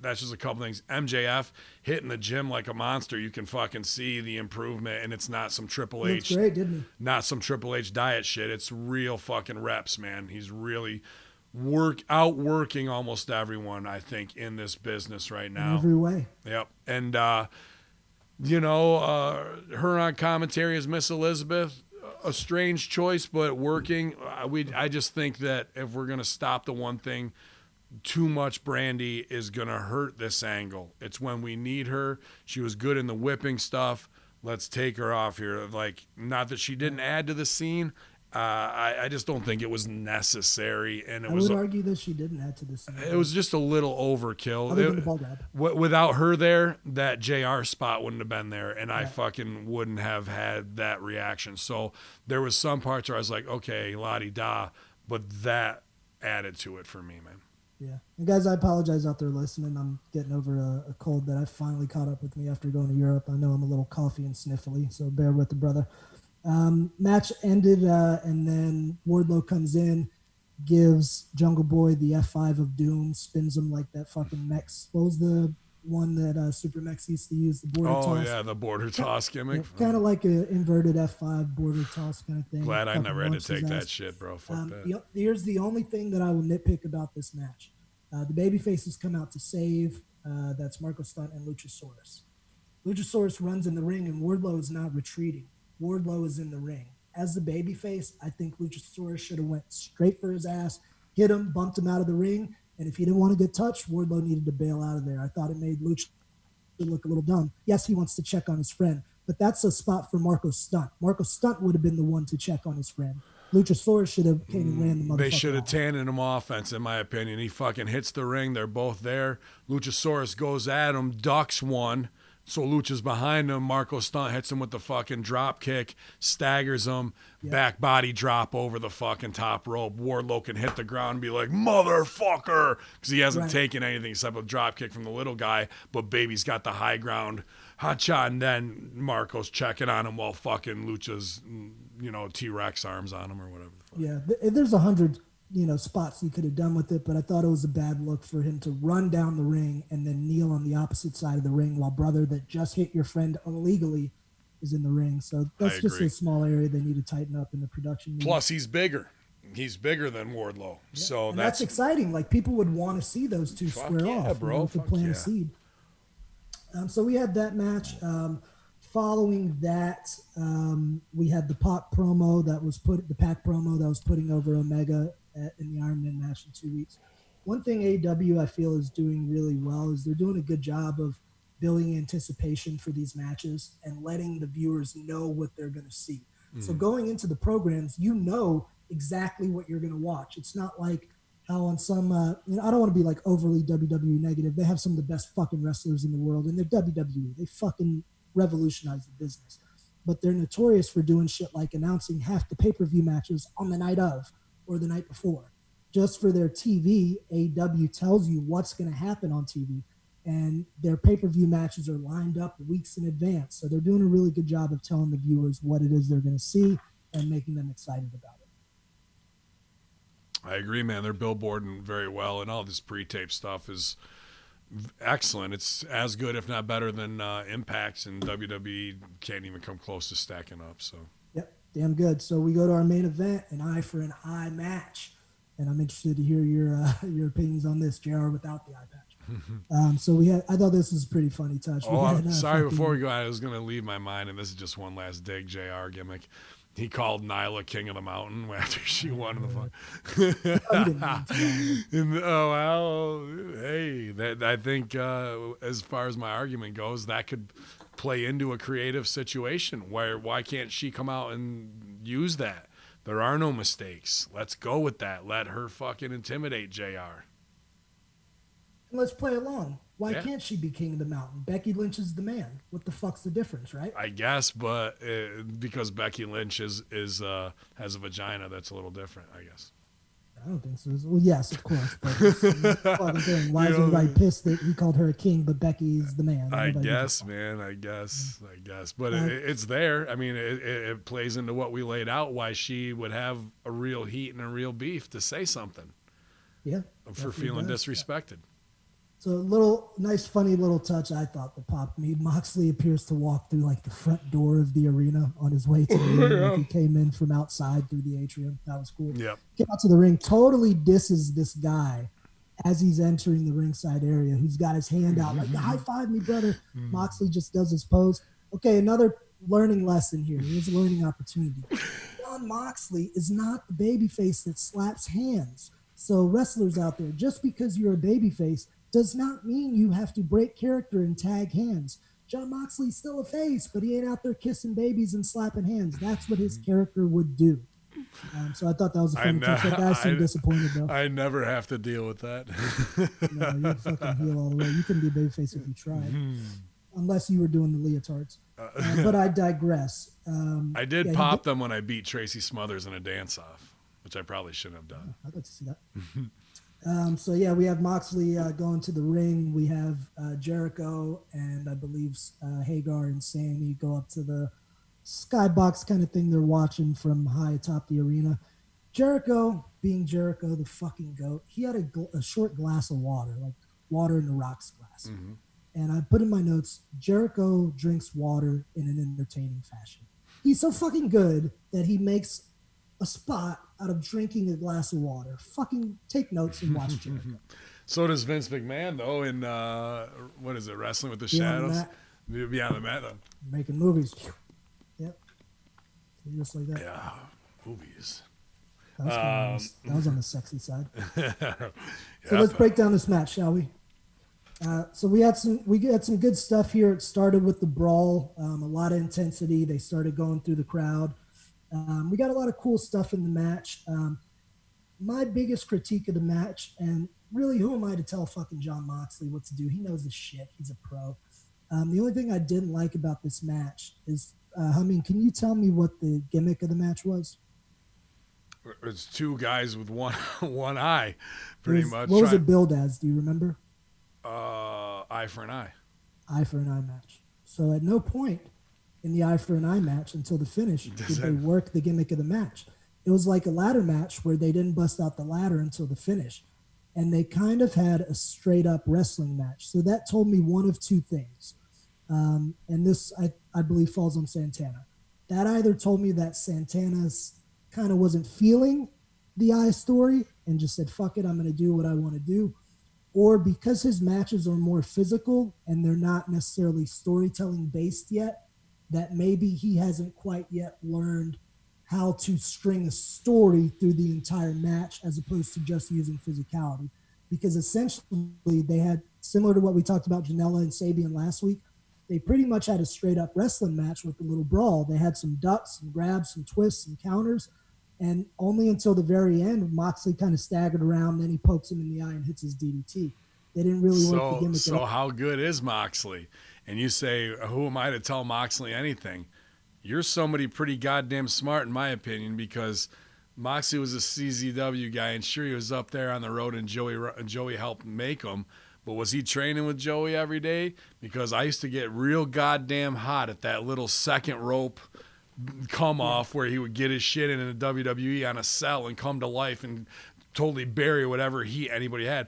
that's just a couple things. MJF hitting the gym like a monster. You can fucking see the improvement, and it's not some Triple H. Great, didn't he? Not some Triple H diet shit. It's real fucking reps, man. He's really outworking almost everyone, I think, in this business right now. In every way. Yep. And her on commentary is Miss Elizabeth. A strange choice, but working. I just think that if we're gonna stop the one thing, too much Brandi is gonna hurt this angle. It's when we need her. She was good in the whipping stuff. Let's take her off here. Like, not that she didn't add to the scene. I just don't think it was necessary, and I would argue that she didn't add to the scene. It was just a little overkill. Other than the ball grab. Without her there, that JR spot wouldn't have been there, and I fucking wouldn't have had that reaction. So there was some parts where I was like, okay, la-di-da, but that added to it for me, man. Yeah. And guys, I apologize out there listening. I'm getting over a cold that I finally caught up with me after going to Europe. I know I'm a little coughy and sniffly, so bear with the brother. Match ended, and then Wardlow comes in, gives Jungle Boy the F5 of Doom, spins him like that fucking Mex. What was the one that Super Mex used to use? The border toss. Oh, yeah, the border toss gimmick. Yeah, kind of like an inverted F5 border toss kind of thing. Glad I never had to take that shit, bro. Fuck that. Here's the only thing that I will nitpick about this match. The babyfaces come out to save. That's Marco Stunt and Luchasaurus. Luchasaurus runs in the ring, and Wardlow is not retreating. Wardlow is in the ring. As the babyface, I think Luchasaurus should have went straight for his ass, hit him, bumped him out of the ring, and if he didn't want to get touched, Wardlow needed to bail out of there. I thought it made Lucha look a little dumb. Yes, he wants to check on his friend, but that's a spot for Marco Stunt. Marco Stunt would have been the one to check on his friend. Luchasaurus should have came and ran the motherfucker. They should have tanned him offense, in my opinion. He fucking hits the ring. They're both there. Luchasaurus goes at him, ducks one. So Lucha's behind him. Marco Stunt hits him with the fucking drop kick, staggers him, back body drop over the fucking top rope. Wardlow can hit the ground and be like, motherfucker, because he hasn't taken anything except a drop kick from the little guy, but Baby's got the high ground. Hacha, and then Marco's checking on him while fucking Lucha's, T-Rex arms on him or whatever. Yeah, there's 100 spots he could have done with it, but I thought it was a bad look for him to run down the ring and then kneel on the opposite side of the ring while brother that just hit your friend illegally is in the ring. So that's just a small area they need to tighten up in the production. Plus, he's bigger. He's bigger than Wardlow. Yeah. So that's exciting. Like, people would want to see those two square off. Bro. To plant a seed. So we had that match. Following that, we had the Pac promo that was putting over Omega in the Iron Man match in 2 weeks. One thing AEW I feel is doing really well is they're doing a good job of building anticipation for these matches and letting the viewers know what they're going to see. So going into the programs, you know exactly what you're going to watch. It's not like how on some, I don't want to be like overly WWE negative. They have some of the best fucking wrestlers in the world, and they're WWE. They fucking revolutionize the business. But they're notorious for doing shit like announcing half the pay-per-view matches on the night of or the night before. Just for their TV, AEW tells you what's going to happen on TV, and their pay-per-view matches are lined up weeks in advance. So they're doing a really good job of telling the viewers what it is they're going to see and making them excited about it. I agree, man. They're billboarding very well, and all this pre-tape stuff is excellent. It's as good, if not better, than Impact's, and WWE can't even come close to stacking up. So. Yep, damn good. So we go to our main event, an eye for an eye match, and I'm interested to hear your opinions on this, JR, without the eye patch. So I thought this was a pretty funny touch. I'm sorry. Before we go, I was going to leave my mind, and this is just one last dig, JR gimmick. He called Nyla King of the Mountain after she won the fun. Oh, he didn't mean to. Hey, that I think as far as my argument goes, that could play into a creative situation where why can't she come out and use that? There are no mistakes. Let's go with that. Let her fucking intimidate JR. Let's play along. Why can't she be King of the Mountain? Becky Lynch is the man. What the fuck's the difference, right? I guess, but because Becky Lynch is has a vagina, that's a little different, I guess. I don't think so. Well, yes, of course. But it's a fucking thing. Why is everybody pissed that he called her a king, but Becky's the man? I guess, man. I guess. But it's there. I mean, it plays into what we laid out, why she would have a real heat and a real beef to say something. Yeah. For feeling disrespected. So a little nice, funny little touch I thought that popped me. Moxley appears to walk through like the front door of the arena on his way to the ring. Like he came in from outside through the atrium. That was cool. Yep. Came out to the ring, totally disses this guy as he's entering the ringside area, who's got his hand out like, high five me, brother. Moxley just does his pose. Okay, another learning lesson here. Here's a learning opportunity. Jon Moxley is not the babyface that slaps hands. So wrestlers out there, just because you're a babyface does not mean you have to break character and tag hands. Jon Moxley's still a face, but he ain't out there kissing babies and slapping hands. That's what his character would do. So I thought that was a fun touch. That guy seemed disappointed, though. I never have to deal with that. No, you fucking heel all the way. You couldn't be a babyface if you tried. Unless you were doing the leotards. But I digress. I did pop them when I beat Tracy Smothers in a dance-off, which I probably shouldn't have done. I'd like to see that. So we have Moxley going to the ring. We have Jericho and I believe Hagar and Sammy go up to the skybox kind of thing they're watching from high atop the arena. Jericho, being Jericho, the fucking goat, he had a short glass of water, like water in a rocks glass. Mm-hmm. And I put in my notes, Jericho drinks water in an entertaining fashion. He's so fucking good that he makes a spot out of drinking a glass of water. Fucking take notes and watch Jericho. So does Vince McMahon, though, in, what is it, Wrestling with the Shadows? Beyond the Mat, though. Making movies. Yep. Just like that. Yeah, movies. That was on the sexy side. So let's break down this match, shall we? So we had some good stuff here. It started with the brawl, a lot of intensity. They started going through the crowd. We got a lot of cool stuff in the match. My biggest critique of the match, and really who am I to tell fucking Jon Moxley what to do? He knows his shit. He's a pro. The only thing I didn't like about this match is, can you tell me what the gimmick of the match was? It's two guys with one eye, pretty much. What was it billed as? Do you remember? Eye for an eye. Eye for an eye match. So at no point in the eye for an eye match until the finish did they work the gimmick of the match. It was like a ladder match where they didn't bust out the ladder until the finish. And they kind of had a straight up wrestling match. So that told me one of two things. And this, I believe, falls on Santana. That either told me that Santana's kind of wasn't feeling the eye story and just said, fuck it, I'm going to do what I want to do. Or because his matches are more physical and they're not necessarily storytelling based yet, that maybe he hasn't quite yet learned how to string a story through the entire match as opposed to just using physicality. Because essentially they had, similar to what we talked about Janela and Sabian last week, they pretty much had a straight up wrestling match with a little brawl. They had some ducks and grabs, some twists and counters. And only until the very end, Moxley kind of staggered around, then he pokes him in the eye and hits his DDT. They didn't really work the gimmick. So how good is Moxley? And you say, who am I to tell Moxley anything? You're somebody pretty goddamn smart, in my opinion, because Moxley was a CZW guy, and sure, he was up there on the road, and Joey helped make him. But was he training with Joey every day? Because I used to get real goddamn hot at that little second rope come off where he would get his shit in the WWE on a cell and come to life and totally bury whatever anybody had.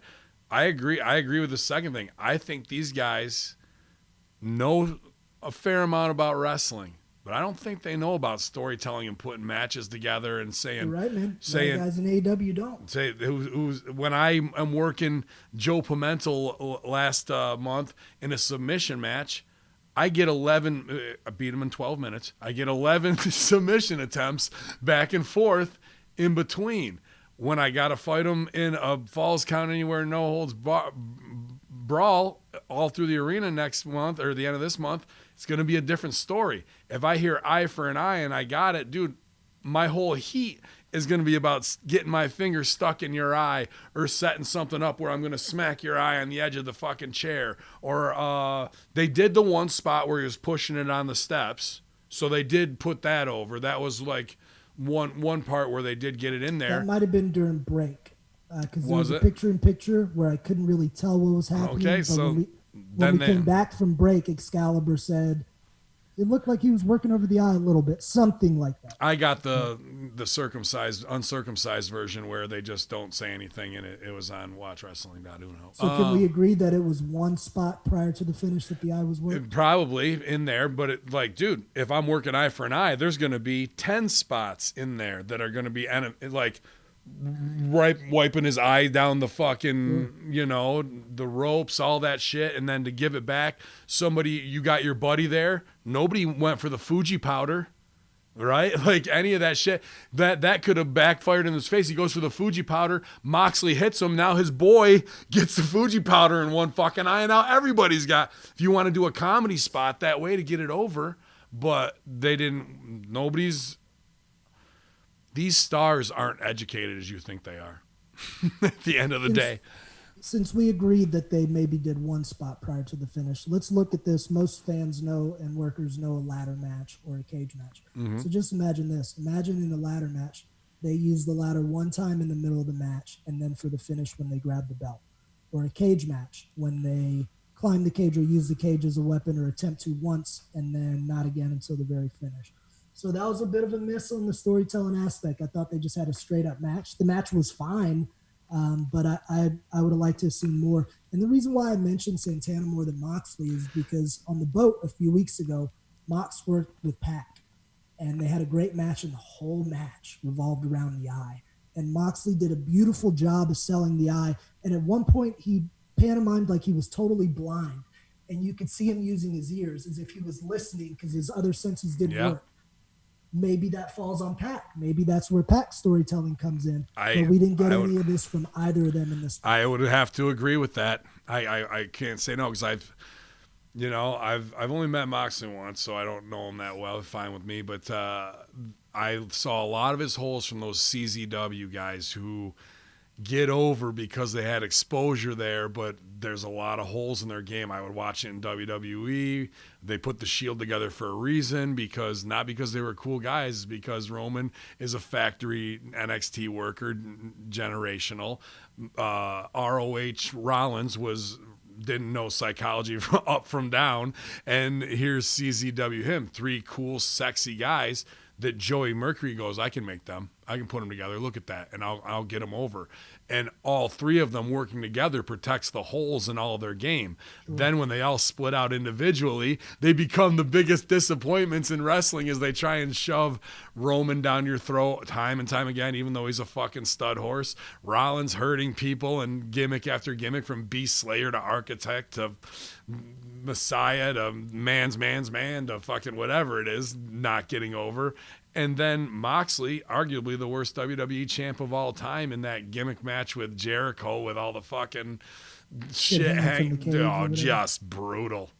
I agree with the second thing. I think these guys know a fair amount about wrestling, but I don't think they know about storytelling and putting matches together and saying. You're right, man. Guys in AEW don't. Say when I am working Joe Pimentel last month in a submission match, I get 11, I beat him in 12 minutes. I get 11 submission attempts back and forth in between. When I got to fight him in a Falls Count Anywhere, no holds brawl all through the arena next month or the end of this month, it's going to be a different story. If I hear eye for an eye and I got it, dude, my whole heat is going to be about getting my finger stuck in your eye or setting something up where I'm going to smack your eye on the edge of the fucking chair. Or they did the one spot where he was pushing it on the steps. So they did put that over. That was like one part where they did get it in there. That might have been during break. Because there was a it? picture-in-picture where I couldn't really tell what was happening. Okay, but so when we came back from break, Excalibur said it looked like he was working over the eye a little bit, something like that. I got the uncircumcised version where they just don't say anything, and it was on WatchWrestling.uno. So can we agree that it was one spot prior to the finish that the eye was working? Probably in there, but dude, if I'm working eye for an eye, there's going to be 10 spots in there that are going to be like wiping his eye down the fucking, the ropes, all that shit. And then to give it back, you got your buddy there. Nobody went for the Fuji powder, right? Like any of that shit that could have backfired in his face. He goes for the Fuji powder. Moxley hits him. Now his boy gets the Fuji powder in one fucking eye. And now everybody's got, if you want to do a comedy spot that way to get it over, but they didn't, these stars aren't educated as you think they are at the end of the day. Since we agreed that they maybe did one spot prior to the finish, let's look at this. Most fans know and workers know a ladder match or a cage match. Mm-hmm. So just imagine this. Imagine in a ladder match, they use the ladder one time in the middle of the match and then for the finish when they grab the belt. Or a cage match when they climb the cage or use the cage as a weapon or attempt to once and then not again until the very finish. So that was a bit of a miss on the storytelling aspect. I thought they just had a straight-up match. The match was fine, but I would have liked to have seen more. And the reason why I mentioned Santana more than Moxley is because on the boat a few weeks ago, Mox worked with Pac, and they had a great match, and the whole match revolved around the eye. And Moxley did a beautiful job of selling the eye. And at one point, he pantomimed like he was totally blind, and you could see him using his ears as if he was listening because his other senses didn't work. Maybe that falls on Pac. Maybe that's where Pac's storytelling comes in. But we didn't get any of this from either of them in this. I would have to agree with that. I can't say no because I've only met Moxley once, so I don't know him that well. Fine with me, but I saw a lot of his holes from those CZW guys who get over because they had exposure there, but there's a lot of holes in their game. I would watch it in WWE. They put the Shield together for a reason, not because they were cool guys, because Roman is a factory NXT worker, generational. ROH Rollins didn't know psychology from up from down, and here's CZW him, three cool, sexy guys that Joey Mercury goes, I can make them. I can put them together. Look at that. And I'll get them over. And all three of them working together protects the holes in all of their game. Sure. Then when they all split out individually, they become the biggest disappointments in wrestling as they try and shove Roman down your throat time and time again, even though he's a fucking stud horse. Rollins hurting people and gimmick after gimmick, from Beast Slayer to Architect to Messiah to man's man to fucking whatever it is, not getting over. And then Moxley, arguably the worst WWE champ of all time, in that gimmick match with Jericho with all the fucking shit just brutal.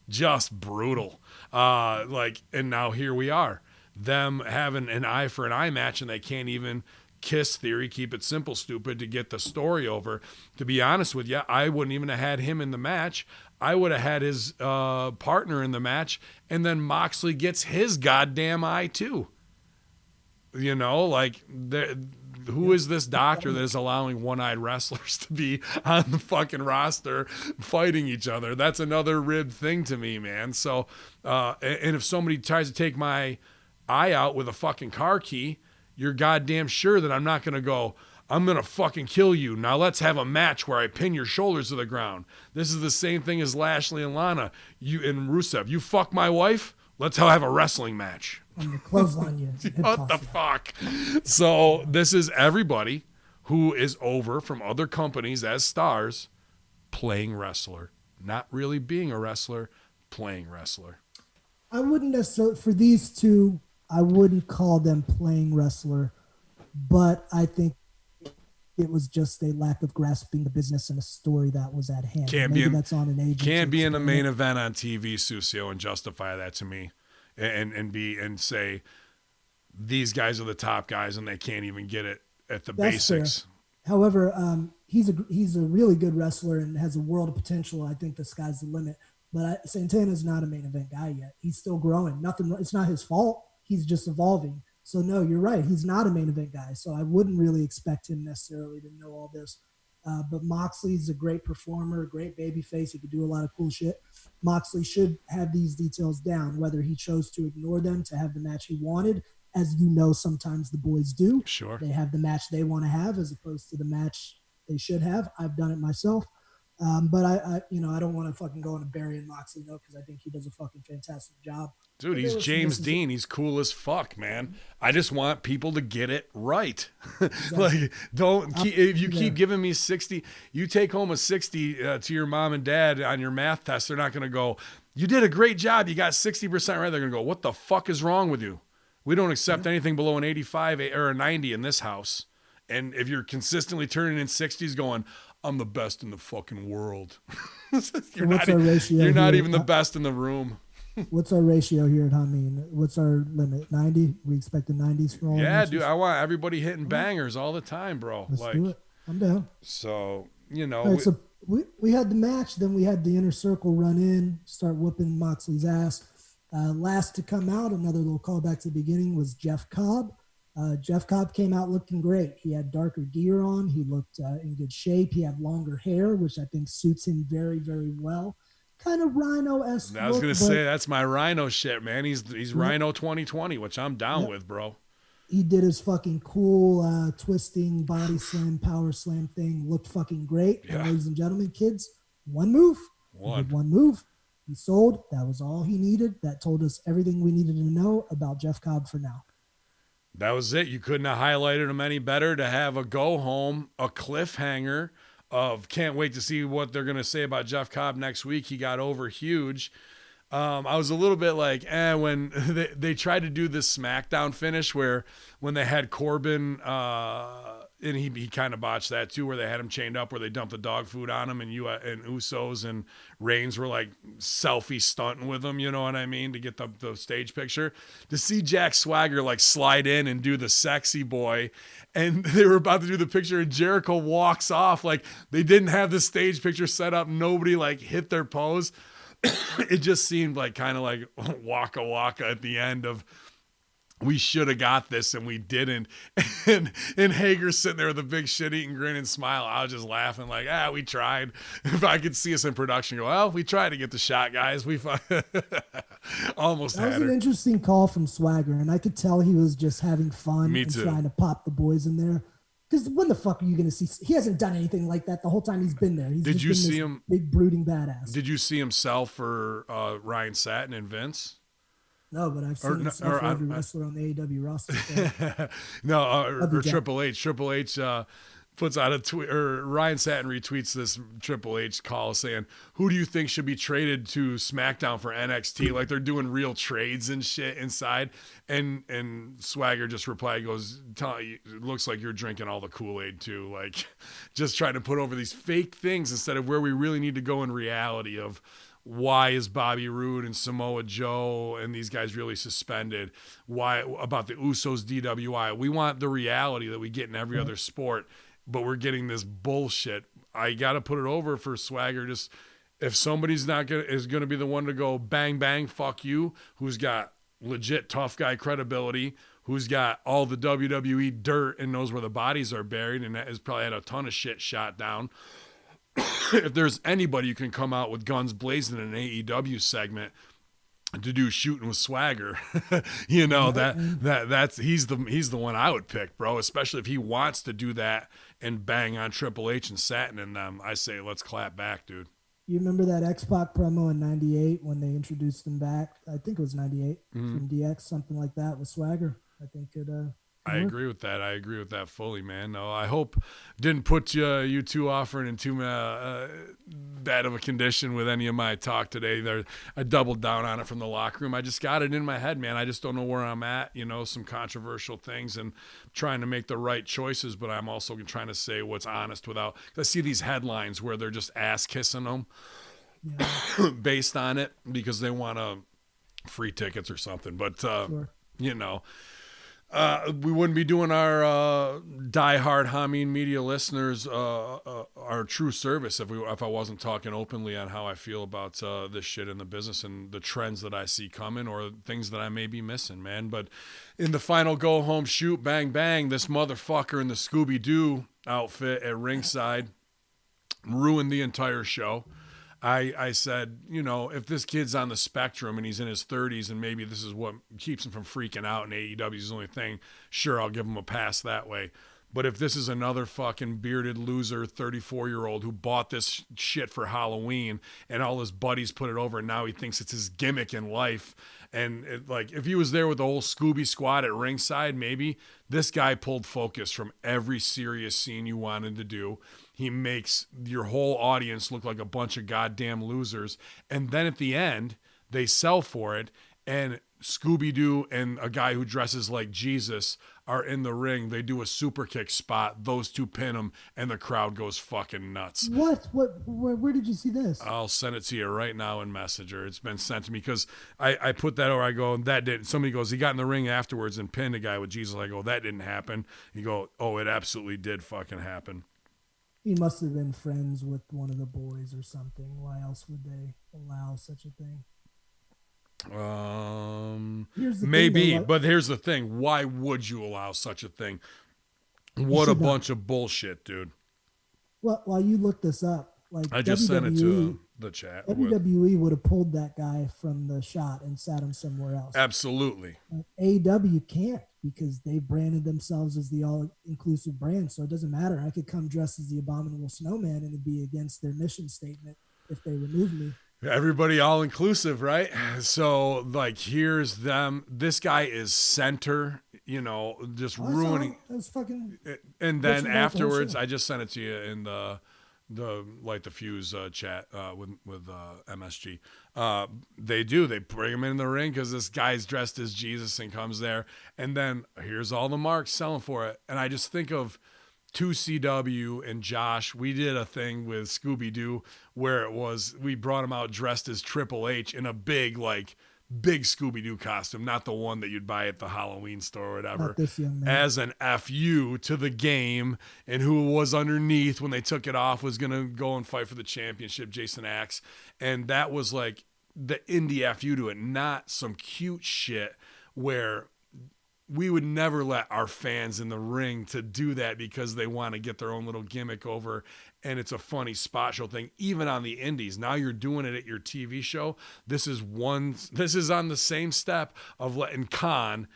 And now here we are, them having an eye for an eye match, and they can't even kiss theory, keep it simple, stupid, to get the story over. To be honest with you, I wouldn't even have had him in the match. I would have had his partner in the match, and then Moxley gets his goddamn eye too. Who is this doctor that is allowing one-eyed wrestlers to be on the fucking roster fighting each other? That's another rib thing to me, man. So, and if somebody tries to take my eye out with a fucking car key, you're goddamn sure that I'm not going to go, I'm going to fucking kill you. Now let's have a match where I pin your shoulders to the ground. This is the same thing as Lashley and Lana. You and Rusev. You fuck my wife? Let's have a wrestling match. On the clothesline, you. What the fuck? So this is everybody who is over from other companies as stars playing wrestler. Not really being a wrestler, playing wrestler. I wouldn't necessarily, for these two, I wouldn't call them playing wrestler, but I think it was just a lack of grasping the business and a story that was at hand. Can't be Maybe in, that's on an agent. can't to be in the explain main it. event on TV, Susio, and justify that to me, and say these guys are the top guys and they can't even get it at the That's basics. fair. However, he's a really good wrestler and has a world of potential. I think the sky's the limit. But Santana's not a main event guy yet. He's still growing. Nothing. It's not his fault. He's just evolving. So no, you're right. He's not a main event guy. So I wouldn't really expect him necessarily to know all this. But Moxley's a great performer, a great baby face. He could do a lot of cool shit. Moxley should have these details down, whether he chose to ignore them to have the match he wanted. As you know, sometimes the boys do. Sure. They have the match they want to have as opposed to the match they should have. I've done it myself. But I don't want to fucking go on a Barry and Moxley note because I think he does a fucking fantastic job. Dude, he's James Dean. He's cool as fuck, man. I just want people to get it right. Like, if you keep giving me 60, you take home a 60 to your mom and dad on your math test, they're not going to go, you did a great job. You got 60% right. They're going to go, what the fuck is wrong with you? We don't accept anything below an 85 or a 90 in this house. And if you're consistently turning in 60s going, I'm the best in the fucking world. You're not even the best in the room. What's our ratio here at Hamin? What's our limit? 90? We expect the 90s for all. Yeah, dude. I want everybody hitting bangers all the time, bro. Let's do it. I'm down. So, All right, so we had the match. Then we had the Inner Circle run in, start whooping Moxley's ass. Last to come out, another little callback to the beginning, was Jeff Cobb. Jeff Cobb came out looking great. He had darker gear on. He looked in good shape. He had longer hair, which I think suits him very, very well. Kind of Rhino-esque. I was going to say, that's my Rhino shit, man. He's Rhino 2020, which I'm down with, bro. He did his fucking cool twisting body slam, power slam thing. Looked fucking great. Yeah. Ladies and gentlemen, kids, one move. He did one move. He sold. That was all he needed. That told us everything we needed to know about Jeff Cobb for now. That was it. You couldn't have highlighted him any better to have a go home, a cliffhanger of can't wait to see what they're going to say about Jeff Cobb next week. He got over huge. I was a little bit like, when they tried to do this SmackDown finish where when they had Corbin, and he kind of botched that too, where they had him chained up, where they dumped the dog food on him, and Usos and Reigns were like selfie stunting with him, you know what I mean, to get the stage picture. To see Jack Swagger like slide in and do the sexy boy, and they were about to do the picture, and Jericho walks off like they didn't have the stage picture set up. Nobody like hit their pose. It just seemed like kind of like waka waka at the end of, we should have got this and we didn't. And Hager's sitting there with a big shit-eating grin and smile. I was just laughing like, we tried. If I could see us in production, go, well, we tried to get the shot, guys. We almost had her. That was an interesting call from Swagger, and I could tell he was just having fun Me and too. trying to pop the boys in there. Because when the fuck are you going to see? He hasn't done anything like that the whole time he's been there. Did you see him? Big brooding badass. Did you see himself for Ryan Satin and Vince? No, but I've seen himself for every wrestler on the AEW roster. No, or Triple H. Triple H puts out a tweet, or Ryan Satin retweets this Triple H call saying, who do you think should be traded to SmackDown for NXT? Like they're doing real trades and shit inside. And Swagger just replied, goes, it looks like you're drinking all the Kool-Aid too. Like just trying to put over these fake things instead of where we really need to go in reality of, why is Bobby Roode and Samoa Joe and these guys really suspended? Why about the Usos DWI? We want the reality that we get in every other sport, but we're getting this bullshit. I got to put it over for Swagger. Just if somebody's is going to be the one to go bang, bang, fuck you, who's got legit tough guy credibility, who's got all the WWE dirt and knows where the bodies are buried and has probably had a ton of shit shot down. If there's anybody who can come out with guns blazing in an AEW segment to do shooting with Swagger, that's he's the one I would pick, bro. Especially if he wants to do that and bang on Triple H and Satin and them. I say let's clap back, dude. You remember that X-Pac promo in '98 when they introduced him back? I think it was '98 from DX, something like that with Swagger. I think it. I agree with that. I agree with that fully, man. No, I hope didn't put you two offering in too bad of a condition with any of my talk today. I doubled down on it from the locker room. I just got it in my head, man. I just don't know where I'm at. Some controversial things and trying to make the right choices, but I'm also trying to say what's honest without. I see these headlines where they're just ass kissing them based on it because they want free tickets or something. But Sure. we wouldn't be doing our diehard Hamin media listeners our true service if I wasn't talking openly on how I feel about this shit in the business and the trends that I see coming or things that I may be missing, man. But in the final go home shoot, bang bang, this motherfucker in the Scooby-Doo outfit at ringside ruined the entire show. I said, if this kid's on the spectrum and he's in his 30s and maybe this is what keeps him from freaking out and AEW is the only thing, sure, I'll give him a pass that way. But if this is another fucking bearded loser 34-year-old who bought this shit for Halloween and all his buddies put it over and now he thinks it's his gimmick in life, and if he was there with the whole Scooby squad at ringside, maybe this guy pulled focus from every serious scene you wanted to do. He makes your whole audience look like a bunch of goddamn losers. And then at the end, they sell for it. And Scooby-Doo and a guy who dresses like Jesus are in the ring. They do a super kick spot. Those two pin him, and the crowd goes fucking nuts. What? Where did you see this? I'll send it to you right now in Messenger. It's been sent to me because I put that over. I go, that didn't. Somebody goes, he got in the ring afterwards and pinned a guy with Jesus. I go, that didn't happen. You go, oh, it absolutely did fucking happen. He must have been friends with one of the boys or something. Why else would they allow such a thing? Maybe, but here's the thing. Why would you allow such a thing? What a bunch of bullshit, dude. Well, while you look this up, I just sent it to the chat. WWE would have pulled that guy from the shot and sat him somewhere else. Absolutely. AEW can't because they branded themselves as the all-inclusive brand, so it doesn't matter. I could come dressed as the Abominable Snowman and it'd be against their mission statement if they remove me. Everybody all inclusive, right? So here's them. This guy is center, just ruining. That's fucking. And then afterwards, I just sent it to you in the Light the Fuse chat with MSG. They bring him in the ring because this guy's dressed as Jesus and comes there, and then here's all the marks selling for it. And I just think of 2CW and Josh. We did a thing with Scooby-Doo where we brought him out dressed as Triple H in a big Scooby-Doo costume, not the one that you'd buy at the Halloween store or whatever, not this young man. As an FU to the game, and who was underneath when they took it off was going to go and fight for the championship, Jason Axe. And that was like the indie FU to it, not some cute shit where we would never let our fans in the ring to do that because they want to get their own little gimmick over, and it's a funny spot show thing. Even on the indies, now you're doing it at your TV show. This is on the same step of letting Khan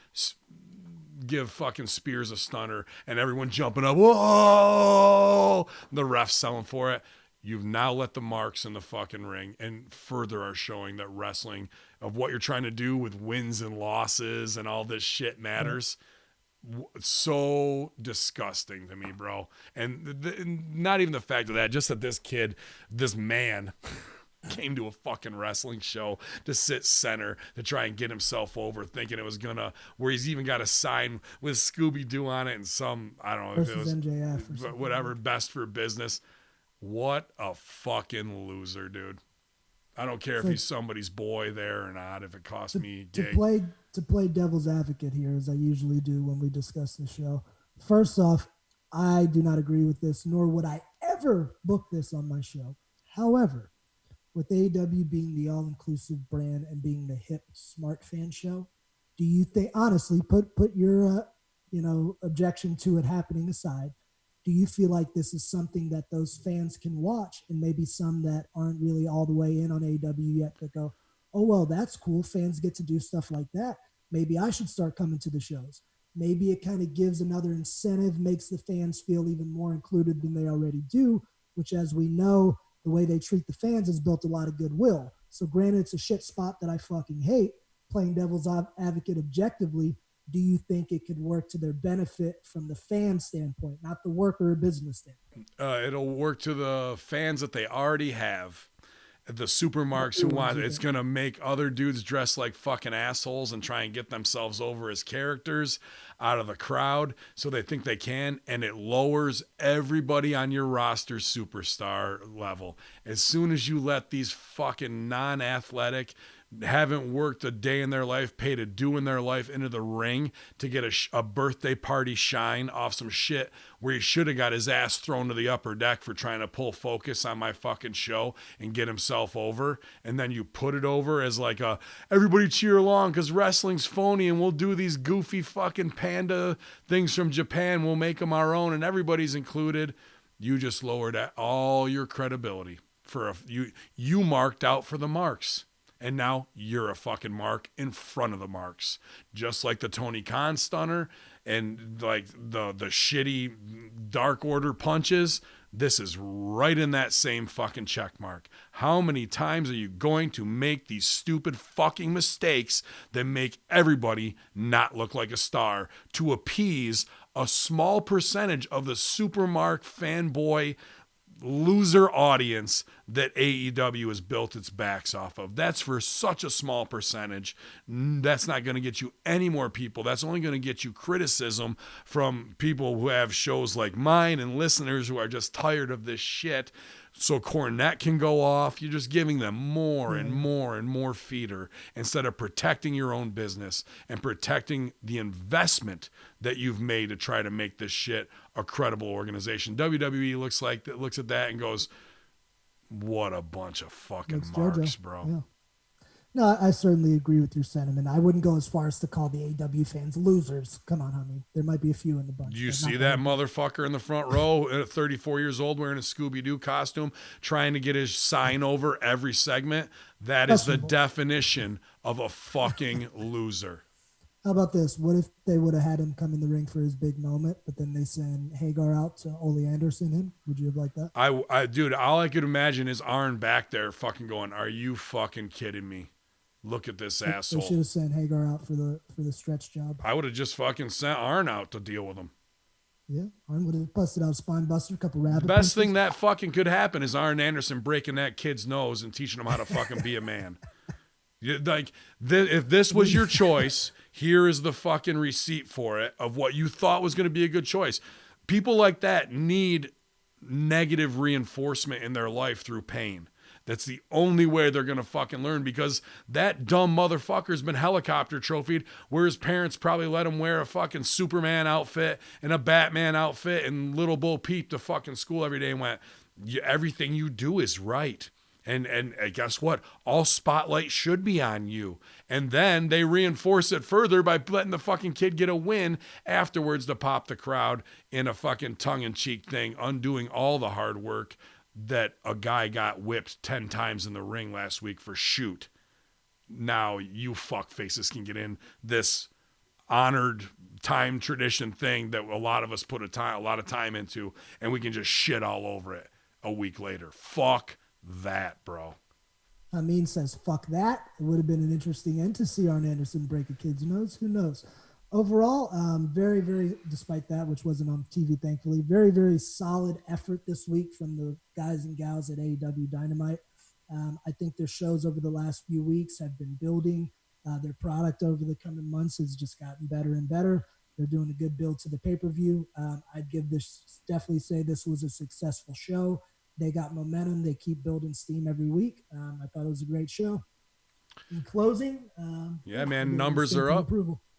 give fucking Spears a stunner and everyone jumping up. Whoa! The ref's selling for it. You've now let the marks in the fucking ring and further are showing that wrestling of what you're trying to do with wins and losses and all this shit matters. So disgusting to me, bro. And not even the fact of that, just that this man came to a fucking wrestling show to sit center to try and get himself over, thinking it was where he's even got a sign with Scooby-Doo on it and some, I don't know if it was MJF or whatever, best for business. What a fucking loser, dude. I don't care if he's somebody's boy there or not, if it costs me a gig. To play devil's advocate here, as I usually do when we discuss the show. First off, I do not agree with this, nor would I ever book this on my show. However, with AEW being the all-inclusive brand and being the hip, smart fan show, do you think, honestly, put your objection to it happening aside, do you feel like this is something that those fans can watch, and maybe some that aren't really all the way in on AEW yet that go, oh, well, that's cool. Fans get to do stuff like that. Maybe I should start coming to the shows. Maybe it kind of gives another incentive, makes the fans feel even more included than they already do, which, as we know, the way they treat the fans has built a lot of goodwill. So granted, it's a shit spot that I fucking hate, playing devil's advocate objectively, do you think it could work to their benefit from the fan standpoint, not the worker or business standpoint? It'll work to the fans that they already have. The supermarks who New ones, want you it's think? going to make other dudes dress like fucking assholes and try and get themselves over as characters out of the crowd so they think they can, and it lowers everybody on your roster's superstar level. As soon as you let these fucking non-athletic, haven't worked a day in their life, paid a due in their life into the ring to get a birthday party shine off some shit where he should have got his ass thrown to the upper deck for trying to pull focus on my fucking show and get himself over. And then you put it over as like everybody cheer along because wrestling's phony and we'll do these goofy fucking panda things from Japan. We'll make them our own and everybody's included. You just lowered all your credibility you marked out for the marks. And now you're a fucking mark in front of the marks. Just like the Tony Khan stunner and like the shitty Dark Order punches. This is right in that same fucking check mark. How many times are you going to make these stupid fucking mistakes that make everybody not look like a star to appease a small percentage of the Supermark fanboy loser audience that AEW has built its backs off of? That's for such a small percentage. That's not going to get you any more people. That's only going to get you criticism from people who have shows like mine and listeners who are just tired of this shit. So Cornette can go off. You're just giving them more and more and more feeder instead of protecting your own business and protecting the investment that you've made to try to make this shit a credible organization. WWE looks at that and goes, what a bunch of fucking marks, bro. Yeah. No, I certainly agree with your sentiment. I wouldn't go as far as to call the AEW fans losers. Come on, honey. There might be a few in the bunch. Do you see that motherfucker in the front row at 34 years old wearing a Scooby-Doo costume trying to get his sign over every segment? That is the definition of a fucking loser. How about this? What if they would have had him come in the ring for his big moment, but then they send Hagar out to Ole Anderson him? Would you have liked that? Dude, all I could imagine is Arn back there fucking going, are you fucking kidding me? Look at this asshole. They should have sent Hagar out for the stretch job. I would have just fucking sent Arn out to deal with him. Yeah, Arn would have busted out a spine buster, a couple rabbit. The best thing that fucking could happen is Arn Anderson breaking that kid's nose and teaching him how to fucking be a man. Like, if this was your choice, here is the fucking receipt for it of what you thought was going to be a good choice. People like that need negative reinforcement in their life through pain. That's the only way they're going to fucking learn, because that dumb motherfucker's been helicopter trophied where his parents probably let him wear a fucking Superman outfit and a Batman outfit and Little Bo Peep to fucking school every day and went, everything you do is right. And guess what? All spotlight should be on you. And then they reinforce it further by letting the fucking kid get a win afterwards to pop the crowd in a fucking tongue-in-cheek thing, undoing all the hard work that a guy got whipped 10 times in the ring last week for shoot. Now you fuck faces can get in this honored time tradition thing that a lot of us put a lot of time into, and we can just shit all over it a week later. Fuck that, bro. Hamin says, fuck that. It would have been an interesting end to see Arn Anderson break a kid's nose. Who knows? Overall, very, very, despite that, which wasn't on TV, thankfully, very, very solid effort this week from the guys and gals at AEW Dynamite. I think their shows over the last few weeks have been building. Their product over the coming months has just gotten better and better. They're doing a good build to the pay-per-view. I'd definitely say this was a successful show. They got momentum. They keep building steam every week. I thought it was a great show. In closing, yeah, man, numbers are up.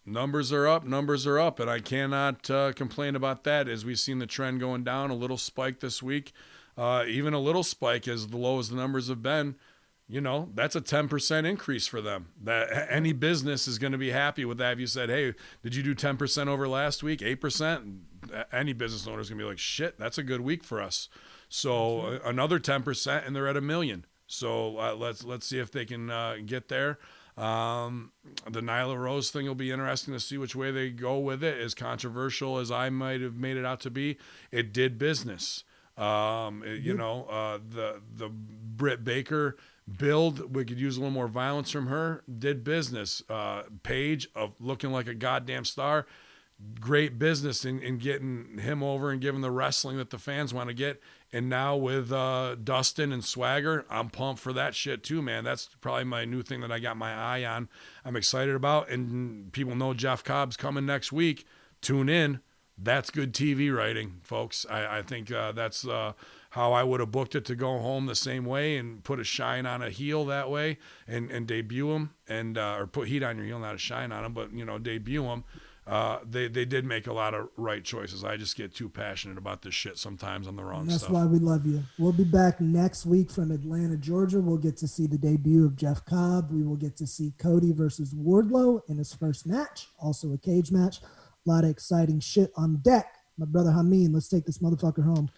Numbers are up, and I cannot complain about that, as we've seen the trend going down, a little spike this week. Even a little spike, as low as the numbers have been, that's a 10% increase for them. That any business is going to be happy with that. If you said, hey, did you do 10% over last week, 8%? Any business owner is going to be like, shit, that's a good week for us. So another 10%, and they're at $1 million. So let's see if they can get there. The Nyla Rose thing will be interesting to see which way they go with it. As controversial as I might have made it out to be, it did business. The Britt Baker build. We could use a little more violence from her. Did business. Paige of looking like a goddamn star. Great business in getting him over and giving the wrestling that the fans want to get. And now with Dustin and Swagger, I'm pumped for that shit too, man. That's probably my new thing that I got my eye on. I'm excited about. And people know Jeff Cobb's coming next week. Tune in. That's good TV writing, folks. I think that's how I would have booked it, to go home the same way and put a shine on a heel that way and debut him, and or put heat on your heel, not a shine on him, but, debut him. They did make a lot of right choices. I just get too passionate about this shit sometimes on the wrong stuff. That's why we love you. We'll be back next week from Atlanta, Georgia. We'll get to see the debut of Jeff Cobb. We will get to see Cody versus Wardlow in his first match, also a cage match. A lot of exciting shit on deck. My brother Hamin, let's take this motherfucker home.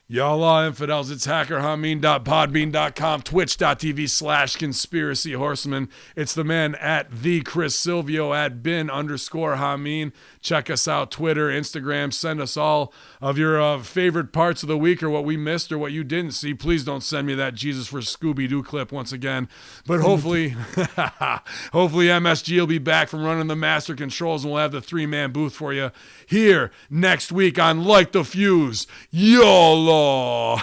Y'all infidels, it's hackerhamin.podbean.com, twitch.tv/conspiracy horseman. It's the man at the Chris Silvio, at bin_Hamin. Check us out, Twitter, Instagram. Send us all of your favorite parts of the week, or what we missed or what you didn't see. Please don't send me that Jesus for Scooby-Doo clip once again. But hopefully MSG will be back from running the master controls, and we'll have the 3-man booth for you here next week on Light the Fuse. YOLO! Dang.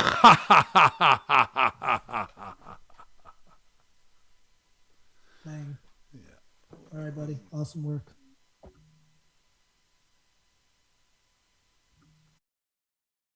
Yeah. All right, buddy. Awesome work.